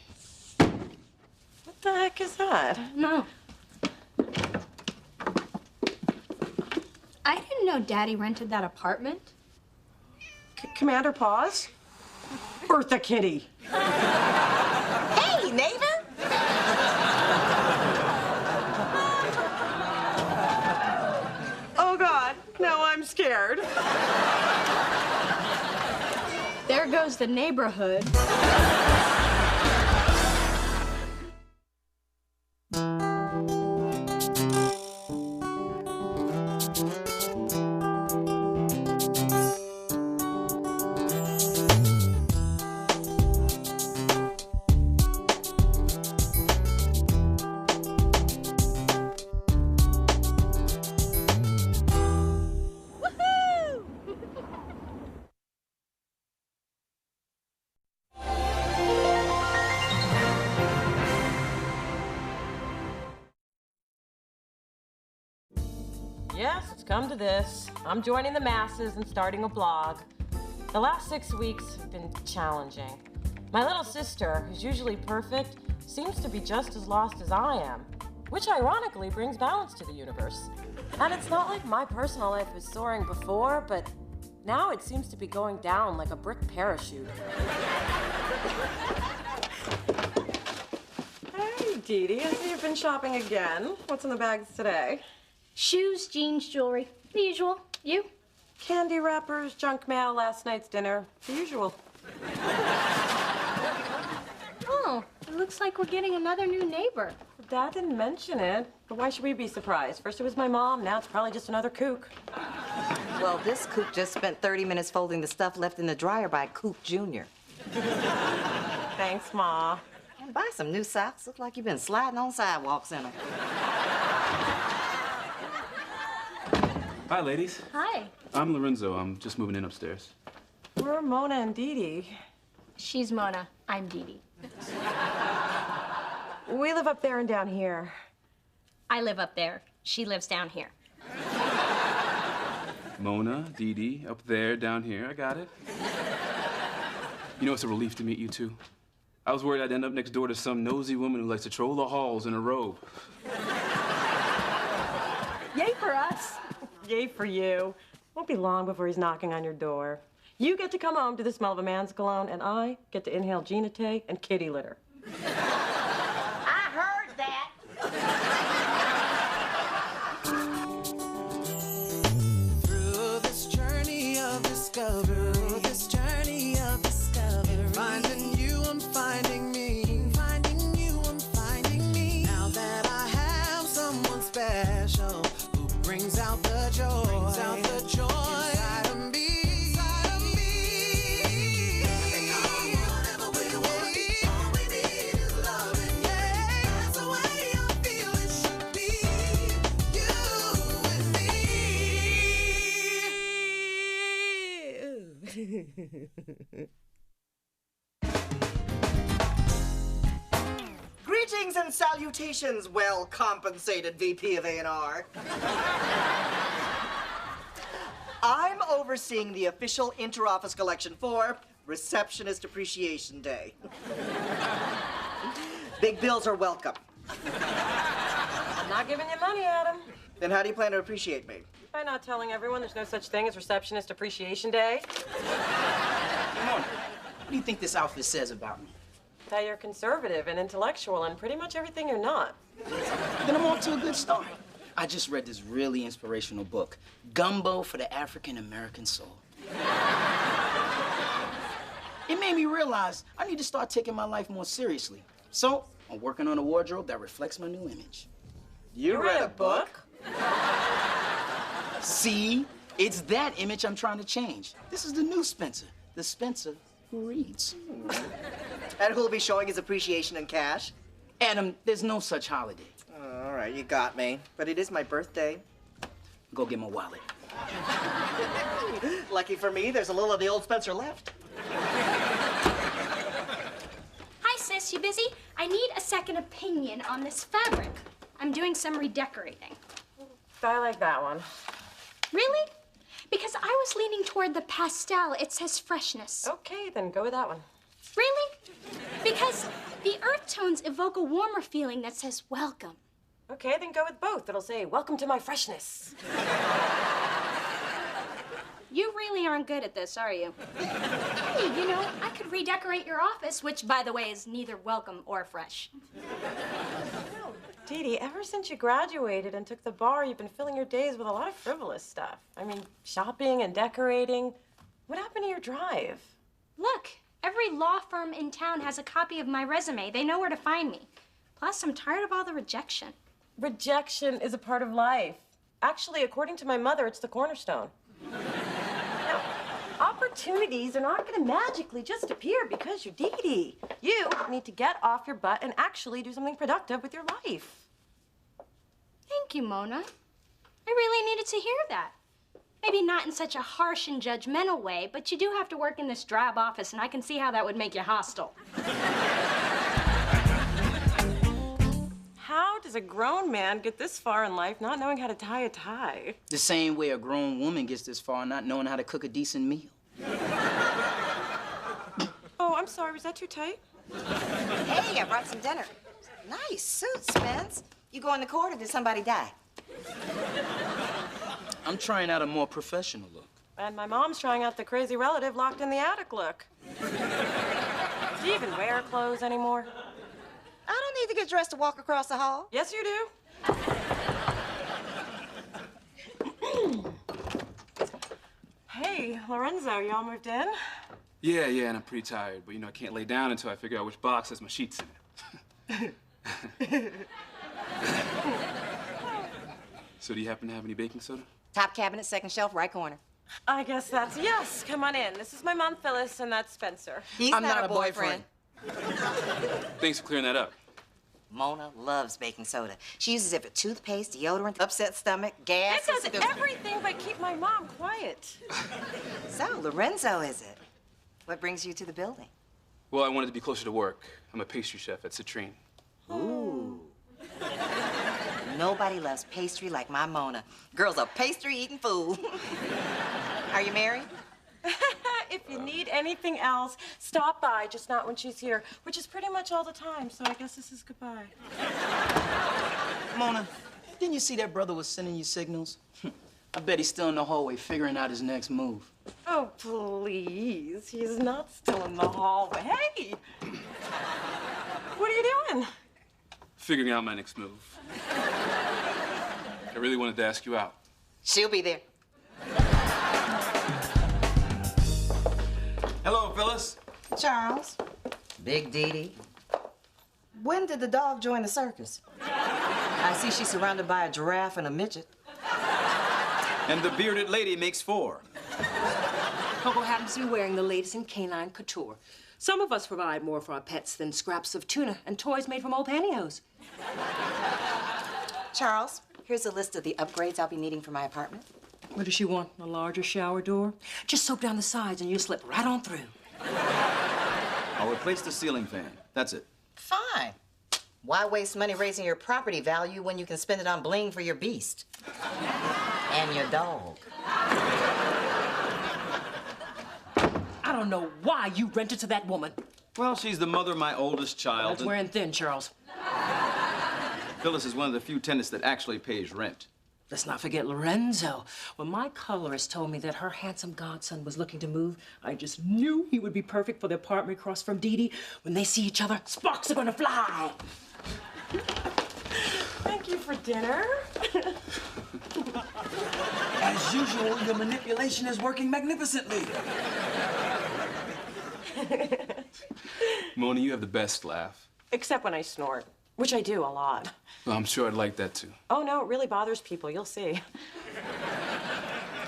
What the heck is that? No. I didn't know Daddy rented that apartment. Commander Paws? Bertha Kitty. Hey, neighbor! Oh, God. Now I'm scared. There goes the neighborhood. Yes, it's come to this. I'm joining the masses and starting a blog. The last 6 weeks have been challenging. My little sister, who's usually perfect, seems to be just as lost as I am, which ironically brings balance to the universe. And it's not like my personal life was soaring before, but now it seems to be going down like a brick parachute. Hey, Dee Dee, I see you've been shopping again. What's in the bags today? Shoes, jeans, jewelry. The usual. You? Candy wrappers, junk mail, last night's dinner. The usual. Oh, it looks like we're getting another new neighbor. Dad didn't mention it, but why should we be surprised? First it was my mom, now it's probably just another kook. Well, this kook just spent 30 minutes folding the stuff left in the dryer by Kook Jr. Thanks, Ma. And buy some new socks. Look like you've been sliding on sidewalks in them. Hi, ladies. Hi. I'm Lorenzo. I'm just moving in upstairs. We're Mona and Dee Dee. She's Mona. I'm Dee Dee. We live up there and down here. I live up there. She lives down here. Mona, Dee Dee, up there, down here. I got it. You know, it's a relief to meet you two. I was worried I'd end up next door to some nosy woman who likes to troll the halls in a robe. Yay for us. Yay for you. Won't be long before he's knocking on your door. You get to come home to the smell of a man's cologne, and I get to inhale Genate and kitty litter. I heard that. Through this journey of discovery, finding you, I'm finding me. Finding you, I'm finding me. Now that I have someone special who brings out the joy, inside of me. Whatever we want, all we need is loving. Yeah, that's the way I feel it should be. You and me. Greetings and salutations, well-compensated VP of A&R. I'm overseeing the official inter-office collection for Receptionist Appreciation Day. Big bills are welcome. I'm not giving you money, Adam. Then how do you plan to appreciate me? By not telling everyone there's no such thing as Receptionist Appreciation Day. Mona, what do you think this outfit says about me? That you're conservative and intellectual and pretty much everything you're not. Then I'm off to a good start. I just read this really inspirational book, Gumbo for the African American Soul. It made me realize I need to start taking my life more seriously. So I'm working on a wardrobe that reflects my new image. You read a book? See? It's that image I'm trying to change. This is the new Spencer, the Spencer who reads. And who'll be showing his appreciation in cash? Adam, there's no such holiday. All right, you got me. But it is my birthday. Go get my wallet. Lucky for me, there's a little of the old Spencer left. Hi, sis. You busy? I need a second opinion on this fabric. I'm doing some redecorating. I like that one. Really? Because I was leaning toward the pastel. It says freshness. Okay, then go with that one. Really? Because the earth tones evoke a warmer feeling that says welcome. Okay, then go with both. It'll say, welcome to my freshness. You really aren't good at this, are you? Hey, you know, I could redecorate your office, which, by the way, is neither welcome or fresh. Dee Dee, ever since you graduated and took the bar, you've been filling your days with a lot of frivolous stuff. I mean, shopping and decorating. What happened to your drive? Look, every law firm in town has a copy of my resume. They know where to find me. Plus, I'm tired of all the rejection. Rejection is a part of life. Actually, according to my mother, it's the cornerstone. Now, opportunities are not going to magically just appear because you're Dee Dee. You need to get off your butt and actually do something productive with your life. Thank you, Mona. I really needed to hear that. Maybe not in such a harsh and judgmental way, but you do have to work in this drab office, and I can see how that would make you hostile. How does a grown man get this far in life not knowing how to tie a tie? The same way a grown woman gets this far not knowing how to cook a decent meal. Oh, I'm sorry. Was that too tight? Hey, I brought some dinner. Nice suit, Spence. You go in the court or did somebody die? I'm trying out a more professional look. And my mom's trying out the crazy relative locked in the attic look. Do you even wear clothes anymore? I don't need to get dressed to walk across the hall. Yes, you do. Hey, Lorenzo, y'all moved in? Yeah, and I'm pretty tired, but you know, I can't lay down until I figure out which box has my sheets in it. So do you happen to have any baking soda? Top cabinet, second shelf, right corner. I guess that's yes. Come on in. This is my mom, Phyllis, and that's Spencer. He's not a boyfriend. Thanks for clearing that up. Mona loves baking soda. She uses it for toothpaste, deodorant, upset stomach, gas. It does everything but keep my mom quiet. So, Lorenzo, is it? What brings you to the building? Well, I wanted to be closer to work. I'm a pastry chef at Citrine. Ooh. Nobody loves pastry like my Mona. Girl's a pastry-eating fool. Are you married? If you need anything else, stop by, just not when she's here, which is pretty much all the time, so I guess this is goodbye. Mona, didn't you see that brother was sending you signals? I bet he's still in the hallway figuring out his next move. Oh, please. He's not still in the hallway. Hey! What are you doing? Figuring out my next move. I really wanted to ask you out. She'll be there. Hello, Phyllis. Charles. Big Dee Dee. When did the dog join the circus? I see she's surrounded by a giraffe and a midget. And the bearded lady makes 4. Coco happens to be wearing the latest in canine couture. Some of us provide more for our pets than scraps of tuna and toys made from old pantyhose. Charles, here's a list of the upgrades I'll be needing for my apartment. What does she want? A larger shower door? Just soak down the sides and you'll slip right on through. I'll replace the ceiling fan. That's it. Fine. Why waste money raising your property value when you can spend it on bling for your beast? And your dog. I don't know why you rented to that woman. Well, she's the mother of my oldest child. That's wearing thin, Charles. Phyllis is one of the few tenants that actually pays rent. Let's not forget Lorenzo. When my colorist told me that her handsome godson was looking to move, I just knew he would be perfect for the apartment across from Dee Dee. When they see each other, sparks are gonna fly. Thank you for dinner. As usual, your manipulation is working magnificently. Mona, you have the best laugh. Except when I snort, which I do a lot. Well, I'm sure I'd like that too. Oh, no, it really bothers people. You'll see.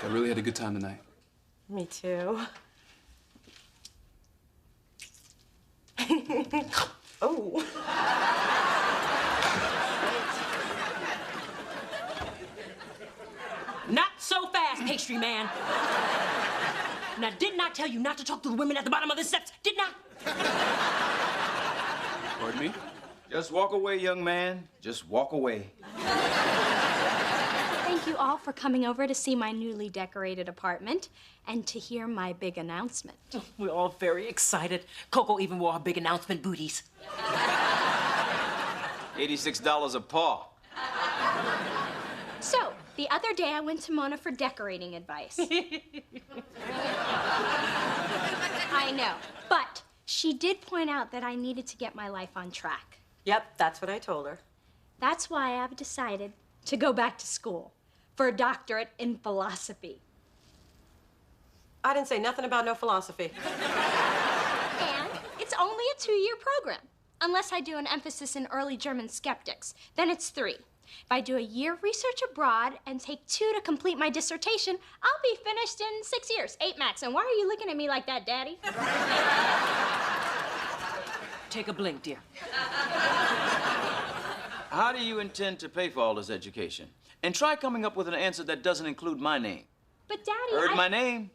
I really had a good time tonight. Me too. Oh. Not so fast, pastry man. Now, didn't I tell you not to talk to the women at the bottom of the steps? Didn't I? Pardon me? Just walk away, young man. Just walk away. Thank thank you all for coming over to see my newly decorated apartment and to hear my big announcement. We're all very excited. Coco even wore her big announcement booties. $86 a paw. So, the other day I went to Mona for decorating advice. I know, but she did point out that I needed to get my life on track. Yep, that's what I told her. That's why I've decided to go back to school for a doctorate in philosophy. I didn't say nothing about no philosophy. And it's only a 2-year program, unless I do an emphasis in early German skeptics. Then it's 3. If I do a year of research abroad and take 2 to complete my dissertation, I'll be finished in 6 years, 8 max. And why are you looking at me like that, Daddy? Take a blink, dear. How do you intend to pay for all this education? And try coming up with an answer that doesn't include my name. But, Daddy, Heard my name?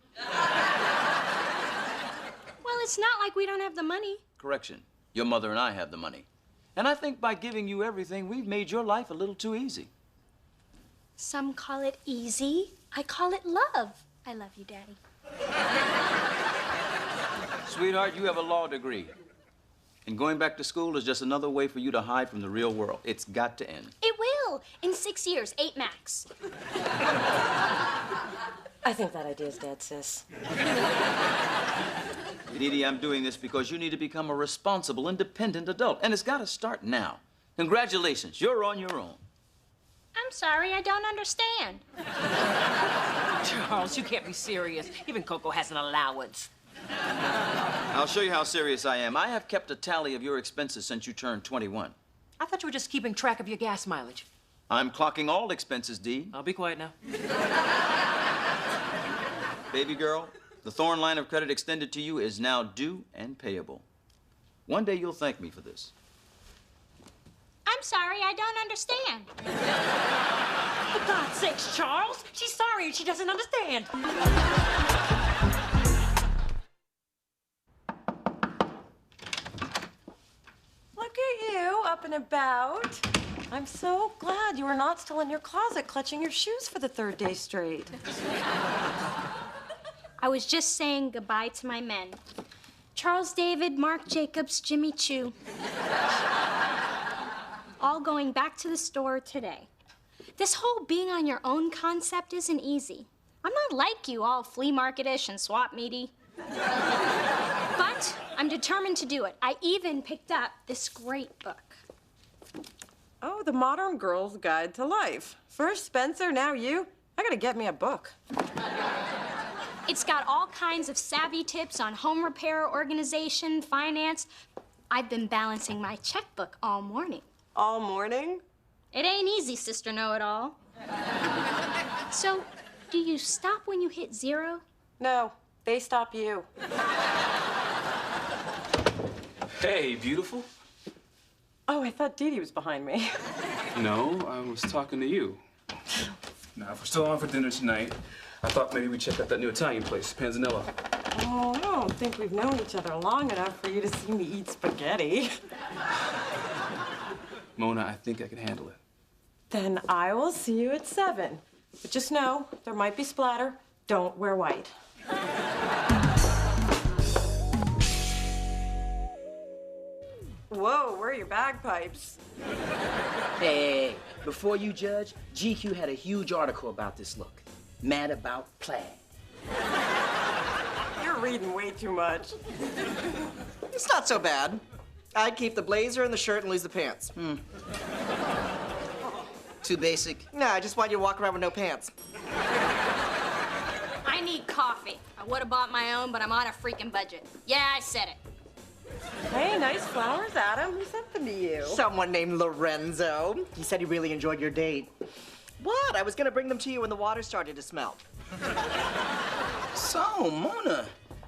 Well, it's not like we don't have the money. Correction. Your mother and I have the money. And I think by giving you everything, we've made your life a little too easy. Some call it easy. I call it love. I love you, Daddy. Sweetheart, you have a law degree. And going back to school is just another way for you to hide from the real world. It's got to end. It will. In 6 years, 8 max. I think that idea's dead, sis. Dee Dee, I'm doing this because you need to become a responsible, independent adult. And it's got to start now. Congratulations, you're on your own. I'm sorry, I don't understand. Charles, you can't be serious. Even Coco has an allowance. I'll show you how serious I am. I have kept a tally of your expenses since you turned 21. I thought you were just keeping track of your gas mileage. I'm clocking all expenses, Dee. I'll be quiet now. Baby girl, the Thorn line of credit extended to you is now due and payable. One day you'll thank me for this. I'm sorry, I don't understand. For God's sakes, Charles! She's sorry and she doesn't understand. Look at you, up and about. I'm so glad you were not still in your closet clutching your shoes for the 3rd day straight. I was just saying goodbye to my men. Charles David, Mark Jacobs, Jimmy Choo. All going back to the store today. This whole being on your own concept isn't easy. I'm not like you, all flea market-ish and swap meaty. But I'm determined to do it. I even picked up this great book. Oh, The Modern Girl's Guide to Life. First Spencer, now you. I gotta get me a book. It's got all kinds of savvy tips on home repair, organization, finance. I've been balancing my checkbook all morning. All morning? It ain't easy, Sister Know-It-All. So, do you stop when you hit 0? No, they stop you. Hey, beautiful. Oh, I thought Dee Dee was behind me. No, I was talking to you. Now, if we're still on for dinner tonight, I thought maybe we'd check out that new Italian place, Panzanella. Oh, I don't think we've known each other long enough for you to see me eat spaghetti. Mona, I think I can handle it. Then I will see you at 7. But just know, there might be splatter. Don't wear white. Whoa, where are your bagpipes? Hey, before you judge, GQ had a huge article about this look. Mad about plaid. You're reading way too much. It's not so bad. I'd keep the blazer and the shirt and lose the pants. Too basic? Nah, I just want you to walk around with no pants. I need coffee. I would have bought my own, but I'm on a freaking budget. Yeah, I said it. Hey, nice flowers, Adam. Who sent them to you? Someone named Lorenzo. He said he really enjoyed your date. What? I was gonna bring them to you when the water started to smell. So, Mona,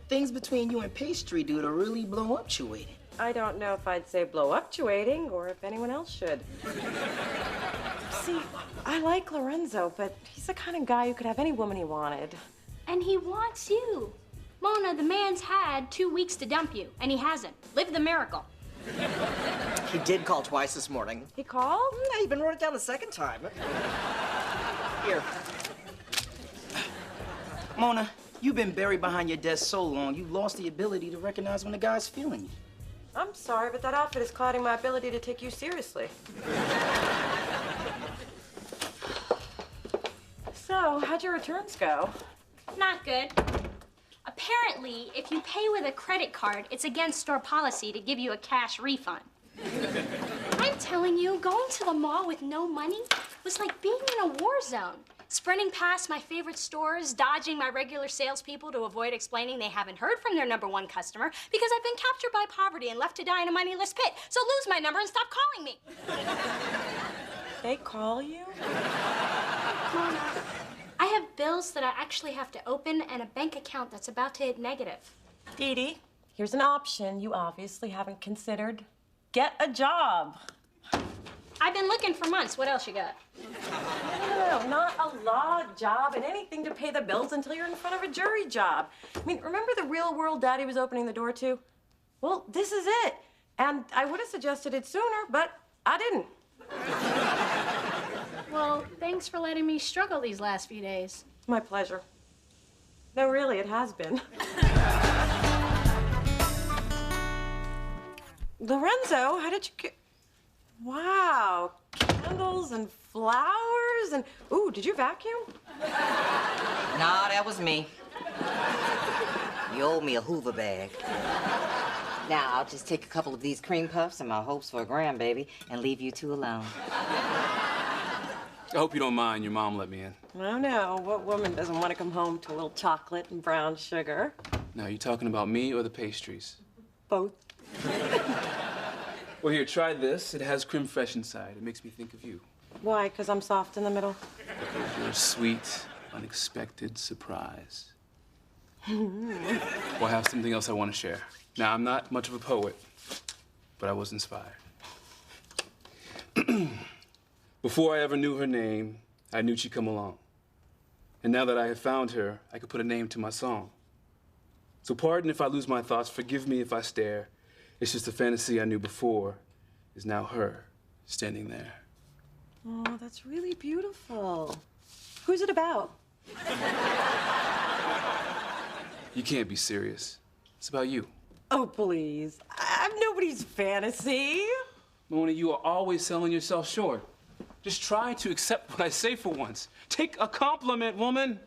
things between you and Pastry Dude are really blow-up-tuating. I don't know if I'd say blow-up-tuating or if anyone else should. See, I like Lorenzo, but he's the kind of guy who could have any woman he wanted. And he wants you. Mona, the man's had 2 weeks to dump you, and he hasn't. Live the miracle. He did call twice this morning. He called? I even wrote it down the second time. Here. Mona, you've been buried behind your desk so long, you've lost the ability to recognize when the guy's feeling you. I'm sorry, but that outfit is clouding my ability to take you seriously. So, how'd your returns go? Not good. Apparently, if you pay with a credit card, it's against store policy to give you a cash refund. I'm telling you, going to the mall with no money was like being in a war zone. Sprinting past my favorite stores, dodging my regular salespeople to avoid explaining they haven't heard from their #1 customer because I've been captured by poverty and left to die in a moneyless pit. So lose my number and stop calling me. They call you? Mona, I have bills that I actually have to open and a bank account that's about to hit negative. Dee Dee, here's an option you obviously haven't considered. Get a job. I've been looking for months. What else you got? No, not a law job and anything to pay the bills until you're in front of a jury job. I mean, remember the real world Daddy was opening the door to? Well, this is it. And I would have suggested it sooner, but I didn't. Well, thanks for letting me struggle these last few days. My pleasure. No, really, it has been. Lorenzo, how did you get... Wow, candles and flowers and... Ooh, did you vacuum? Nah, that was me. You owe me a Hoover bag. Now, I'll just take a couple of these cream puffs and my hopes for a grandbaby and leave you two alone. I hope you don't mind. Your mom let me in. No, no. What woman doesn't want to come home to a little chocolate and brown sugar? Now, you talking about me or the pastries? Both. Well, here, try this. It has creme fraiche inside. It makes me think of you. Why? Because I'm soft in the middle? Because you're a sweet, unexpected surprise. Well, I have something else I want to share. Now, I'm not much of a poet, but I was inspired. Before I ever knew her name, I knew she'd come along. And now that I have found her, I could put a name to my song. So pardon if I lose my thoughts, forgive me if I stare. It's just a fantasy I knew before is now her standing there. Oh, that's really beautiful. Who's it about? You can't be serious. It's about you. Oh, please. I'm nobody's fantasy. Mona, you are always selling yourself short. Just try to accept what I say for once. Take a compliment, woman.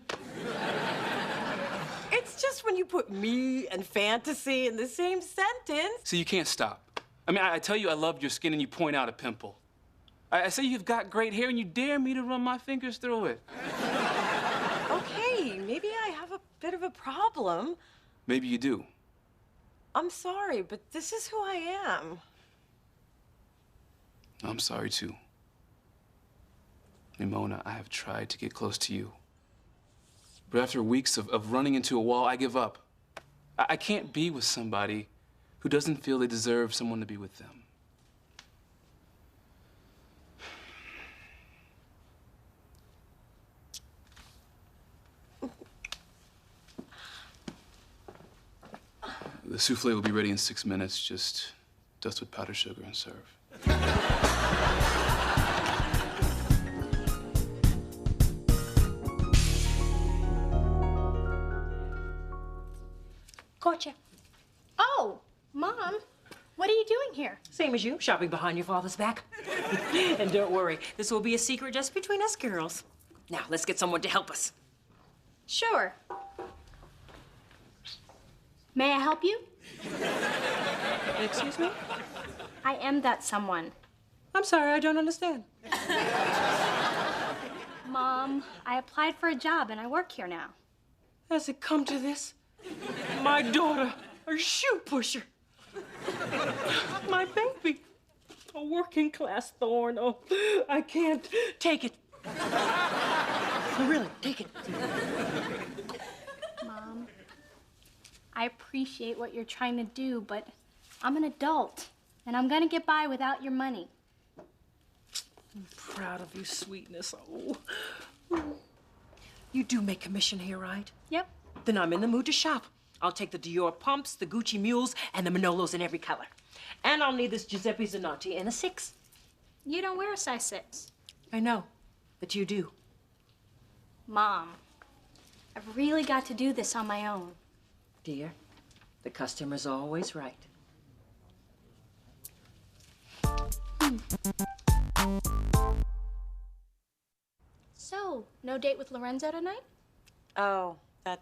It's just when you put me and fantasy in the same sentence. So you can't stop. I mean, I tell you I love your skin and you point out a pimple. I say you've got great hair and you dare me to run my fingers through it. Okay, maybe I have a bit of a problem. Maybe you do. I'm sorry, but this is who I am. I'm sorry, too. Hey, Mona, I have tried to get close to you. But after weeks of running into a wall, I give up. I can't be with somebody who doesn't feel they deserve someone to be with them. The souffle will be ready in 6 minutes. Just dust with powdered sugar and serve. Gotcha. Oh, Mom, what are you doing here? Same as you, shopping behind your father's back. And don't worry, this will be a secret just between us girls. Now, let's get someone to help us. Sure. May I help you? Excuse me? I am that someone. I'm sorry, I don't understand. Mom, I applied for a job and I work here now. Has it come to this? My daughter, a shoe pusher. My baby, a working class thorn. Oh, I can't take it. Really, take it. Mom, I appreciate what you're trying to do, but I'm an adult and I'm gonna get by without your money. I'm proud of you, sweetness. Oh. You do make commission here, right? Yep. Then I'm in the mood to shop. I'll take the Dior pumps, the Gucci mules, and the Manolos in every color. And I'll need this Giuseppe Zanotti in a 6. You don't wear a size 6. I know, but you do. Mom, I've really got to do this on my own. Dear, the customer's always right. So, no date with Lorenzo tonight? Oh, that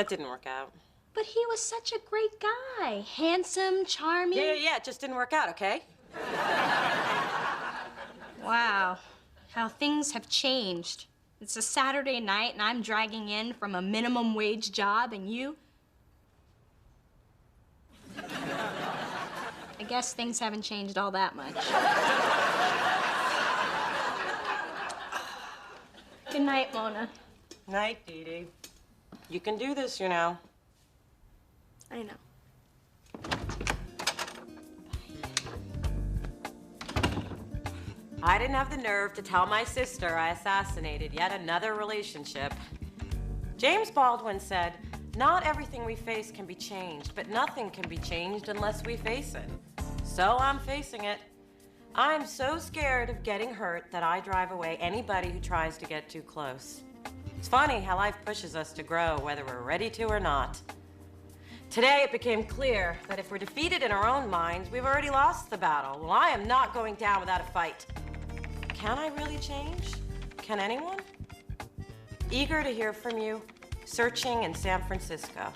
didn't work out. But he was such a great guy. Handsome, charming. Yeah, it just didn't work out, okay? Wow, how things have changed. It's a Saturday night and I'm dragging in from a minimum wage job and you... I guess things haven't changed all that much. Good night, Mona. Night, Dee Dee. You can do this, you know. I know. I didn't have the nerve to tell my sister I assassinated yet another relationship. James Baldwin said, "Not everything we face can be changed, but nothing can be changed unless we face it." So I'm facing it. I'm so scared of getting hurt that I drive away anybody who tries to get too close. It's funny how life pushes us to grow, whether we're ready to or not. Today it became clear that if we're defeated in our own minds, we've already lost the battle. Well, I am not going down without a fight. Can I really change? Can anyone? Eager to hear from you, searching in San Francisco.